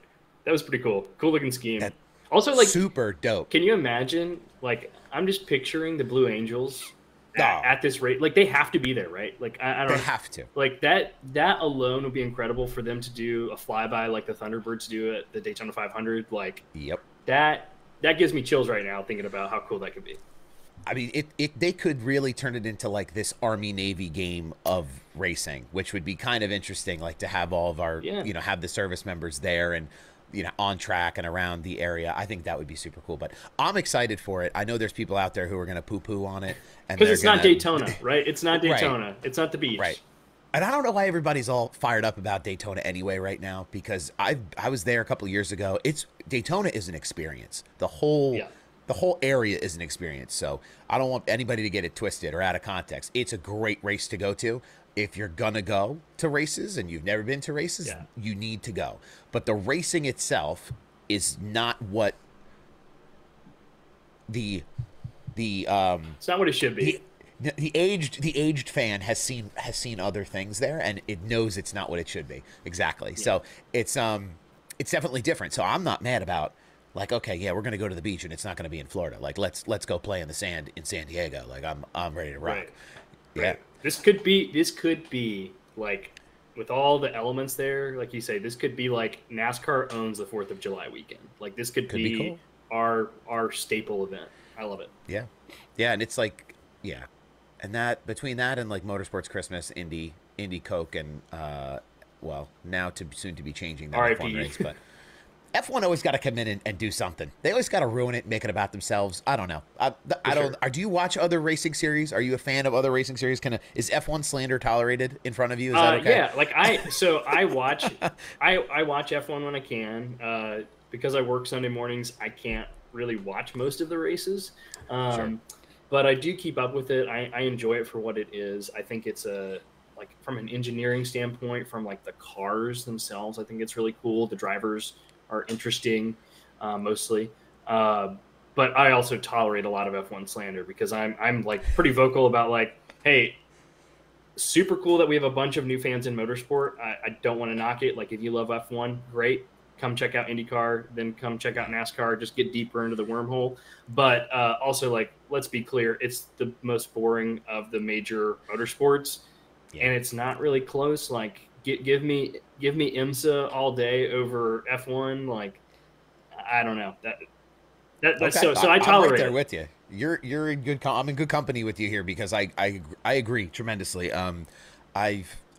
That was pretty cool. Cool looking scheme. Also, like, super dope. Can you imagine, like, I'm just picturing the Blue Angels at this rate. Like, they have to be there, right? Like, I don't know. They have to. Like, that alone would be incredible for them to do a flyby like the Thunderbirds do at the Daytona 500. Like, yep. That gives me chills right now thinking about how cool that could be. I mean, they could really turn it into like this Army-Navy game of racing, which would be kind of interesting, like to have all of our, you know, have the service members there and, you know, on track and around the area. I think that would be super cool. But I'm excited for it. I know there's people out there who are going to poo-poo on it. Because it's not Daytona, right? It's not Daytona. Right. It's not the beach. Right. And I don't know why everybody's all fired up about Daytona anyway right now, because I was there a couple of years ago. Daytona is an experience. The whole area is an experience. So I don't want anybody to get it twisted or out of context. It's a great race to go to. If you're going to go to races and you've never been to races, you need to go. But the racing itself is not what it's not what it should be. The aged fan has seen other things there, and it knows it's not what it should be. Exactly. Yeah. So it's definitely different. So I'm not mad about, like, okay, yeah, we're going to go to the beach and it's not going to be in Florida. Like, let's go play in the sand in San Diego. Like, I'm ready to rock. Right. Yeah. Right. This could be like, with all the elements there, like you say, this could be like NASCAR owns the 4th of July weekend. Like, this could be cool. our staple event. I love it. Yeah. Yeah, and it's like, yeah. And that, between that and like Motorsports Christmas, Indy Coke, and well, now soon to be changing that F1 race, but F1 always got to come in and do something. They always got to ruin it, make it about themselves. I don't know. I don't. Sure. Do you watch other racing series? Are you a fan of other racing series? Is F1 slander tolerated in front of you? Is that okay? Yeah, like I watch F1 when I can. Because I work Sunday mornings, I can't really watch most of the races. Sure. But I do keep up with it. I enjoy it for what it is. I think it's like from an engineering standpoint, from like the cars themselves, I think it's really cool. The drivers are interesting, mostly. But I also tolerate a lot of F1 slander because I'm like pretty vocal about like, hey, super cool that we have a bunch of new fans in motorsport. I don't want to knock it. Like, if you love F1, great. Come check out IndyCar, then come check out NASCAR, just get deeper into the wormhole. But also, like, let's be clear, it's the most boring of the major motorsports, and it's not really close. Like, give me IMSA all day over F1. Like, I don't know. That's okay. So I tolerate I'm right there it. with you. You're in good. I'm in good company with you here because I agree tremendously.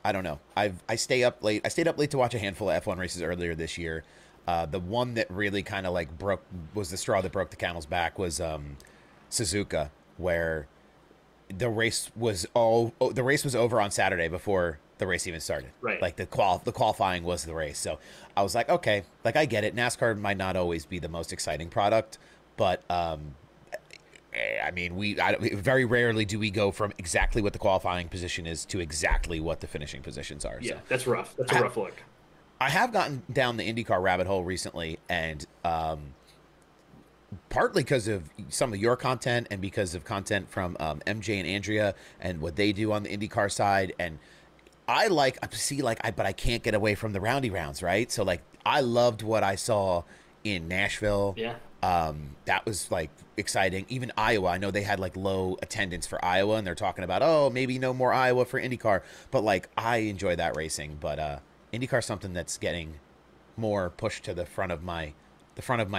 I don't know. I stay up late. I stayed up late to watch a handful of F1 races earlier this year. The one that really kind of like was the straw that broke the camel's back was Suzuka, where the race was over on Saturday before the race even started. Right. Like the qualifying was the race. So I was like, okay, like I get it. NASCAR might not always be the most exciting product, but I mean, very rarely do we go from exactly what the qualifying position is to exactly what the finishing positions are. Yeah, So that's rough. That's a rough look. I have gotten down the IndyCar rabbit hole recently, and partly because of some of your content and because of content from MJ and Andrea and what they do on the IndyCar side. And but I can't get away from the roundy rounds, right? So like, I loved what I saw in Nashville. Yeah. That was like exciting. Even Iowa, I know they had like low attendance for Iowa, and they're talking about, oh, maybe no more Iowa for IndyCar. But like, I enjoy that racing. But IndyCar is something that's getting more pushed to the front of my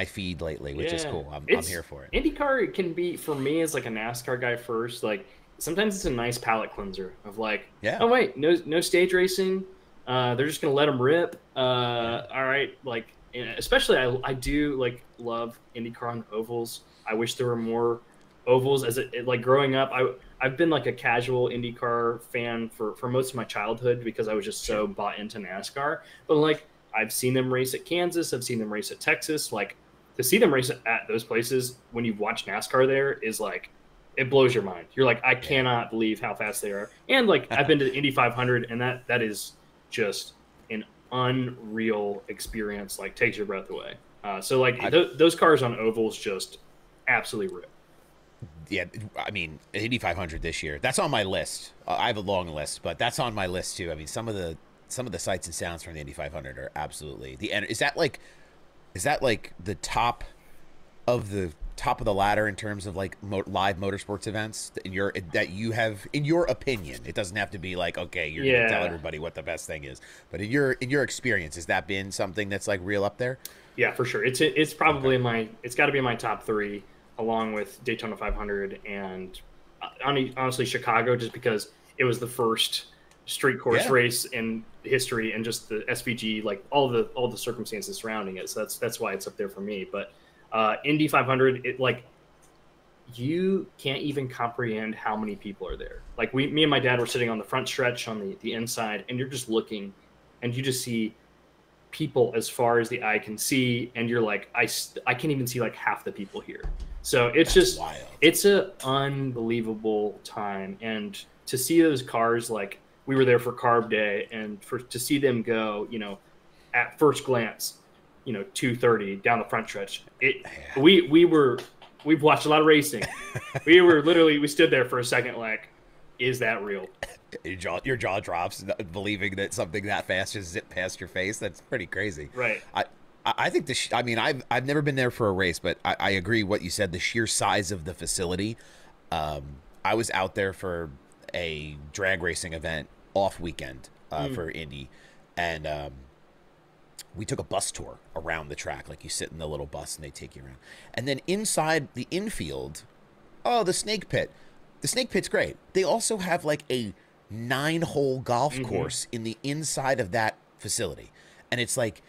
feed lately, which is cool. I'm here for it. IndyCar can be, for me as like a NASCAR guy first, like sometimes it's a nice palate cleanser of like, oh wait, no stage racing. They're just gonna let them rip. All right, like especially I do like love IndyCar on ovals. I wish there were more ovals. Like growing up, I've been like a casual IndyCar fan for most of my childhood because I was just so bought into NASCAR. But like, I've seen them race at Kansas. I've seen them race at Texas. Like, to see them race at those places when you watch NASCAR there is like, it blows your mind. You're like, I cannot believe how fast they are. And like, I've been to the Indy 500, and that is just an unreal experience. Like, takes your breath away. So like, those cars on ovals just absolutely rip. Yeah, I mean, Indy 500 this year. That's on my list. I have a long list, but that's on my list too. I mean, some of the sights and sounds from the Indy 500 are absolutely is that like the top of the ladder in terms of like live motorsports events that you have, in your opinion? It doesn't have to be like, okay, you're gonna tell everybody what the best thing is, but in your experience, has that been something that's like real up there? Yeah, for sure. It's probably it's got to be in my top 3, along with Daytona 500 and honestly Chicago, just because it was the first street course race in history, and just the SVG, like all the circumstances surrounding it. So that's why it's up there for me. But Indy 500, it like, you can't even comprehend how many people are there. Like me and my dad were sitting on the front stretch on the inside, and you're just looking, and you just see people as far as the eye can see, and you're like, I can't even see like half the people here. So it's just wild. It's a unbelievable time, and to see those cars, like, we were there for Carb Day, and to see them go, at first glance, 230 down the front stretch. We've watched a lot of racing. we stood there for a second, like, is that real? Your jaw drops, believing that something that fast just zipped past your face. That's pretty crazy. Right. I think I've never been there for a race, but I agree what you said. The sheer size of the facility. I was out there for a drag racing event off weekend for Indy, and we took a bus tour around the track. Like, you sit in the little bus and they take you around, and then inside the infield, the snake pit. The snake pit's great. They also have like a 9-hole golf course in the inside of that facility, and it's like,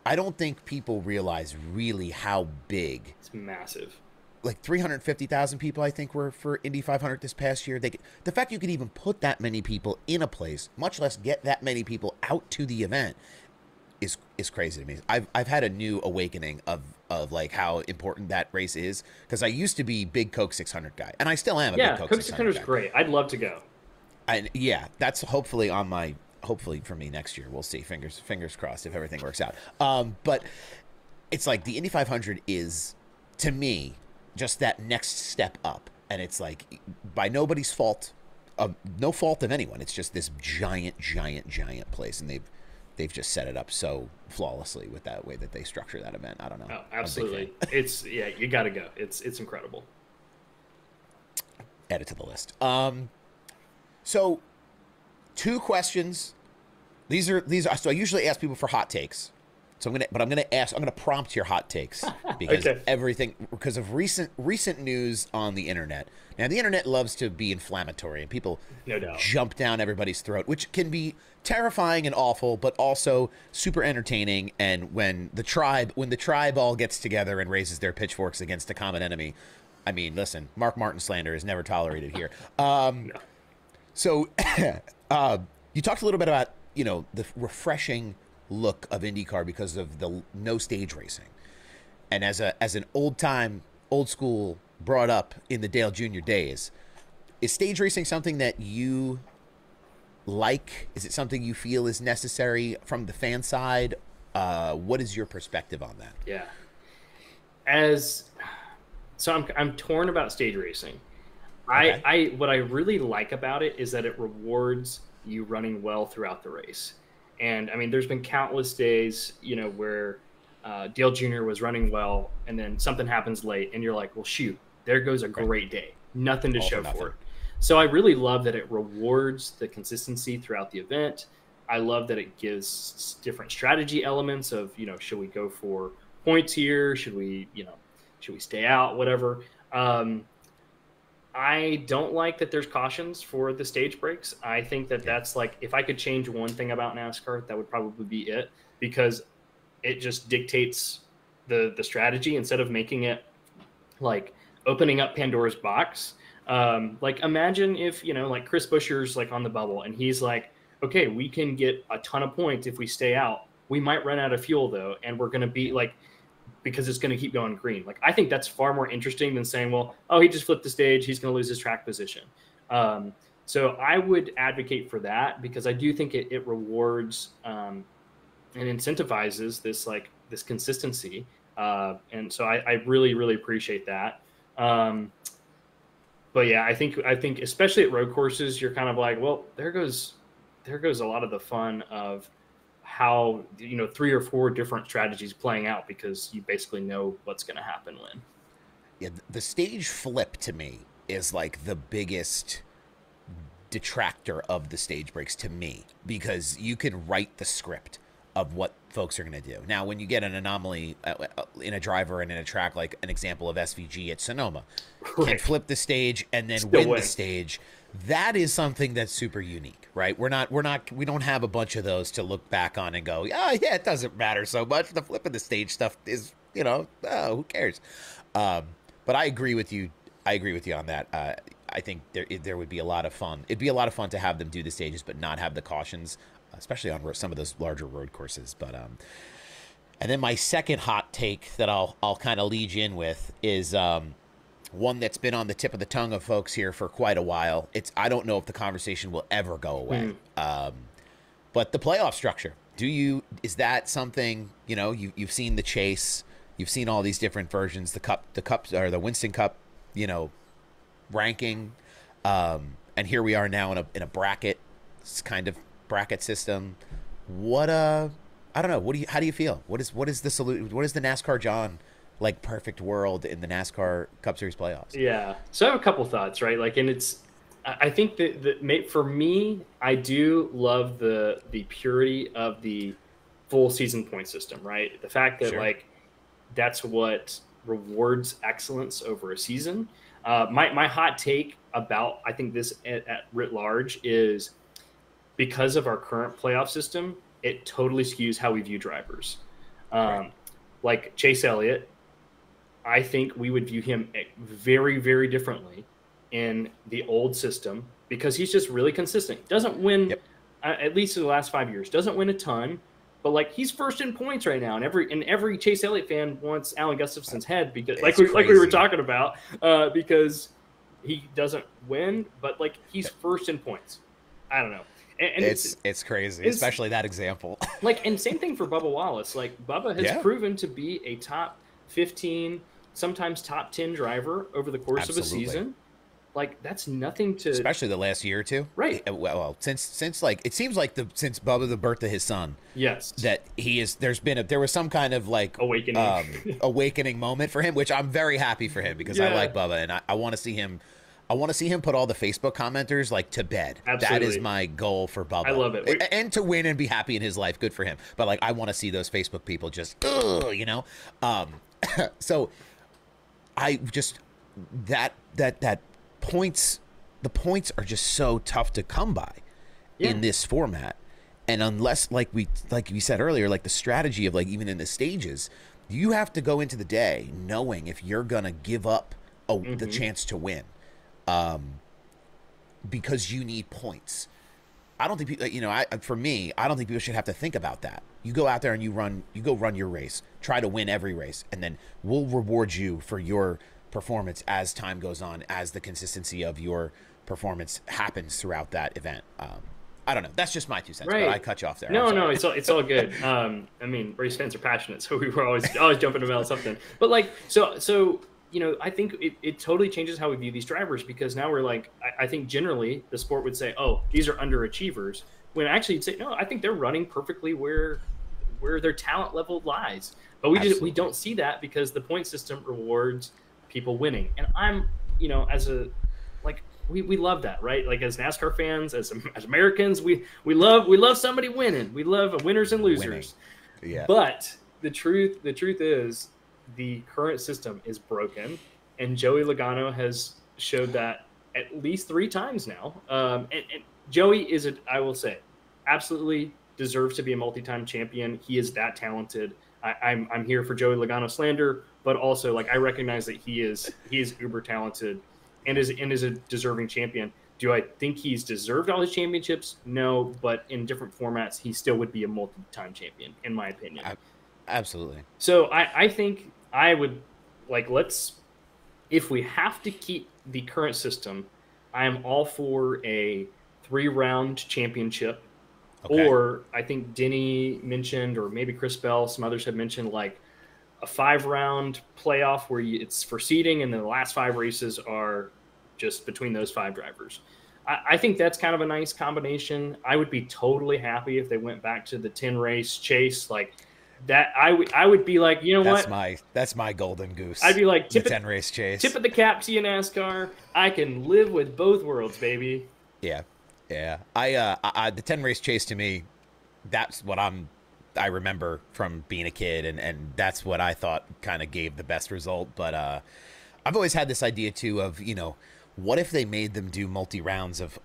I don't think people realize really how big. It's massive. Like 350,000 people, I think, were for Indy 500 this past year. The fact you could even put that many people in a place, much less get that many people out to the event, is crazy to me. I've had a new awakening of like how important that race is, because I used to be big Coke 600 guy, and I still am a big Coke 600 is great. I'd love to go. And that's hopefully for me next year. We'll see. Fingers crossed if everything works out. But it's like the Indy 500 is, to me, just that next step up, and it's like, by nobody's fault, no fault of anyone. It's just this giant place, and they've just set it up so flawlessly with that way that they structure that event. I don't know. Oh, absolutely. It's you got to go. It's incredible. Add it to the list. So 2 questions. These are so I usually ask people for hot takes. So I'm gonna prompt your hot takes, because because of recent news on the internet. Now, the internet loves to be inflammatory, and people jump down everybody's throat, which can be terrifying and awful, but also super entertaining. And when the tribe all gets together and raises their pitchforks against a common enemy, I mean, listen, Mark Martin slander is never tolerated here. So you talked a little bit about, the refreshing look of IndyCar because of the no stage racing. And as an old school brought up in the Dale Jr. days. Is stage racing something that you like? Is it something you feel is necessary from the fan side? What is your perspective on that? Yeah. So I'm torn about stage racing. Okay. What I really like about it is that it rewards you running well throughout the race. And I mean, there's been countless days, where Dale Jr. was running well, and then something happens late, and you're like, well, shoot, there goes a great day. Nothing to show for it. So I really love that it rewards the consistency throughout the event. I love that it gives different strategy elements of, should we go for points here? Should we stay out? Whatever. I don't like that there's cautions for the stage breaks. I think that that's like, if I could change one thing about NASCAR, that would probably be it, because it just dictates the strategy instead of making it like opening up Pandora's box. Like imagine if, like Chris Buescher's like on the bubble and he's like, okay, we can get a ton of points if we stay out. We might run out of fuel though, and we're going to be like, because it's going to keep going green. Like, I think that's far more interesting than saying, well, oh, he just flipped the stage, he's going to lose his track position. So I would advocate for that, because I do think it rewards and incentivizes this consistency. And so I really, really appreciate that. But yeah, I think especially at road courses, you're kind of like, well, there goes a lot of the fun of how 3 or 4 different strategies playing out, because you basically know what's going to happen when. Yeah, the stage flip to me is like the biggest detractor of the stage breaks to me, because you can write the script of what folks are going to do. Now, when you get an anomaly in a driver and in a track, like an example of SVG at Sonoma, can flip the stage and then win the stage. That is something that's super unique, right? We don't have a bunch of those to look back on and go, yeah, it doesn't matter so much. The flip of the stage stuff is, who cares? But I agree with you. I agree with you on that. I think there would be a lot of fun. It'd be a lot of fun to have them do the stages, but not have the cautions, especially on some of those larger road courses. But and then my second hot take that I'll kind of lead you in with is one that's been on the tip of the tongue of folks here for quite a while. I don't know if the conversation will ever go away. But the playoff structure, is that something, you've seen the Chase, you've seen all these different versions, the cups or the Winston Cup, ranking. And here we are now in a bracket, kind of bracket system. I don't know. How do you feel? What is the solution? What is the NASCAR John like perfect world in the NASCAR Cup Series playoffs? Yeah. So I have a couple thoughts, right? Like, and I think that for me, I do love the purity of the full season point system, right? The fact that like, that's what rewards excellence over a season. My hot take about, I think this at writ large is, because of our current playoff system, it totally skews how we view drivers. Like Chase Elliott, I think we would view him very, very differently in the old system, because he's just really consistent. Doesn't win, at least in the last 5 years, doesn't win a ton, but like, he's first in points right now. And every Chase Elliott fan wants Alan Gustafson's head, because like we were talking about, because he doesn't win, but like, he's first in points. I don't know. And it's crazy, especially that example. Like, and same thing for Bubba Wallace. Like, Bubba has proven to be a top 15, sometimes top 10 driver over the course of a season. Like, that's nothing to, especially the last year or two, right? Well, since like, it seems like since Bubba, the birth of his son, that there was some kind of like awakening moment for him, which I'm very happy for him, because I like Bubba, and I want to see him. I want to see him put all the Facebook commenters like to bed. Absolutely. That is my goal for Bubba. I love it. And to win and be happy in his life. Good for him. But like, I want to see those Facebook people just, so I just, that points, the points are just so tough to come by in this format. And unless like we said earlier, like the strategy of like, even in the stages, you have to go into the day knowing if you're going to give up the chance to win. Because you need points. I don't think people, for me, I don't think people should have to think about that. You go out there and you go run your race, try to win every race, and then we'll reward you for your performance as time goes on, as the consistency of your performance happens throughout that event. I don't know. That's just my 2 cents, but I cut you off there. No, it's all good. I mean, race fans are passionate, so we were always jumping about something. But like, so I think it totally changes how we view these drivers, because now we're like, I think generally the sport would say, oh, these are underachievers, when actually you'd say, no, I think they're running perfectly where their talent level lies. But we don't see that because the point system rewards people winning. And I'm, we love that, right? Like as NASCAR fans, as Americans, we love somebody winning. We love winners and losers. Winning. Yeah. But the truth is the current system is broken, and Joey Logano has showed that at least 3 times now. And Joey is, I will say, absolutely deserves to be a multi-time champion. He is that talented. I'm here for Joey Logano slander, but also like I recognize that he is uber talented and is a deserving champion. Do I think he's deserved all his championships? No, but in different formats, he still would be a multi-time champion, in my opinion. Absolutely. So I think I would if we have to keep the current system, I am all for a 3-round championship. Okay. Or I think Denny mentioned, or maybe Chris Bell, some others have mentioned, like a 5-round playoff where it's for seeding, and then the last 5 races are just between those 5 drivers. I think that's kind of a nice combination. I would be totally happy if they went back to the 10-race chase like that. I would be like, you know that's my golden goose. I'd be like, the 10-race chase. Tip of the cap to you, NASCAR. I can live with both worlds, baby. Yeah. Yeah. The 10-race chase, to me, that's what I remember from being a kid, and that's what I thought kind of gave the best result. But I've always had this idea too of, what if they made them do multi-rounds of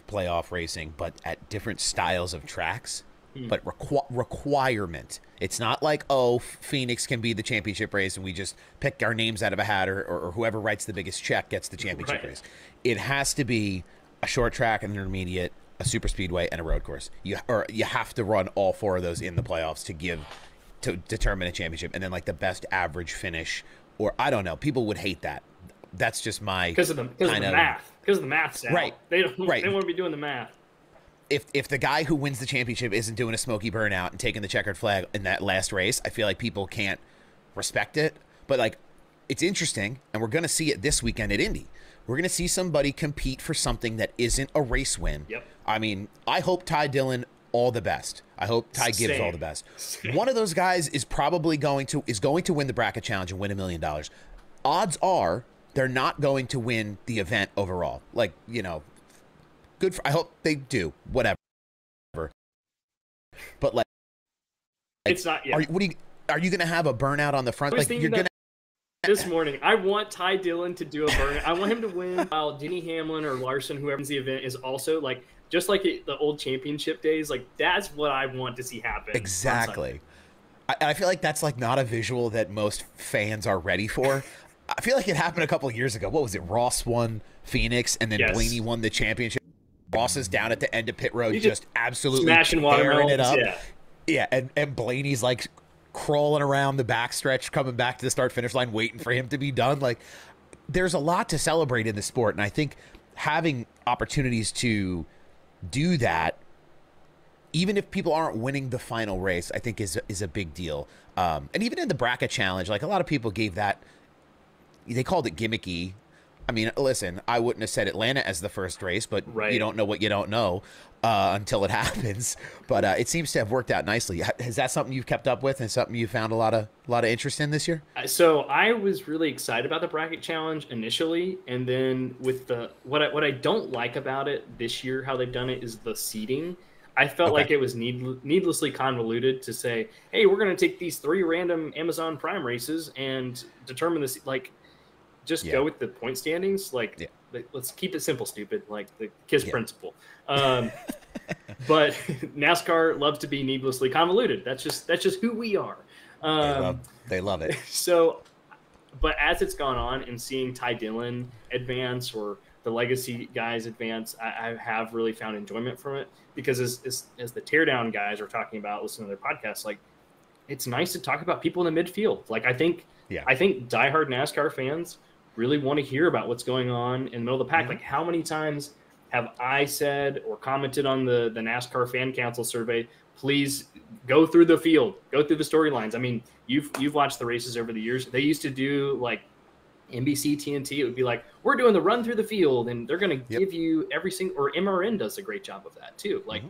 playoff racing, but at different styles of tracks, but requirement. It's not like, oh, Phoenix can be the championship race and we just pick our names out of a hat, or whoever writes the biggest check gets the championship race. It has to be a short track, an intermediate, a super speedway, and a road course. You have to run all 4 of those in the playoffs to determine a championship, and then like the best average finish, or I don't know. People would hate that. That's just my because of the math. Because of the math, Sal. Right? They don't want to be doing the math. If the guy who wins the championship isn't doing a smoky burnout and taking the checkered flag in that last race, I feel like people can't respect it. But like, it's interesting, and we're gonna see it this weekend at Indy. We're going to see somebody compete for something that isn't a race win. Yep. I mean, I hope Ty Dillon all the best. I hope Ty Gibbs all the best. One of those guys is probably going to win the bracket challenge and win $1 million. Odds are they're not going to win the event overall. Like, good for, I hope they do, whatever. But like it's not yet. Are you going to have a burnout on the front? Like, you're going to. This morning, I want Ty Dillon to do a burnout. I want him to win while Denny Hamlin or Larson, whoever wins the event, is also like, just like the old championship days. Like, that's what I want to see happen. Exactly. I feel like that's like not a visual that most fans are ready for. I feel like it happened a couple of years ago. What was it? Ross won Phoenix, and then Blaney won the championship. Ross is down at the end of pit road, just absolutely smashing tearing it up. Yeah, and Blaney's like crawling around the backstretch, coming back to the start-finish line, waiting for him to be done. Like, there's a lot to celebrate in the sport, and I think having opportunities to do that, even if people aren't winning the final race, I think is a big deal. And even in the bracket challenge, like a lot of people gave that, they called it gimmicky. I mean, listen, I wouldn't have said Atlanta as the first race, but you don't know what you don't know until it happens. But it seems to have worked out nicely. Is that something you've kept up with and something you found a lot of interest in this year? So I was really excited about the bracket challenge initially, and then with what I don't like about it this year, how they've done it, is the seeding. I felt like it was needlessly convoluted to say, hey, we're going to take these 3 random Amazon Prime races and determine this. Like, just go with the point standings. Like, let's keep it simple, stupid. Like the KISS principle. But NASCAR loves to be needlessly convoluted. That's just who we are. They love it. So, but as it's gone on and seeing Ty Dillon advance or the legacy guys advance, I have really found enjoyment from it, because as the teardown guys are talking about, listening to their podcasts, like, it's nice to talk about people in the midfield. Like, I think diehard NASCAR fans really want to hear about what's going on in the middle of the pack. Like, how many times have I said or commented on the NASCAR Fan Council survey, please go through the field, go through the storylines. I mean, you've watched the races over the years. They used to do like NBC, TNT. It would be like, we're doing the run through the field, and they're going to give you every single, or MRN does a great job of that too. Like,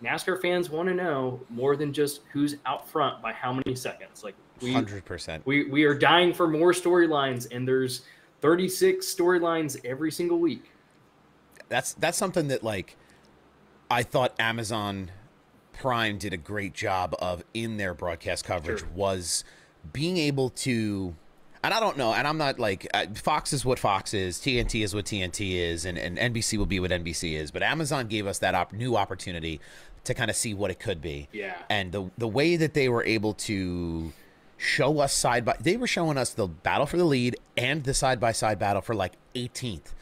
NASCAR fans want to know more than just who's out front by how many seconds. Like, 100%. We are dying for more storylines, and there's 36 storylines every single week. That's something that, like, I thought Amazon Prime did a great job of in their broadcast coverage, was being able to, and I don't know, and I'm not like, Fox is what Fox is, TNT is what TNT is, and NBC will be what NBC is, but Amazon gave us that new opportunity to kind of see what it could be. Yeah. And the way that they were able to show us they were showing us the battle for the lead and the side-by-side battle for like 18th.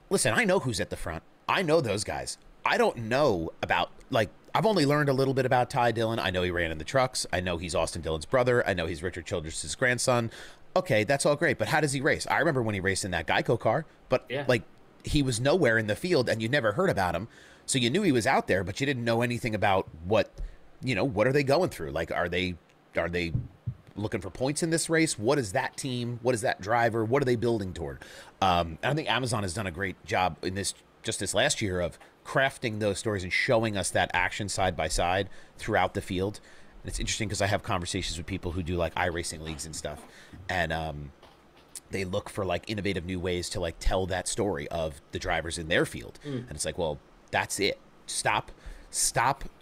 Listen, I know who's at the front. I know those guys. I don't know about, like, I've only learned a little bit about Ty Dillon. I know he ran in the trucks. I know he's Austin Dillon's brother. I know he's Richard Childress' grandson. Okay, that's all great, but how does he race? I remember when he raced in that Geico car, but like, he was nowhere in the field and you never heard about him. So you knew he was out there, but you didn't know anything about what are they going through? Like, are they looking for points in this race? What is that team? What is that driver? What are they building toward? And I think Amazon has done a great job in this last year of crafting those stories and showing us that action side by side throughout the field. And it's interesting because I have conversations with people who do like iRacing leagues and stuff, and they look for like innovative new ways to like tell that story of the drivers in their field. And it's like, well, that's it. Stop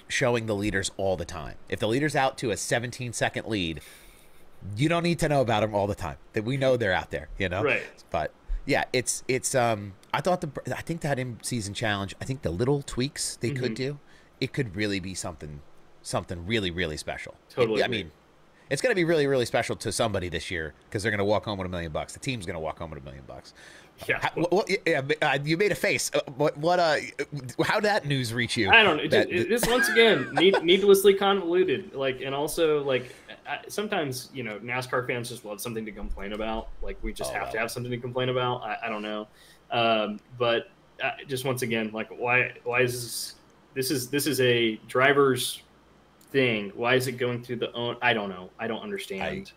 showing the leaders all the time. If the leader's out to a 17-second lead, you don't need to know about them all the time. That we know they're out there, you know? Right. But yeah, it's I think that in-season challenge, I think the little tweaks they could do, it could really be something really, really special. Totally. I mean, it's going to be really, really special to somebody this year because they're going to walk home with $1 million. The team's going to walk home with $1 million. Yeah. You made a face. How did that news reach you? I don't know. This once again needlessly convoluted. Like, and also like sometimes NASCAR fans just love something to complain about. Like, we just have to have something to complain about. I don't know. But just once again, like, why is this is a driver's thing? Why is it going through the own? I don't know. I don't understand.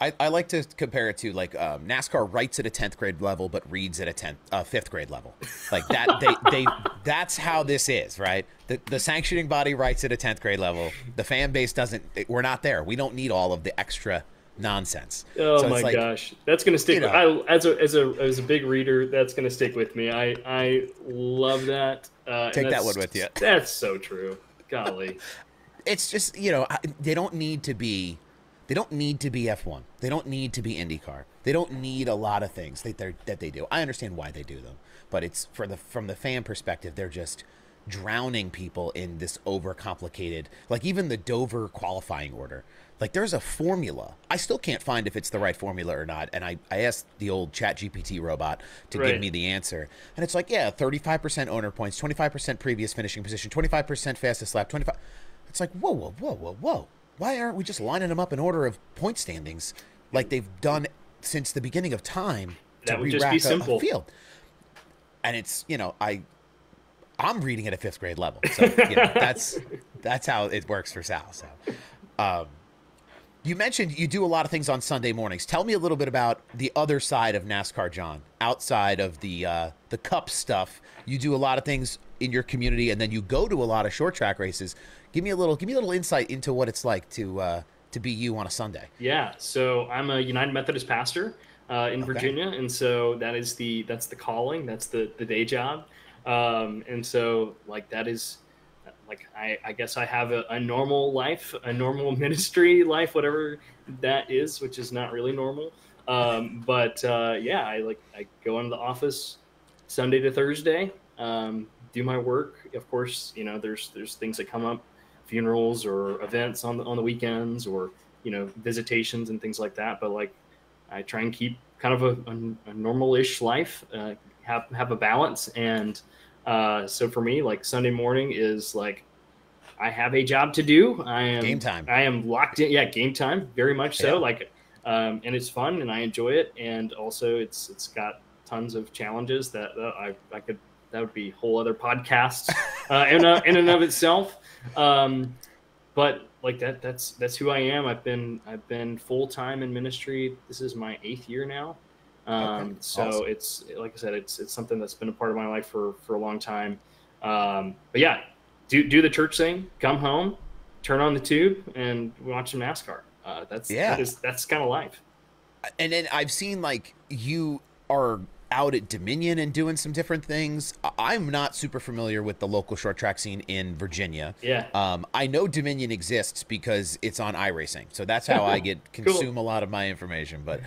I like to compare it to like NASCAR writes at a 10th grade level, but reads at a 5th grade level. Like that, that's how this is, right? The sanctioning body writes at a 10th grade level. The fan base doesn't. We're not there. We don't need all of the extra nonsense. Oh so my gosh, that's gonna stick. As a big reader, that's gonna stick with me. I love that. Take that one with you. That's so true. Golly, it's just they don't need to be. They don't need to be F1. They don't need to be IndyCar. They don't need a lot of things that they do. I understand why they do them, but it's from the fan perspective, they're just drowning people in this overcomplicated, like even the Dover qualifying order. Like, there's a formula. I still can't find if it's the right formula or not. And I asked the old ChatGPT robot to give me the answer. And it's like, 35% owner points, 25% previous finishing position, 25% fastest lap, 25. It's like, whoa. Why aren't we just lining them up in order of point standings like they've done since the beginning of time to that would just be simple. A field? And it's, I'm reading at a 5th grade level. So, that's how it works for Sal. So, you mentioned you do a lot of things on Sunday mornings. Tell me a little bit about the other side of NASCAR, John. Outside of the Cup stuff, you do a lot of things in your community, and then you go to a lot of short track races. Give me a little insight into what it's like to be you on a Sunday. Yeah, so I'm a United Methodist pastor in Virginia, and so that's the calling, that's the day job, and so like that is like I guess I have a normal life, a normal ministry life, whatever that is, which is not really normal. But I go into the office Sunday to Thursday, do my work. Of course, there's things that come up, funerals or events on the weekends, or visitations and things like that. But like, I try and keep kind of a normal-ish life, have a balance. And so for me, like Sunday morning is like, I have a job to do. I am game time. I am locked in. Yeah, game time, very much so. Yeah. Like and it's fun and I enjoy it. And also it's got tons of challenges that I could, that would be whole other podcasts in and of itself. But like that's who I am. I've been full-time in ministry. This is my 8th year now. So awesome. It's, like I said, it's something that's been a part of my life for a long time. But yeah, do the church thing, come home, turn on the tube and watch some NASCAR. That's kind of life. And then I've seen like you are out at Dominion and doing some different things. I'm not super familiar with the local short track scene in Virginia. Yeah. I know Dominion exists because it's on iRacing. So that's how I consume a lot of my information. But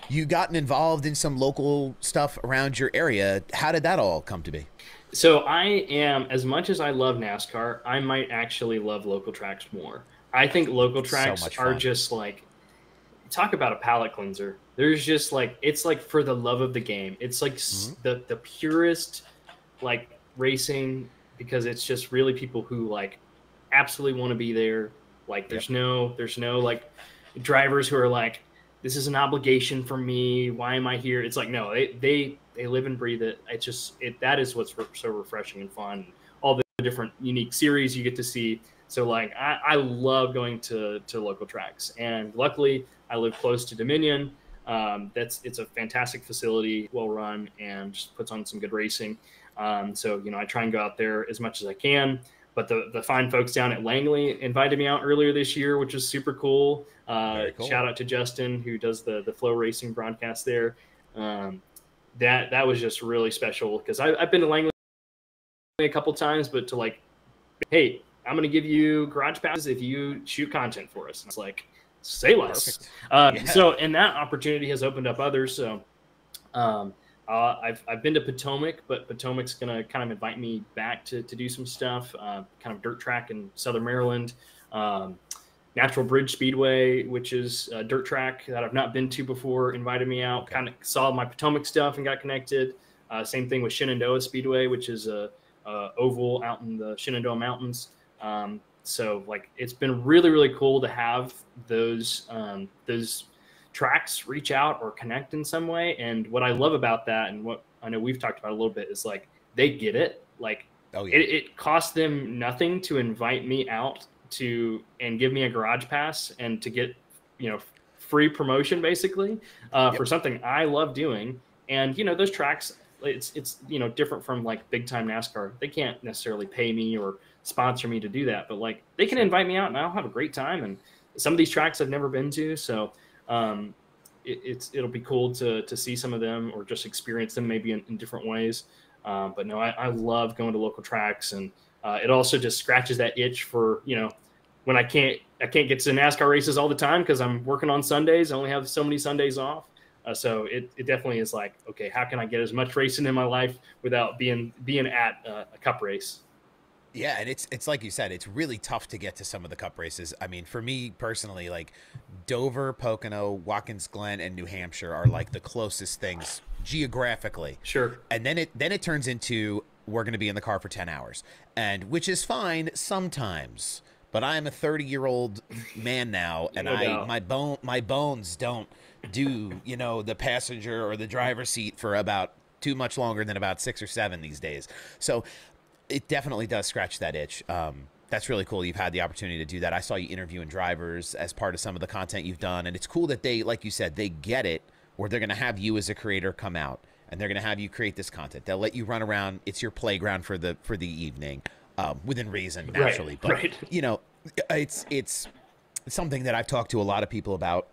you gotten involved in some local stuff around your area. How did that all come to be? So I am, as much as I love NASCAR, I might actually love local tracks more. I think local tracks are just like, talk about a palate cleanser. There's just like, it's like for the love of the game. It's like the purest like racing, because it's just really people who like absolutely want to be there. Like there's no like drivers who are like, this is an obligation for me. Why am I here? It's like, no, they live and breathe it. It's just, that is what's so refreshing and fun. All the different unique series you get to see. So like, I love going to local tracks, and luckily I live close to Dominion. It's a fantastic facility, well run, and just puts on some good racing. So, you know, I try and go out there as much as I can, but the fine folks down at Langley invited me out earlier this year, which is super cool. Cool. Shout out to Justin, who does the Flow Racing broadcast there. That was just really special, because I've been to Langley a couple times, but to like, hey, I'm going to give you garage passes if you shoot content for us. And it's like, say less. So, and that opportunity has opened up others. So I've been to Potomac, but Potomac's going to kind of invite me back to do some stuff, kind of dirt track in Southern Maryland. Natural Bridge Speedway, which is a dirt track that I've not been to before, invited me out, kind of saw my Potomac stuff and got connected. Same thing with Shenandoah Speedway, which is a oval out in the Shenandoah Mountains. So like, it's been really, really cool to have those tracks reach out or connect in some way. And what I love about that, and what I know we've talked about a little bit, is like, they get it. Like, it costs them nothing to invite me out and give me a garage pass and to get, you know, free promotion basically, for something I love doing. And, you know, those tracks, it's, you know, different from like big time NASCAR. They can't necessarily pay me or sponsor me to do that, but like, they can invite me out and I'll have a great time. And some of these tracks I've never been to. So, it'll be cool to see some of them, or just experience them maybe in different ways. But no, I love going to local tracks, and it also just scratches that itch for, you know, when I can't get to NASCAR races all the time because I'm working on Sundays. I only have so many Sundays off. So it definitely is like, okay, how can I get as much racing in my life without being at a cup race? Yeah, and it's like you said, it's really tough to get to some of the cup races. I mean, for me personally, like Dover, Pocono, Watkins Glen, and New Hampshire are like the closest things geographically. Sure. And then it turns into, we're going to be in the car for 10 hours, and which is fine sometimes. But I'm a 30-year-old man now, and my bones don't do, you know, the passenger or the driver's seat for about too much longer than about 6 or 7 these days. So it definitely does scratch that itch. That's really cool. You've had the opportunity to do that. I saw you interviewing drivers as part of some of the content you've done, and it's cool that they, like you said, they get it, or they're going to have you as a creator come out, and they're going to have you create this content. They'll let you run around. It's your playground for the evening, within reason, naturally. But you know, it's something that I've talked to a lot of people about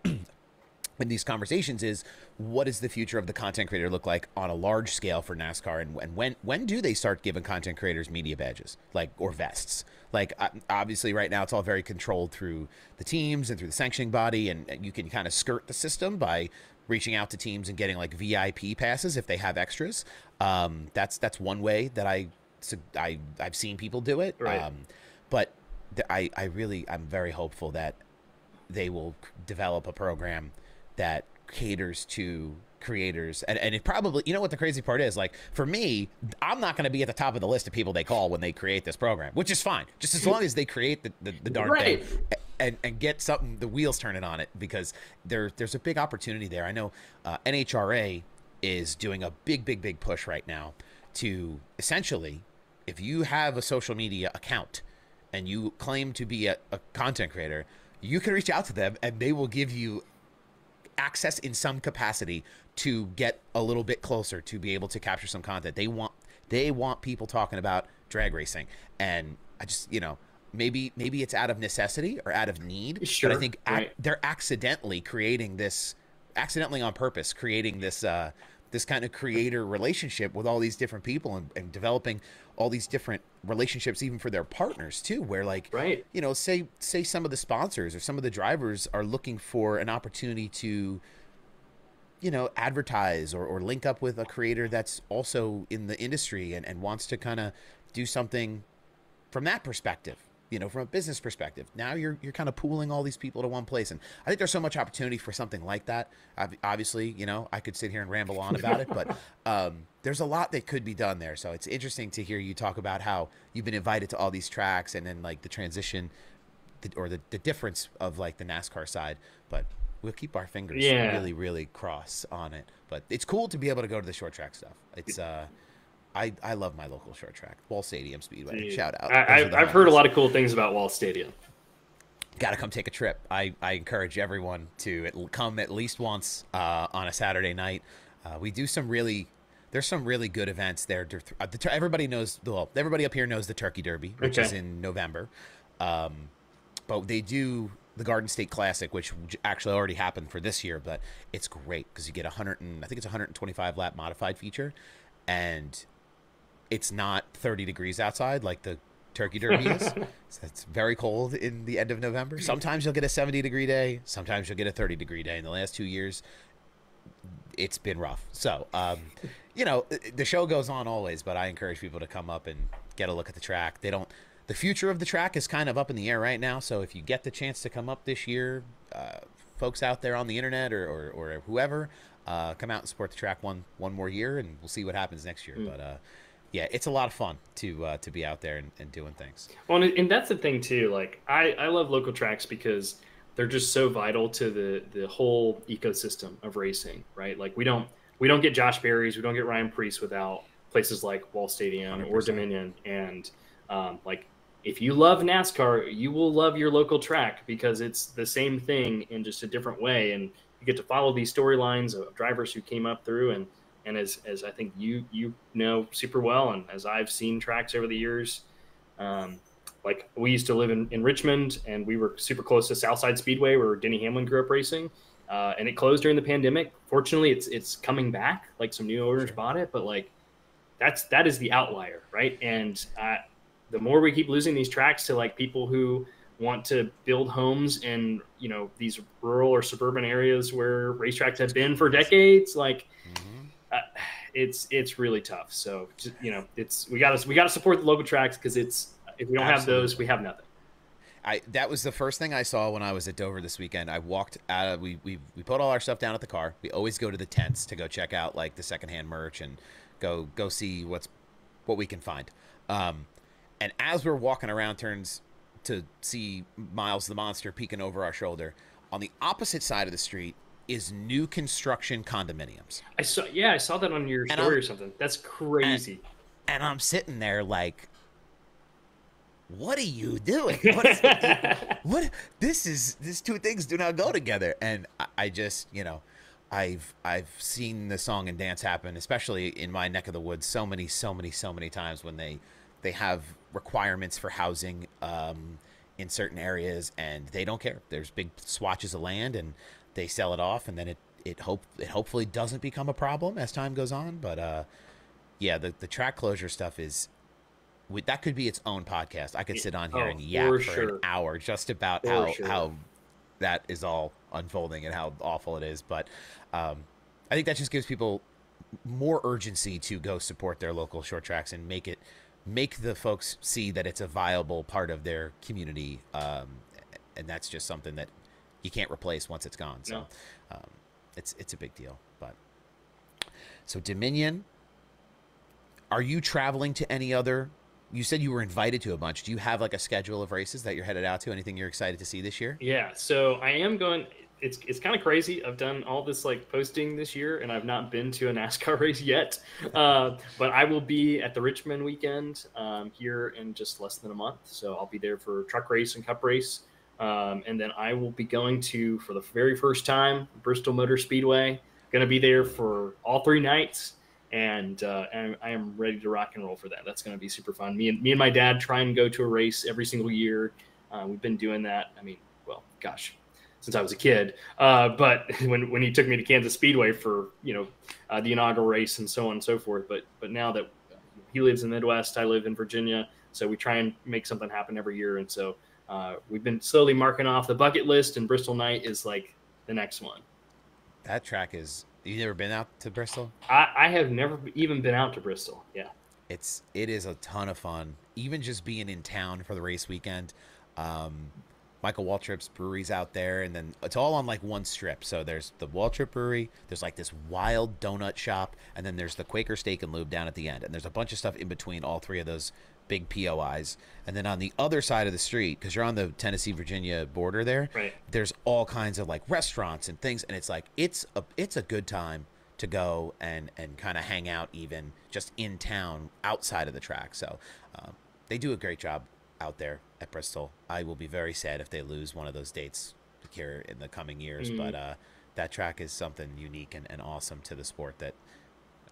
in these conversations, is what does the future of the content creator look like on a large scale for NASCAR, and when do they start giving content creators media badges, like, or vests? Like, obviously right now it's all very controlled through the teams and through the sanctioning body, and you can kind of skirt the system by reaching out to teams and getting like VIP passes if they have extras. That's one way that I've seen people do it. Right. But I'm very hopeful that they will develop a program that caters to creators, and it probably, you know what the crazy part is, like, for me, I'm not going to be at the top of the list of people they call when they create this program, which is fine, just as long as they create the darn thing. and get something, the wheels turning on it, because there's a big opportunity there. I know NHRA is doing a big push right now to essentially, if you have a social media account and you claim to be a content creator, you can reach out to them and they will give you access in some capacity to get a little bit closer to be able to capture some content. They want people talking about drag racing. And I just, maybe it's out of necessity or out of need, sure, but I think right. they're accidentally on purpose, creating this this kind of creator relationship with all these different people, and developing all these different relationships even for their partners too, where like, right. say some of the sponsors or some of the drivers are looking for an opportunity to, advertise or link up with a creator that's also in the industry and wants to kind of do something from that perspective, from a business perspective. Now you're kind of pooling all these people to one place. And I think there's so much opportunity for something like that. Obviously, I could sit here and ramble on about it, but there's a lot that could be done there. So it's interesting to hear you talk about how you've been invited to all these tracks, and then like the transition or the difference of like the NASCAR side. But we'll keep our fingers really crossed on it. But it's cool to be able to go to the short track stuff. It's I love my local short track, Wall Stadium Speedway. Dude, Shout out. I've heard a lot of cool things about Wall Stadium. Got to come take a trip. I encourage everyone to come at least once on a Saturday night. We do there's some really good events there. Everybody up here knows the Turkey Derby, which is in November. But they do the Garden State Classic, which actually already happened for this year, but it's great because you get I think it's 125 lap modified feature, and it's not 30 degrees outside like the Turkey Derby is. So it's very cold in the end of November. Sometimes you'll get a 70-degree day. Sometimes you'll get a 30-degree day. In the last 2 years, it's been rough. So, the show goes on always, but I encourage people to come up and get a look at the track. The future of the track is kind of up in the air right now. So if you get the chance to come up this year, folks out there on the internet or whoever, come out and support the track one more year, and we'll see what happens next year. But yeah, it's a lot of fun to be out there and doing things. Well, and that's the thing too. Like I love local tracks because they're just so vital to the whole ecosystem of racing, right? Like we don't get Josh Berry's, we don't get Ryan Preece without places like Wall Stadium 100%. Or Dominion. And like if you love NASCAR, you will love your local track because it's the same thing in just a different way, and you get to follow these storylines of drivers who came up through. And as I think you know super well, and as I've seen tracks over the years, like we used to live in Richmond, and we were super close to Southside Speedway where Denny Hamlin grew up racing, and it closed during the pandemic. Fortunately, it's coming back. Like some new owners bought it, but like that is the outlier, right? And the more we keep losing these tracks to like people who want to build homes in these rural or suburban areas where racetracks have been for decades, like. It's really tough. So we got to support the local tracks because if we don't have those, we have nothing. That was the first thing I saw when I was at Dover this weekend. I walked out. We put all our stuff down at the car. We always go to the tents to go check out like the secondhand merch and go see what we can find. And as we're walking around turns to see Miles the Monster peeking over our shoulder, on the opposite side of the street is new construction condominiums. I saw that on your story or something. That's crazy. And I'm sitting there like, what are you doing? These two things do not go together. And I just, I've seen the song and dance happen, especially in my neck of the woods, so many times when they have requirements for housing in certain areas, and they don't care. There's big swatches of land, and they sell it off, and then it hopefully doesn't become a problem as time goes on. But yeah, the track closure stuff that could be its own podcast. I could sit on here and yap for an hour just about how that is all unfolding and how awful it is. But I think that just gives people more urgency to go support their local short tracks and make the folks see that it's a viable part of their community, and that's just something that you can't replace once it's gone. So it's a big deal. But so Dominion, are you traveling to any other you said you were invited to a bunch. Do you have like a schedule of races that you're headed out to? Anything you're excited to see this year? Yeah, so I am going. It's kind of crazy. I've done all this like posting this year, and I've not been to a NASCAR race yet. But I will be at the Richmond weekend here in just less than a month. So I'll be there for truck race and cup race, and then I will be going to, for the very first time, Bristol Motor Speedway. Going to be there for all 3 nights, and I am ready to rock and roll for that. That's going to be super fun. Me and my dad try and go to a race every single year. We've been doing that. I mean, well, gosh, since I was a kid. But when he took me to Kansas Speedway for, the inaugural race and so on and so forth. But now that he lives in the Midwest, I live in Virginia. So we try and make something happen every year. And so we've been slowly marking off the bucket list, and Bristol Night is like the next one. That track is, you never been out to Bristol? I have never even been out to Bristol. Yeah. It is a ton of fun. Even just being in town for the race weekend. Michael Waltrip's brewery's out there, and then it's all on like one strip. So there's the Waltrip brewery, there's like this wild donut shop, and then there's the Quaker Steak and Lube down at the end. And there's a bunch of stuff in between all 3 of those big POIs. And then on the other side of the street, because you're on the Tennessee-Virginia border there, right, there's all kinds of like restaurants and things. And it's like, it's a good time to go and kind of hang out, even just in town outside of the track. So they do a great job out there at Bristol. I will be very sad if they lose one of those dates here in the coming years. But that track is something unique and awesome to the sport that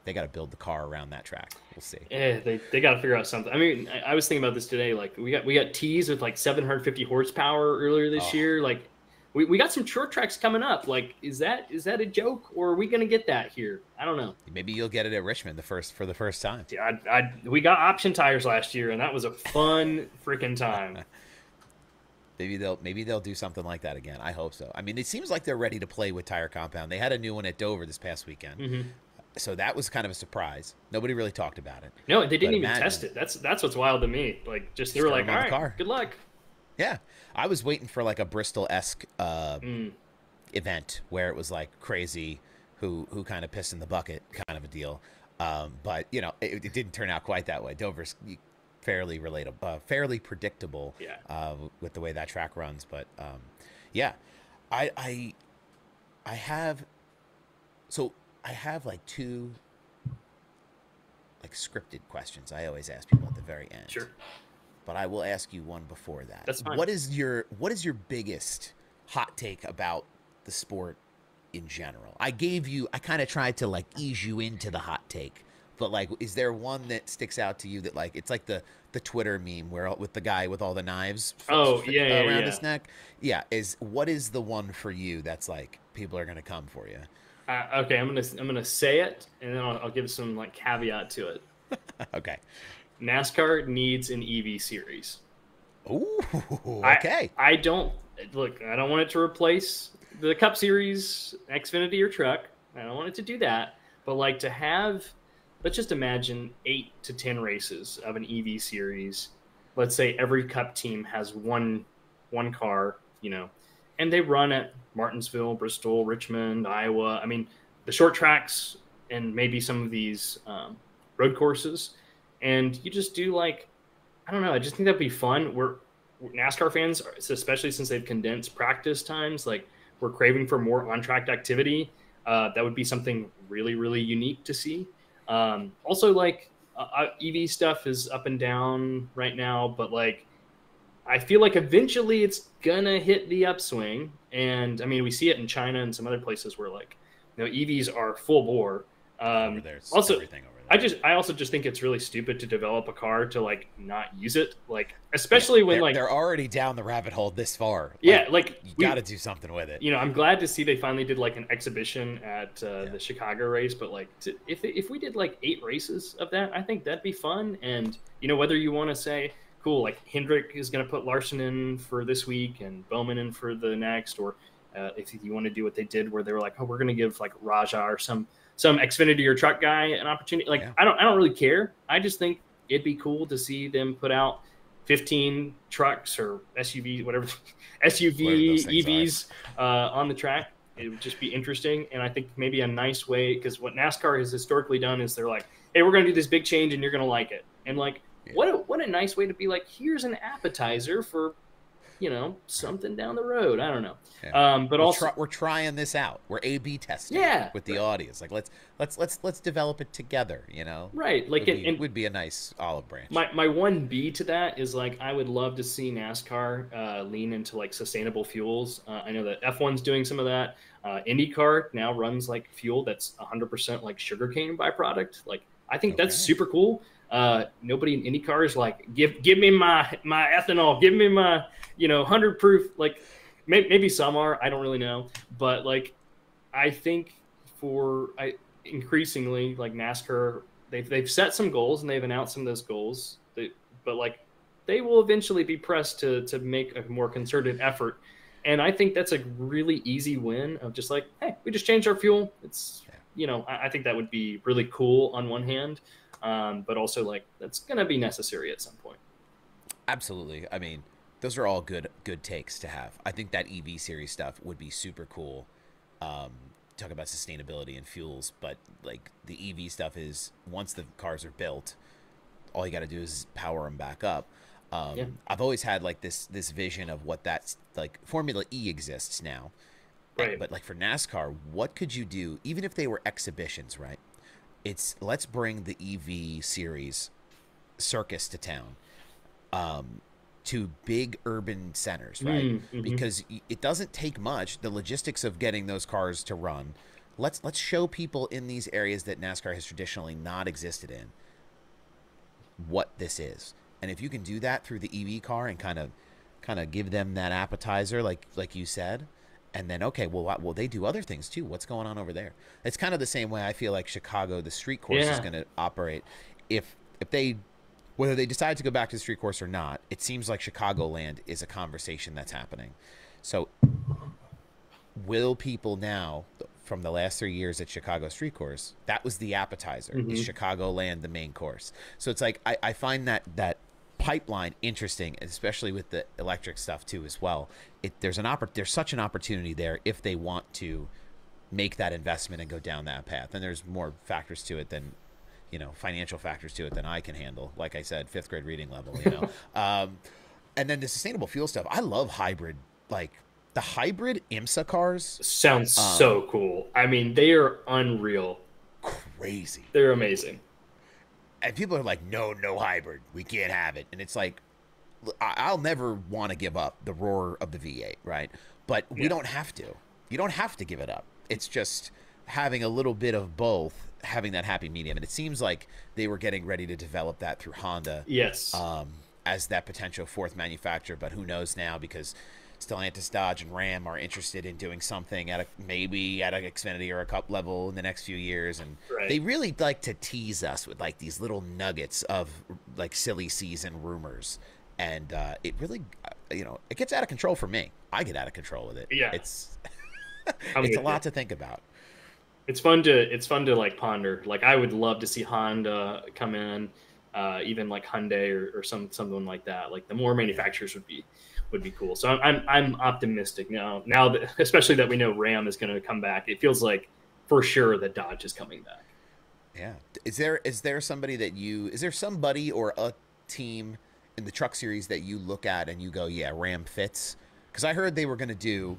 they got to build the car around that track. We'll see. Yeah, they got to figure out something. I mean, I was thinking about this today. Like we got T's with like 750 horsepower earlier this year. Like we got some short tracks coming up. Like, is that a joke, or are we going to get that here? I don't know. Maybe you'll get it at Richmond for the first time. Yeah, we got option tires last year, and that was a fun freaking time. Maybe they'll do something like that again. I hope so. I mean, it seems like they're ready to play with tire compound. They had a new one at Dover this past weekend. So that was kind of a surprise. Nobody really talked about it. No, they didn't even test it. That's what's wild to me. Like, just they were like, all right, good luck. Yeah, I was waiting for like a Bristol-esque event where it was like crazy, who kind of pissed in the bucket kind of a deal. But it didn't turn out quite that way. Dover's fairly relatable, fairly predictable, with the way that track runs. But yeah, I have like 2 like scripted questions I always ask people at the very end. Sure. But I will ask you one before that. That's fine. What is your biggest hot take about the sport in general? I kind of tried to like ease you into the hot take, but like, is there one that sticks out to you that like, it's like the Twitter meme where with the guy with all the knives around his neck? Yeah. What is the one for you that's like, people are going to come for you? Okay. I'm going to say it, and then I'll give some like caveat to it. Okay. NASCAR needs an EV series. Ooh, okay. I don't want it to replace the Cup Series, Xfinity, or Truck. I don't want it to do that. But like to have, let's just imagine 8 to 10 races of an EV series. Let's say every Cup team has one car, and they run at Martinsville, Bristol, Richmond, Iowa. I mean, the short tracks and maybe some of these road courses. And you just do like, I don't know, I just think that'd be fun. We're NASCAR fans, especially since they've condensed practice times, like we're craving for more on-track activity. That would be something really, really unique to see. Also, like EV stuff is up and down right now, but like I feel like eventually it's gonna hit the upswing. And I mean, we see it in China and some other places where like, EVs are full bore. Over there, also, everything over there. I also just think it's really stupid to develop a car to like not use it, like especially when they're already down the rabbit hole this far. You got to do something with it. I'm glad to see they finally did like an exhibition at the Chicago race, but like if we did like 8 races of that, I think that'd be fun. And whether you want to say cool, like Hendrick is going to put Larson in for this week and Bowman in for the next, or if you want to do what they did where they were like, oh, we're going to give like Raja or some Xfinity or Truck guy an opportunity. Like, yeah. I don't really care. I just think it'd be cool to see them put out 15 trucks or SUVs, whatever EVs on the track. It would just be interesting. And I think maybe a nice way, because what NASCAR has historically done is they're like, hey, we're going to do this big change and you're going to like it. And like, what a nice way to be like, here's an appetizer for, something down the road. I don't know. Yeah. But also we're trying this out. We're A/B testing with the audience. Like let's develop it together. Right. Like it would be a nice olive branch. My one B to that is like, I would love to see NASCAR lean into like sustainable fuels. I know that F1's doing some of that. IndyCar now runs like fuel that's 100% like sugarcane byproduct. Like, I think that's super cool. Nobody in IndyCar is like, give me my ethanol, give me my 100 proof. Like, maybe some are, I don't really know, but like, I think increasingly like NASCAR, they've set some goals and they've announced some of those goals. But like, they will eventually be pressed to make a more concerted effort. And I think that's a really easy win of just like, hey, we just changed our fuel. It's, I think that would be really cool on one hand. But also like, that's going to be necessary at some point. Absolutely. I mean, those are all good takes to have. I think that EV series stuff would be super cool. Talk about sustainability and fuels, but like the EV stuff is, once the cars are built, all you got to do is power them back up. I've always had like this vision of what that's like. Formula E exists now, right? But like for NASCAR, what could you do, even if they were exhibitions, right? It's, let's bring the EV series circus to town, to big urban centers, right? Mm-hmm. Because it doesn't take much. The logistics of getting those cars to run. Let's show people in these areas that NASCAR has traditionally not existed in what this is. And if you can do that through the EV car and kind of give them that appetizer, like you said, and then, okay, well, they do other things too. What's going on over there? It's kind of the same way I feel like Chicago, the street course, is going to operate. If they, whether they decide to go back to the street course or not, it seems like Chicagoland is a conversation that's happening. So will people now, from the last 3 years at Chicago street course, that was the appetizer, is Chicagoland the main course? So it's like, I find that pipeline interesting, especially with the electric stuff too as well. There's such an opportunity there if they want to make that investment and go down that path. And there's more factors to it than, financial factors to it than I can handle. Like I said, 5th grade reading level, and then the sustainable fuel stuff. I love hybrid, like the hybrid IMSA cars. Sounds so cool. I mean, they are unreal. Crazy. They're amazing. And people are like, no hybrid. We can't have it. And it's like, I'll never want to give up the roar of the V8, right? But we don't have to. You don't have to give it up. It's just having a little bit of both, having that happy medium. And it seems like they were getting ready to develop that through Honda. Yes. As that potential 4th manufacturer. But who knows now, because Stellantis, Dodge, and Ram are interested in doing something maybe at an Xfinity or a Cup level in the next few years, and they really like to tease us with like these little nuggets of like silly season rumors, and it really, it gets out of control for me. I get out of control with it. Yeah, it's it's a lot to think about. It's fun to like ponder. Like, I would love to see Honda come in, even like Hyundai or something like that. Like, the more manufacturers would be cool. So I'm optimistic now that, especially that we know Ram is going to come back. It feels like for sure that Dodge is coming back. Yeah. Is there somebody or a team in the truck series that you look at and you go, yeah, Ram fits? Because I heard they were going to do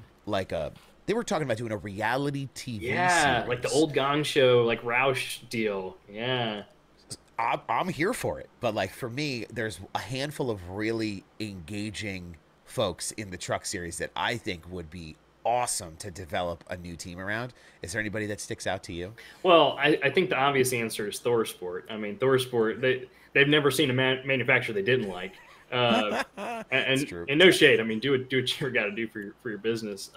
they were talking about doing a reality TV series. Like the old Gong Show, like Roush deal. Yeah. I'm here for it. But like, for me, there's a handful of really engaging folks in the truck series that I think would be awesome to develop a new team around. Is there anybody that sticks out to you? Well, I think the obvious answer is ThorSport. I mean, ThorSport, they've never seen a manufacturer they didn't like. And no shade. I mean, do what you got to do for your business.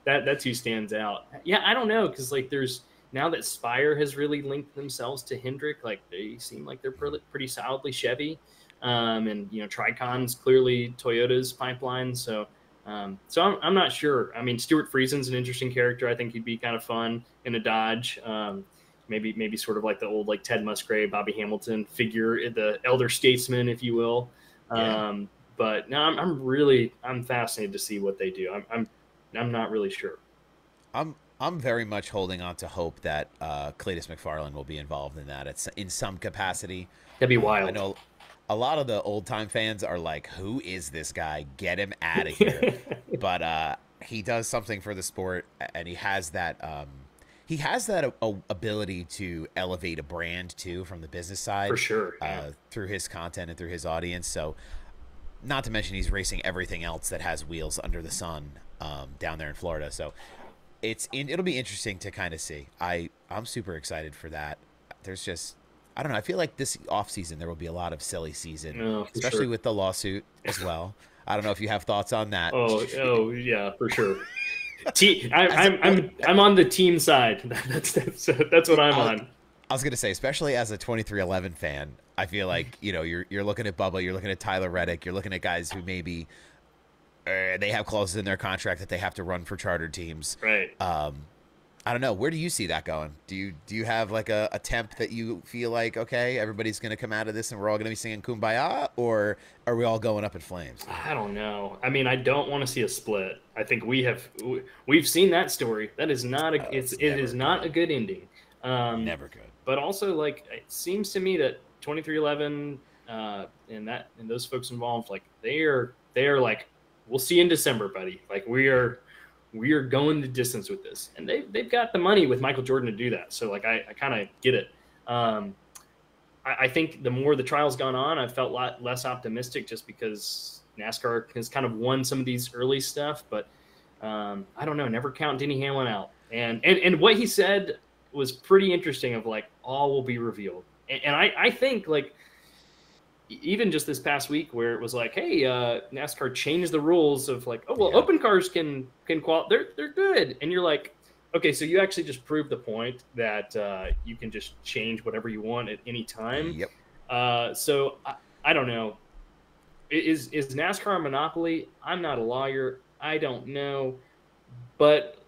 That's who stands out. Yeah, I don't know, because like there's, now that Spire has really linked themselves to Hendrick, like they seem like they're pretty solidly Chevy. And Tricon's clearly Toyota's pipeline. So I'm not sure. I mean, Stuart Friesen's an interesting character. I think he'd be kind of fun in a Dodge. Maybe sort of like the old like Ted Musgrave, Bobby Hamilton figure, the elder statesman, if you will. But no, I'm fascinated to see what they do. I'm not really sure. I'm very much holding on to hope that Cletus McFarland will be involved in that in some capacity. That'd be wild. I know a lot of the old time fans are like, who is this guy? Get him out of here. But he does something for the sport, and he has that ability to elevate a brand too from the business side, For sure. Yeah. through his content and through his audience. So, not to mention he's racing everything else that has wheels under the sun down there in Florida. So it'll be interesting to kind of see. I'm super excited for that. There's just, I don't know. I feel like this off season there will be a lot of silly season, especially with the lawsuit as well. I don't know if you have thoughts on that. Oh yeah, for sure. I'm on the team side. That's what I'm on. I was gonna say, especially as a 2311 fan, I feel like you're looking at Bubba, you're looking at Tyler Reddick, you're looking at guys who maybe they have clauses in their contract that they have to run for chartered teams. Right. I don't know. Where do you see that going? Do you have like a temp that you feel like, okay, everybody's going to come out of this and we're all going to be singing Kumbaya, or are we all going up in flames? I don't know. I mean, I don't want to see a split. I think we've seen that story. That is not it is not a good ending. Never good. But also, like, it seems to me that 2311 and those folks involved, like, they are like, we'll see you in December, buddy. Like, we are going the distance with this, and they've got the money with Michael Jordan to do that. So, like, I kind of get it. I think the more the trial's gone on, I've felt a lot less optimistic, just because NASCAR has kind of won some of these early stuff. But I don't know. Never count Denny Hamlin out. And what he said was pretty interesting. Of like, all will be revealed. And I think, like, even just this past week where it was like, hey, NASCAR changed the rules of like, oh, well, open cars can qualify. They're good. And you're like, okay, so you actually just proved the point that you can just change whatever you want at any time. Yep. So I don't know. Is NASCAR a monopoly? I'm not a lawyer. I don't know. But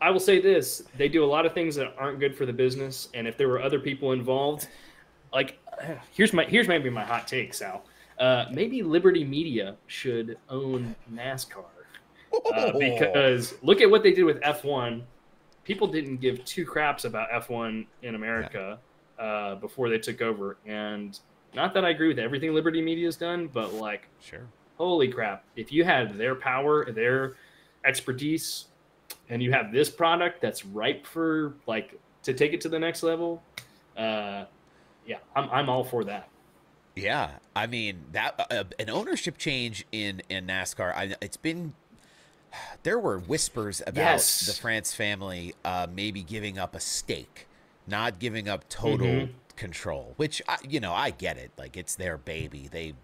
I will say this. They do a lot of things that aren't good for the business. And if there were other people involved, like, here's maybe my hot take, Sal. Maybe Liberty Media should own NASCAR. Because look at what they did with F1. People didn't give two craps about F1 in America before they took over. And not that I agree with everything Liberty Media's done, but, like, sure, holy crap. If you had their power, their expertise, and you have this product that's ripe for, like, to take it to the next level, yeah, I'm all for that. Yeah, I mean, that an ownership change in NASCAR. It's been, there were whispers about the France family maybe giving up a stake, not giving up total control. Which I get it. Like, it's their baby.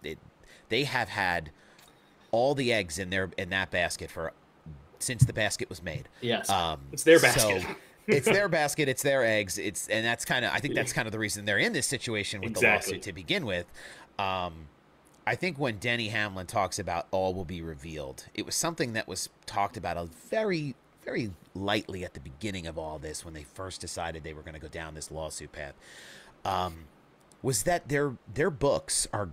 They have had all the eggs in that basket since the basket was made. Yes, it's their basket. So, it's their basket, it's their eggs, and that's kind of, I think that's kind of the reason they're in this situation with the lawsuit to begin with. I think when Denny Hamlin talks about all will be revealed, it was something that was talked about a very, very lightly at the beginning of all this, when they first decided they were going to go down this lawsuit path. Was that their books are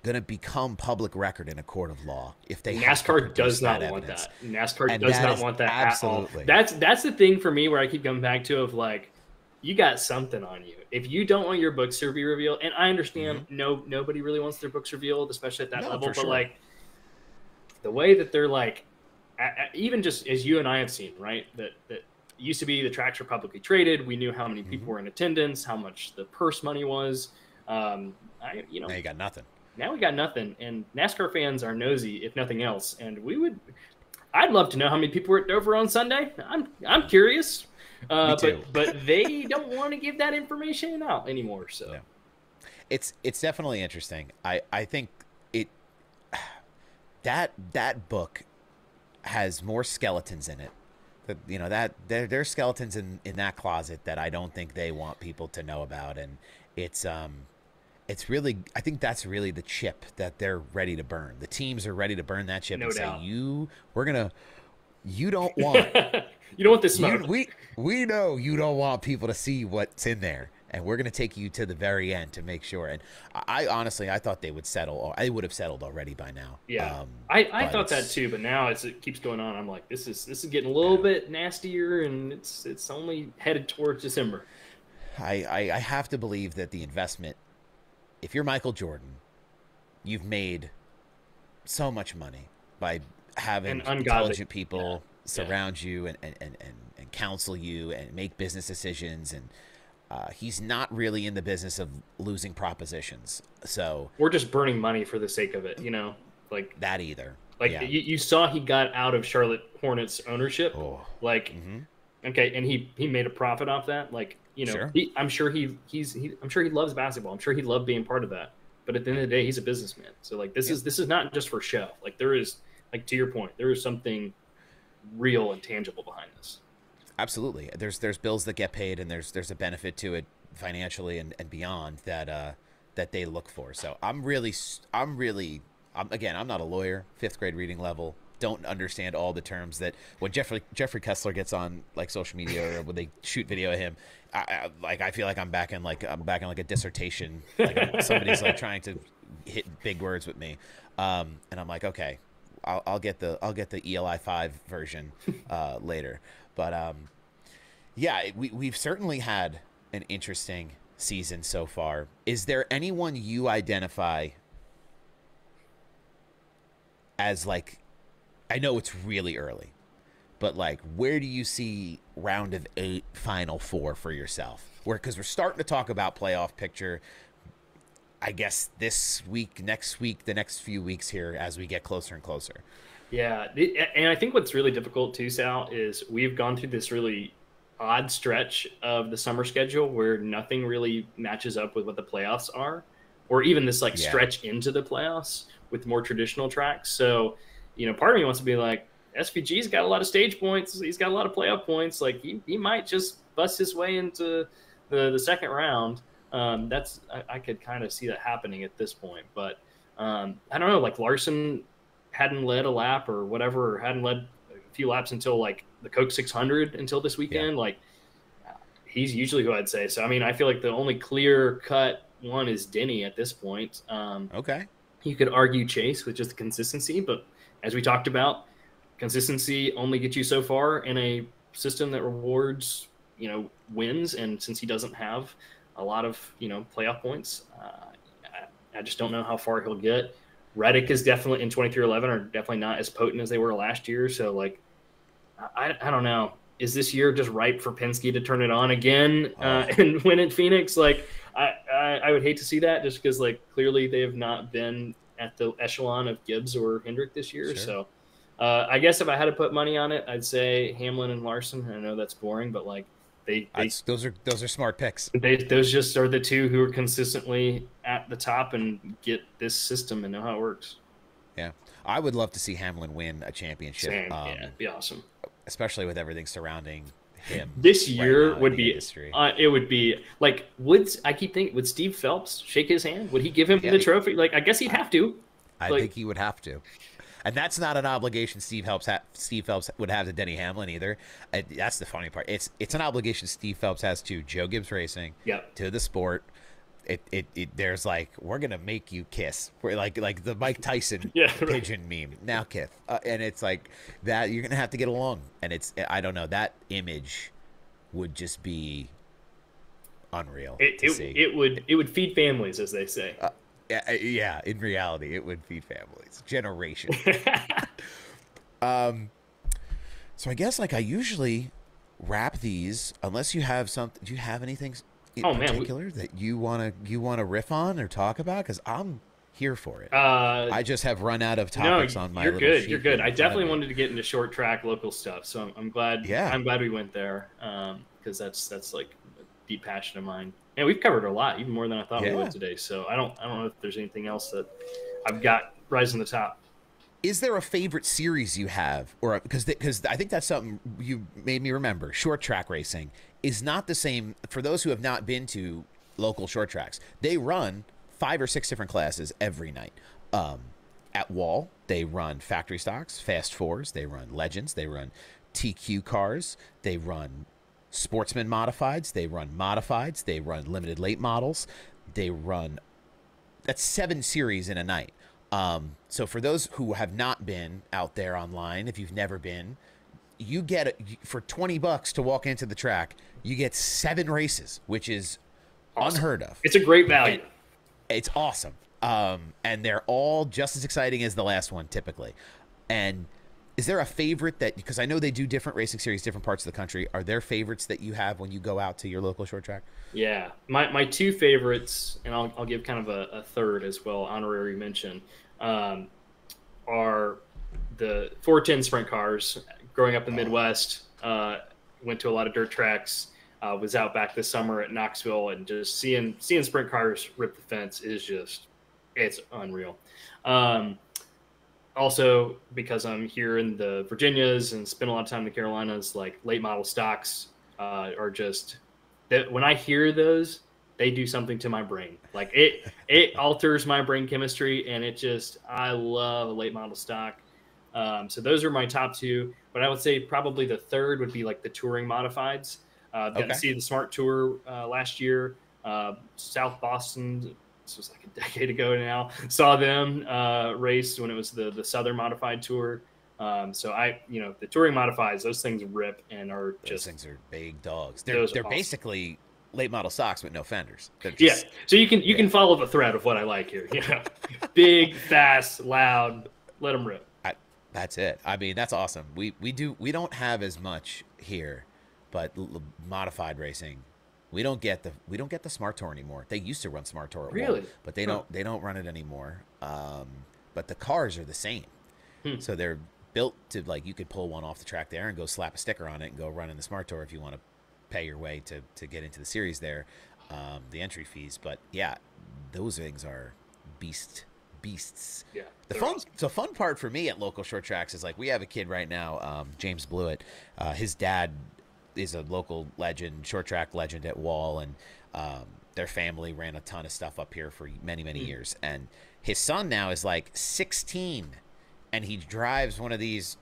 going to become public record in a court of law if they NASCAR does not want that. NASCAR does not want that absolutely. At all. That's the thing for me where I keep coming back to, of like, you got something on you if you don't want your books to be revealed. And I understand nobody really wants their books revealed, especially at that level. But like, the way that they're like, even just as you and I have seen, right? That used to be the tracks were publicly traded. We knew how many people were in attendance, how much the purse money was. Now you got nothing. Now we got nothing, and NASCAR fans are nosy, if nothing else. And I'd love to know how many people were at Dover on Sunday. I'm curious, but they don't want to give that information out anymore. So it's definitely interesting. I think that book has more skeletons in it. That there's skeletons in that closet that I don't think they want people to know about, and it's really, I think that's really the chip that they're ready to burn. The teams are ready to burn that chip and say, you don't want you don't want this smoke. We know you don't want people to see what's in there, and we're going to take you to the very end to make sure. And I honestly thought they would settle. I would have settled already by now. Yeah, I thought that too, but now as it keeps going on, I'm like, this is getting a little bit nastier, and it's only headed towards December. I have to believe that the investment, if you're Michael Jordan, you've made so much money by having And ungodly intelligent people surround you and counsel you and make business decisions. And he's not really in the business of losing propositions. So we're just burning money for the sake of it, you know, like that either. Like you saw he got out of Charlotte Hornets ownership. Oh. Like, okay, and he made a profit off that. Like, you know, Sure. I'm sure he loves basketball. I'm sure he loved being part of that. But at the end of the day, he's a businessman. So like this is not just for show. Like there is, like to your point, there is something real and tangible behind this. Absolutely. There's bills that get paid, and there's a benefit to it financially and beyond that they look for. So I'm not a lawyer, 5th grade reading level. Don't understand all the terms that when Jeffrey Kessler gets on like social media or when they shoot video of him, I feel like I'm back in like a dissertation. Like somebody's like trying to hit big words with me, and I'm like, okay, I'll get the ELI 5 version later. But we've certainly had an interesting season so far. Is there anyone you identify as like, I know it's really early, but like, where do you see round of 8 Final Four for yourself? Because we're starting to talk about playoff picture, I guess this week, next week, the next few weeks here as we get closer and closer. Yeah, and I think what's really difficult too, Sal, is we've gone through this really odd stretch of the summer schedule where nothing really matches up with what the playoffs are, or even this like stretch into the playoffs with more traditional tracks. So, you know, part of me wants to be like, SVG's got a lot of stage points. He's got a lot of playoff points. Like he might just bust his way into the second round. I could kind of see that happening at this point, but I don't know, like Larson hadn't led a lap or whatever, or hadn't led a few laps until like the Coke 600 until this weekend. Like he's usually who I'd say. So, I mean, I feel like the only clear cut one is Denny at this point. Okay. You could argue Chase with just the consistency, but as we talked about, consistency only gets you so far in a system that rewards, you know, wins. And since he doesn't have a lot of, you know, playoff points, I just don't know how far he'll get. Reddick is definitely in 23-11 are definitely not as potent as they were last year. So like, I don't know. Is this year just ripe for Penske to turn it on again and win at Phoenix? Like I would hate to see that just because like clearly they have not been at the echelon of Gibbs or Hendrick this year. Sure. So I guess if I had to put money on it, I'd say Hamlin and Larson. I know that's boring, but like those are smart picks. Those just are the two who are consistently at the top and get this system and know how it works. Yeah, I would love to see Hamlin win a championship. Same. Yeah, it'd be awesome, especially with everything surrounding him. This year would be it would be like would Steve Phelps shake his hand? Would he give him the trophy? Like I guess he'd have to. I think he would have to. And that's not an obligation Steve Phelps would have to Denny Hamlin either. That's the funny part. It's an obligation Steve Phelps has to Joe Gibbs Racing, to the sport. There's like, we're gonna make you kiss. We're like the Mike Tyson pigeon meme. Now kiss, and it's like that. You're gonna have to get along, and I don't know. That image would just be unreal. It would feed families, as they say. Yeah, in reality, it would feed families, generations. So I guess like I usually wrap these, unless you have something. Do you have anything in particular that you wanna riff on or talk about? Because I'm here for it. I just have run out of topics on my. You're good. You're good. I definitely wanted to get into short track local stuff, so I'm glad. Yeah, I'm glad we went there because that's like a deep passion of mine. And we've covered a lot, even more than I thought we would today. So I don't know if there's anything else that I've got rising to the top. Is there a favorite series you have, or because I think that's something you made me remember? Short track racing is not the same for those who have not been to local short tracks. They run 5 or 6 different classes every night. At Wall, they run factory stocks, fast fours. They run legends. They run TQ cars. They run sportsman modifieds, they run modifieds, they run limited late models, that's 7 series in a night. So for those who have not been out there online, if you've never been, you get for $20 to walk into the track, you get 7 races, which is unheard of. It's a great value. It's awesome. And they're all just as exciting as the last one, typically. And is there a favorite that, because I know they do different racing series, different parts of the country, are there favorites that you have when you go out to your local short track? Yeah, my two favorites, and I'll give kind of a third as well, honorary mention, are the 410 sprint cars. Growing up in the Midwest, went to a lot of dirt tracks, was out back this summer at Knoxville, and just seeing sprint cars rip the fence is just, it's unreal. Also, because I'm here in the Virginias and spend a lot of time in the Carolinas, like late model stocks are just, that when I hear those, they do something to my brain. Like it alters my brain chemistry, and it just, I love a late model stock. So those are my top two, but I would say probably the third would be like the touring modifieds. Got to see the Smart Tour last year, South Boston. This was like a decade ago now. Saw them race when it was the Southern Modified Tour. So the touring modifieds, those things rip and are just, those things are big dogs. They're awesome. Basically late model stocks with no fenders. Yeah. So you can follow the thread of what I like here. Big, fast, loud, let them rip. That's it. I mean, that's awesome. We don't have as much here, but modified racing, we don't get the Smart Tour anymore. They used to run Smart Tour, really, but they don't run it anymore. But the cars are the same, so they're built to, like, you could pull one off the track there and go slap a sticker on it and go run in the Smart Tour if you want to pay your way to get into the series there, the entry fees. But yeah, those things are beasts. Yeah. The fun part for me at local short tracks is, like, we have a kid right now, James Blewett. His dad is a local legend, short track legend at Wall, and their family ran a ton of stuff up here for many years. And his son now is like 16, and he drives one of these,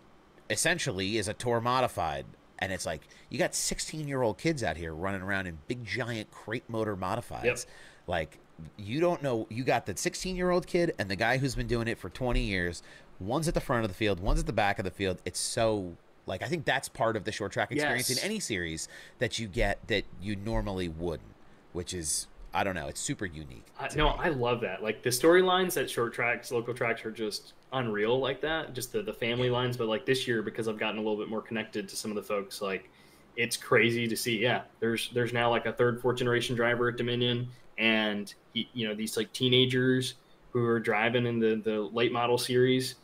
essentially is a tour modified. And it's like, you got 16-year-old kids out here running around in big giant crate motor modifieds. Yep. Like, you don't know, you got the 16-year-old kid and the guy who's been doing it for 20 years. One's at the front of the field, one's at the back of the field. It's so, like, I think that's part of the short track experience in any series that you get that you normally wouldn't, which is, I don't know, it's super unique. I love that. Like, the storylines at short tracks, local tracks, are just unreal like that. Just the family lines. But like this year, because I've gotten a little bit more connected to some of the folks, like, it's crazy to see. Yeah, there's now like a third, fourth generation driver at Dominion, and these like teenagers who are driving in the late model series,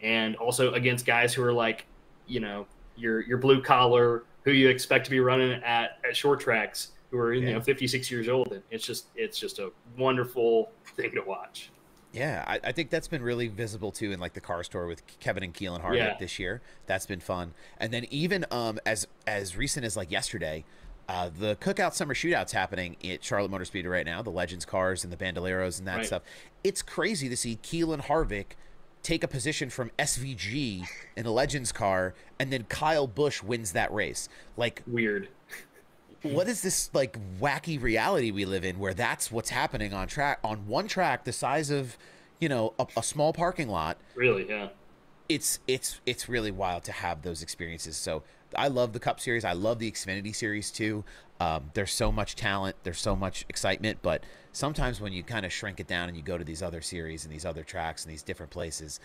and also against guys who are like, your blue collar, who you expect to be running at short tracks, who are 56 years old. And it's just a wonderful thing to watch. Yeah, I think that's been really visible too in like the car store with Kevin and Keelan Harvick this year. That's been fun. And then even as recent as like yesterday, the Cookout Summer Shootout's happening at Charlotte Motor Speedway right now, the Legends cars and the Bandoleros and that stuff. It's crazy to see Keelan Harvick take a position from SVG in a Legends car, and then Kyle Busch wins that race. Like, weird. What is this like wacky reality we live in, where that's what's happening on one track the size of a small parking lot? Really? Yeah. It's really wild to have those experiences. So I love the Cup Series. I love the Xfinity Series too. There's so much talent. There's so much excitement. But sometimes when you kind of shrink it down and you go to these other series and these other tracks and these different places,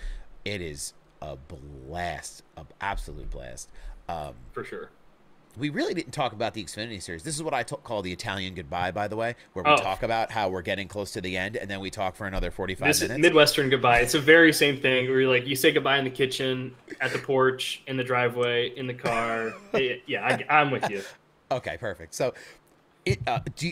it is a blast, an absolute blast. For sure. We really didn't talk about the Xfinity Series. This is what I call the Italian goodbye, by the way, where we talk about how we're getting close to the end, and then we talk for another 45 minutes. This is Midwestern goodbye. It's the very same thing where you say goodbye in the kitchen, at the porch, in the driveway, in the car. Yeah, I'm with you. Okay, perfect. So,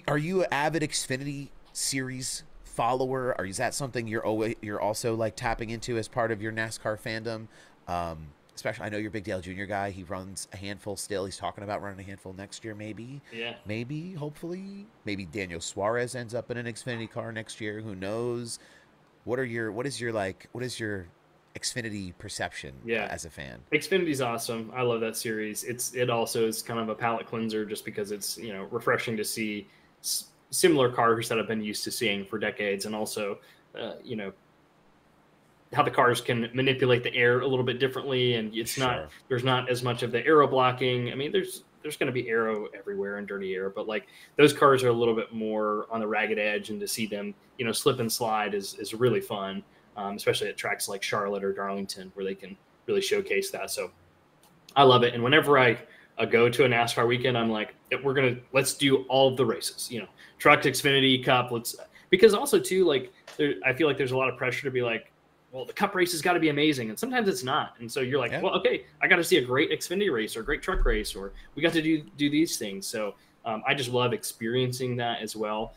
are you an avid Xfinity Series follower? Or is that something you're also like tapping into as part of your NASCAR fandom? Especially, I know you're a big Dale Jr. guy. He runs a handful still. He's talking about running a handful next year, maybe. Yeah. Maybe, hopefully. Maybe Daniel Suarez ends up in an Xfinity car next year. Who knows? What is your Xfinity perception as a fan? Xfinity's awesome. I love that series. It also is kind of a palate cleanser just because it's, refreshing to see similar cars that I've been used to seeing for decades, and also, how the cars can manipulate the air a little bit differently, and there's not as much of the aero blocking. I mean, there's there's going to be aero everywhere and dirty air, but like those cars are a little bit more on the ragged edge, and to see them, you know, slip and slide is really fun, especially at tracks like Charlotte or Darlington where they can really showcase that. So I love it. And whenever I go to a NASCAR weekend, I'm like, let's do all of the races, you know, truck, Xfinity, Cup. Because also too, like I feel like there's a lot of pressure to be like, well, the Cup race has got to be amazing, and sometimes it's not. And so you're like, well, okay, I got to see a great Xfinity race or a great truck race, or we got to do these things. So I just love experiencing that as well.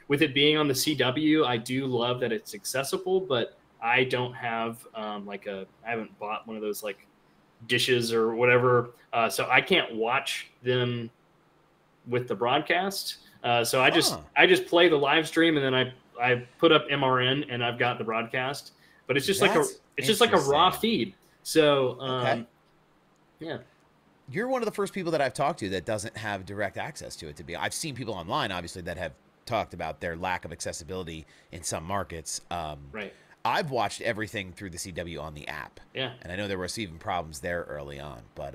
With it being on the CW, I do love that it's accessible, but I don't have I haven't bought one of those like dishes or whatever, so I can't watch them with the broadcast. So I just play the live stream, and then I put up MRN, and I've got the broadcast. But it's just like a raw feed. So yeah. You're one of the first people that I've talked to that doesn't have direct access to it. I've seen people online, obviously, that have talked about their lack of accessibility in some markets. Right. I've watched everything through the CW on the app. Yeah. And I know there were even problems there early on, but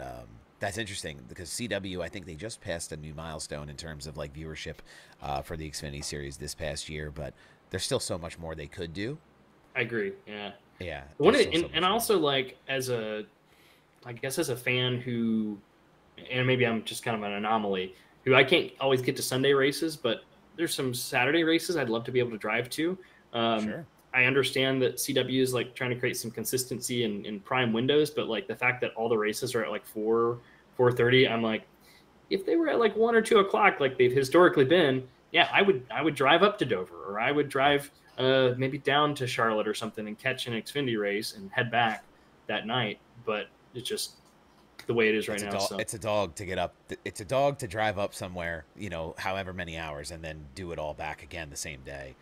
that's interesting because CW, I think they just passed a new milestone in terms of like viewership for the Xfinity series this past year, but there's still so much more they could do. I agree. Yeah. Yeah. And also like as a fan who, and maybe I'm just kind of an anomaly, who I can't always get to Sunday races, but there's some Saturday races I'd love to be able to drive to. Sure. I understand that CW is like trying to create some consistency in prime windows, but like the fact that all the races are at like 4:30, I'm like, if they were at like 1 or 2 o'clock, like they've historically been, yeah, I would drive up to Dover, or I would drive maybe down to Charlotte or something and catch an Xfinity race and head back that night. But it's just the way it is right now. It's a dog to get up. It's a dog to drive up somewhere, you know, however many hours, and then do it all back again the same day.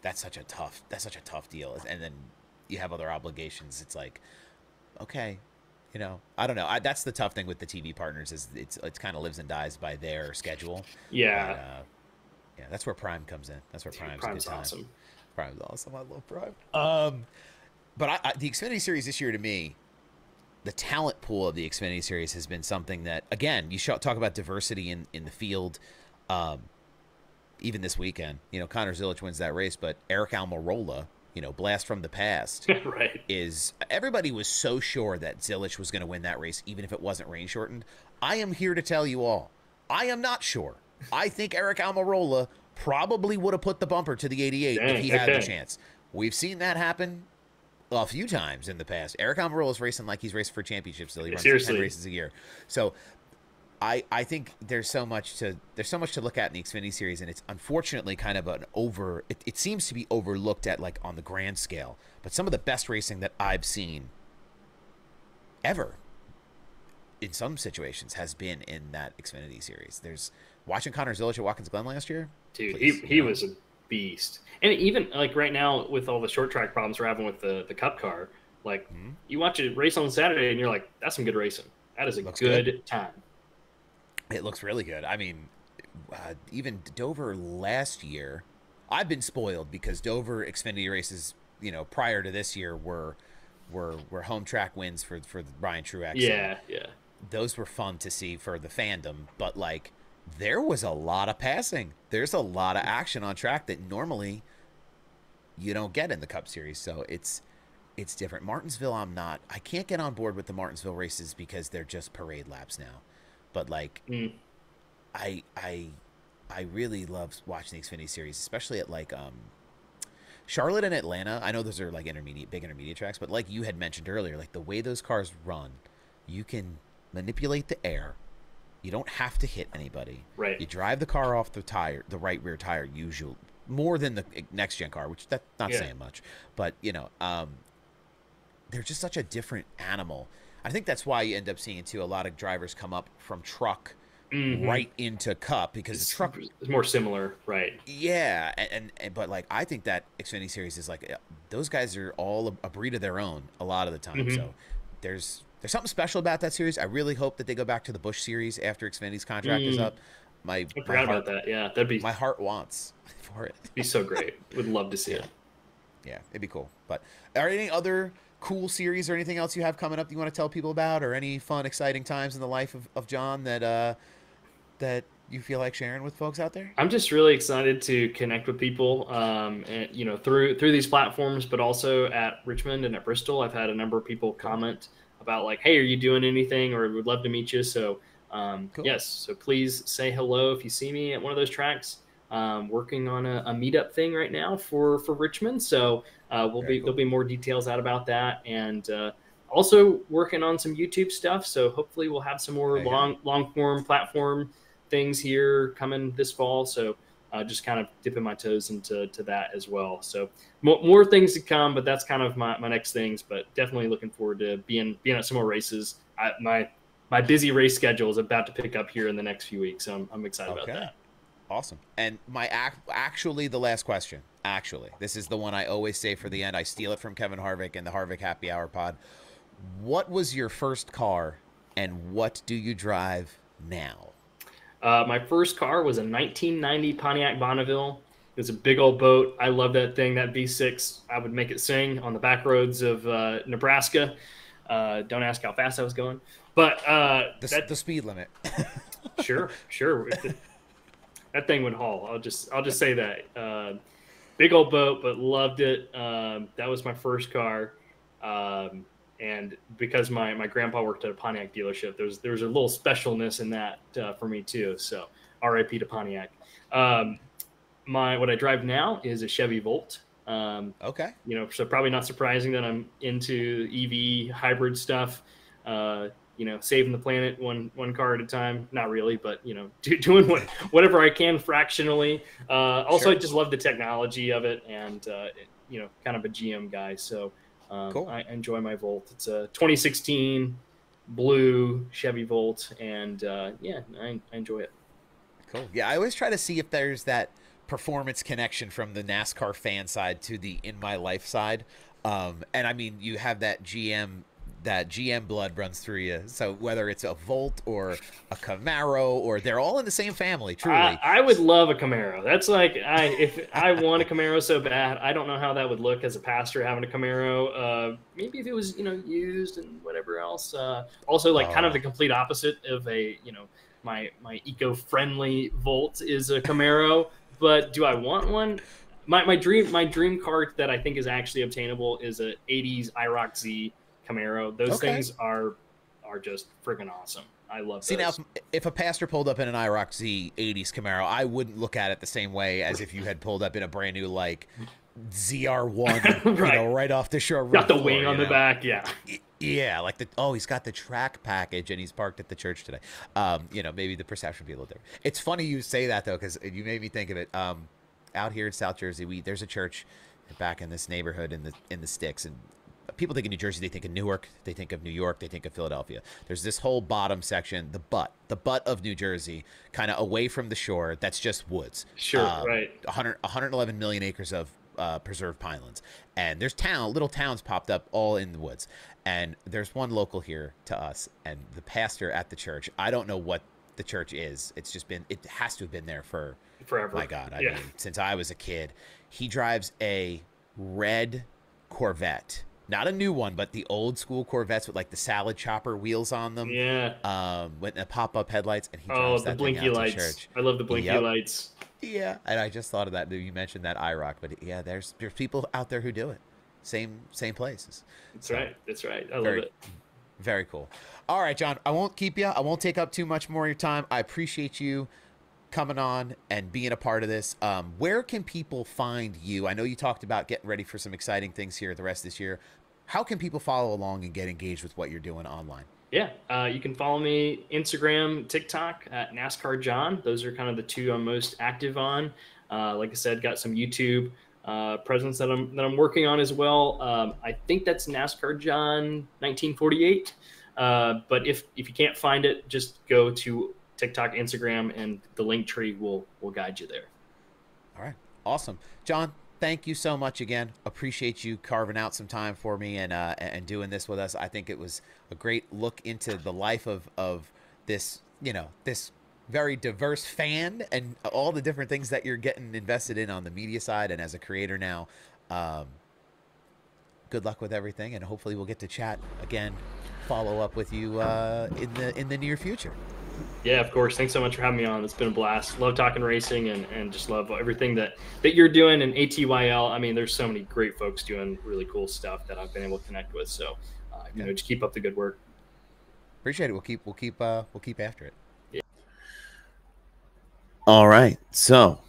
That's such a tough deal. And then you have other obligations. It's like, okay, you know, I don't know. That's the tough thing with the TV partners is it's kind of lives and dies by their schedule. Yeah. But, yeah, that's where Prime comes in. That's where Prime's awesome. Prime's awesome. I love Prime. But the Xfinity series this year, to me, the talent pool of the Xfinity series has been something that, again, you talk about diversity in the field. Even this weekend, you know, Connor Zilisch wins that race, but Eric Almirola, you know, blast from the past, right? Everybody was so sure that Zilisch was going to win that race, even if it wasn't rain shortened. I am here to tell you all, I am not sure. I think Eric Almirola probably would have put the bumper to the 88 if he had the chance. We've seen that happen a few times in the past. Eric Almirola's racing like he's racing for championships. Still, he runs 10 races a year. So I think there's so much to look at in the Xfinity series, and it's unfortunately kind of it seems to be overlooked at like on the grand scale. But some of the best racing that I've seen ever in some situations has been in that Xfinity series. There's watching Connor Zilisch at Watkins Glen last year. Dude, he was a beast. And even like right now with all the short track problems we're having with the Cup car, like you watch a race on Saturday and you're like, that's some good racing. That is a good time. It looks really good. I mean, even Dover last year, I've been spoiled because Dover Xfinity races, you know, prior to this year were home track wins for the Brian Truex. Yeah. Those were fun to see for the fandom, but like there was a lot of passing. There's a lot of action on track that normally you don't get in the Cup Series. So it's different. Martinsville, I can't get on board with the Martinsville races because they're just parade laps now. But like, I really love watching the Xfinity series, especially at like Charlotte and Atlanta. I know those are like big intermediate tracks, but like you had mentioned earlier, like the way those cars run, you can manipulate the air. You don't have to hit anybody. Right. You drive the car off the right rear tire, usually more than the next gen car, which that's not saying much. But you know, they're just such a different animal. I think that's why you end up seeing too a lot of drivers come up from truck right into Cup because the truck is more similar, right? Yeah, and but like I think that Xfinity series is like those guys are all a breed of their own a lot of the time. So there's something special about that series. I really hope that they go back to the Busch series after Xfinity's contract is up. I forgot about that. Yeah, that'd be my heart wants for it. Be so great. Would love to see it. Yeah, it'd be cool. But are any other cool series or anything else you have coming up that you want to tell people about, or any fun, exciting times in the life of John that that you feel like sharing with folks out there? I'm just really excited to connect with people, and through these platforms, but also at Richmond and at Bristol. I've had a number of people comment about like, "Hey, are you doing anything?" or "Would love to meet you." So, Cool. yes. So please say hello if you see me at one of those tracks. Working on a meetup thing right now for Richmond. So there'll be more details out about that, and also working on some YouTube stuff. So hopefully we'll have some more long form platform things here coming this fall. So just kind of dipping my toes into that as well. So more things to come, but that's kind of my next things. But definitely looking forward to being at some more races. My busy race schedule is about to pick up here in the next few weeks. So I'm excited about that. Awesome. And actually the last question, this is the one I always say for the end. I steal it from Kevin Harvick in the Harvick Happy Hour pod. What was your first car and what do you drive now? My first car was a 1990 Pontiac Bonneville. It was a big old boat. I love that thing, that V6. I would make it sing on the back roads of Nebraska. Don't ask how fast I was going, but the speed limit. Sure. That thing would haul. I'll just say that. Big old boat, but loved it. That was my first car. And because my grandpa worked at a Pontiac dealership, there's a little specialness in that for me too. So RIP to Pontiac. What I drive now is a Chevy Volt. Okay. So probably not surprising that I'm into EV hybrid stuff. Saving the planet one car at a time. Not really, but doing whatever I can fractionally. Also, I just love the technology of it, and kind of a GM guy. So cool. I enjoy my Volt. It's a 2016 blue Chevy Volt, and I enjoy it. Cool. Yeah, I always try to see if there's that performance connection from the NASCAR fan side to the in my life side. And I mean, you have that GM blood runs through you. So whether it's a Volt or a Camaro, or they're all in the same family, truly. I would love a Camaro. That's like, if I want a Camaro so bad, I don't know how that would look as a pastor having a Camaro. Maybe if it was, used and whatever else. Also, kind of the complete opposite of my eco-friendly Volt is a Camaro. But do I want one? My dream car that I think is actually obtainable is a 80s IROC Z Camaro. Those things are just freaking awesome. I love those. Now, if a pastor pulled up in an IROC Z 80s Camaro, I wouldn't look at it the same way as if you had pulled up in a brand new ZR1, right off the shore. Got the wing on the back, yeah. Yeah, he's got the track package and he's parked at the church today. Maybe the perception would be a little different. It's funny you say that though, because you made me think of it. Out here in South Jersey, there's a church back in this neighborhood in the sticks, and people think of New Jersey, they think of Newark, they think of New York, they think of Philadelphia. There's this whole bottom section, the butt of New Jersey, kind of away from the shore. That's just woods. Sure, right. 111 million acres of preserved pinelands, and there's little towns popped up all in the woods. And there's one local here to us, and the pastor at the church, I don't know what the church is. It has to have been there for forever. My God, I mean, since I was a kid. He drives a red Corvette. Not a new one, but the old school Corvettes with the salad chopper wheels on them. Yeah. With the pop-up headlights, and he drives that blinky thing out lights. to church. I love the blinky lights. Yeah, and I just thought of that. You mentioned that IROC, but yeah, there's people out there who do it. Same places. That's right. I love it. Very cool. All right, John, I won't keep you. I won't take up too much more of your time. I appreciate you coming on and being a part of this. Where can people find you? I know you talked about getting ready for some exciting things here the rest of this year. How can people follow along and get engaged with what you're doing online? Yeah, you can follow me Instagram, TikTok at NASCAR John. Those are kind of the two I'm most active on. Like I said, got some YouTube presence that I'm working on as well. I think that's NASCAR John 1948. But if you can't find it, just go to TikTok, Instagram, and the link tree will guide you there. All right, awesome, John. Thank you so much again. Appreciate you carving out some time for me and doing this with us. I think it was a great look into the life of this, this very diverse fan and all the different things that you're getting invested in on the media side and as a creator now. good luck with everything, and hopefully we'll get to chat again, follow up with you in the near future. Yeah, of course. Thanks so much for having me on. It's been a blast. Love talking racing and just love everything that you're doing. And ATYL, I mean, there's so many great folks doing really cool stuff that I've been able to connect with. So, you know, just keep up the good work. Appreciate it. We'll keep after it. Yeah. All right. So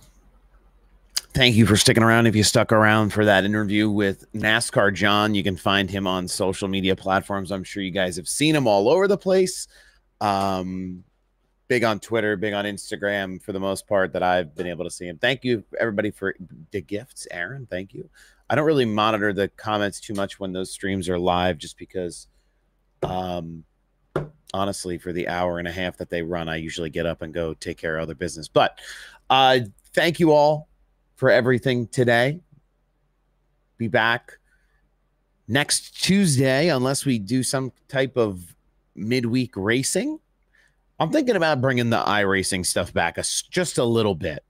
thank you for sticking around. If you stuck around for that interview with NASCAR John, you can find him on social media platforms. I'm sure you guys have seen him all over the place. Big on Twitter, big on Instagram for the most part that I've been able to see him. Thank you, everybody, for the gifts. Aaron, thank you. I don't really monitor the comments too much when those streams are live just because, honestly, for the hour and a half that they run, I usually get up and go take care of other business. But thank you all for everything today. Be back next Tuesday unless we do some type of midweek racing. I'm thinking about bringing the iRacing stuff back just a little bit,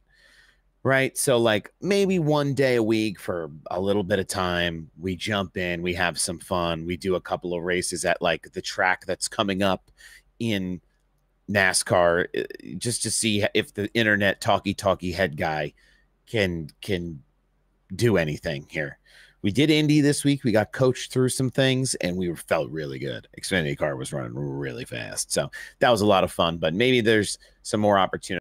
right? So like maybe one day a week for a little bit of time, we jump in, we have some fun. We do a couple of races at like the track that's coming up in NASCAR just to see if the internet talky head guy can do anything here. We did Indy this week. We got coached through some things, and we felt really good. Xfinity car was running really fast. So that was a lot of fun, but maybe there's some more opportunity.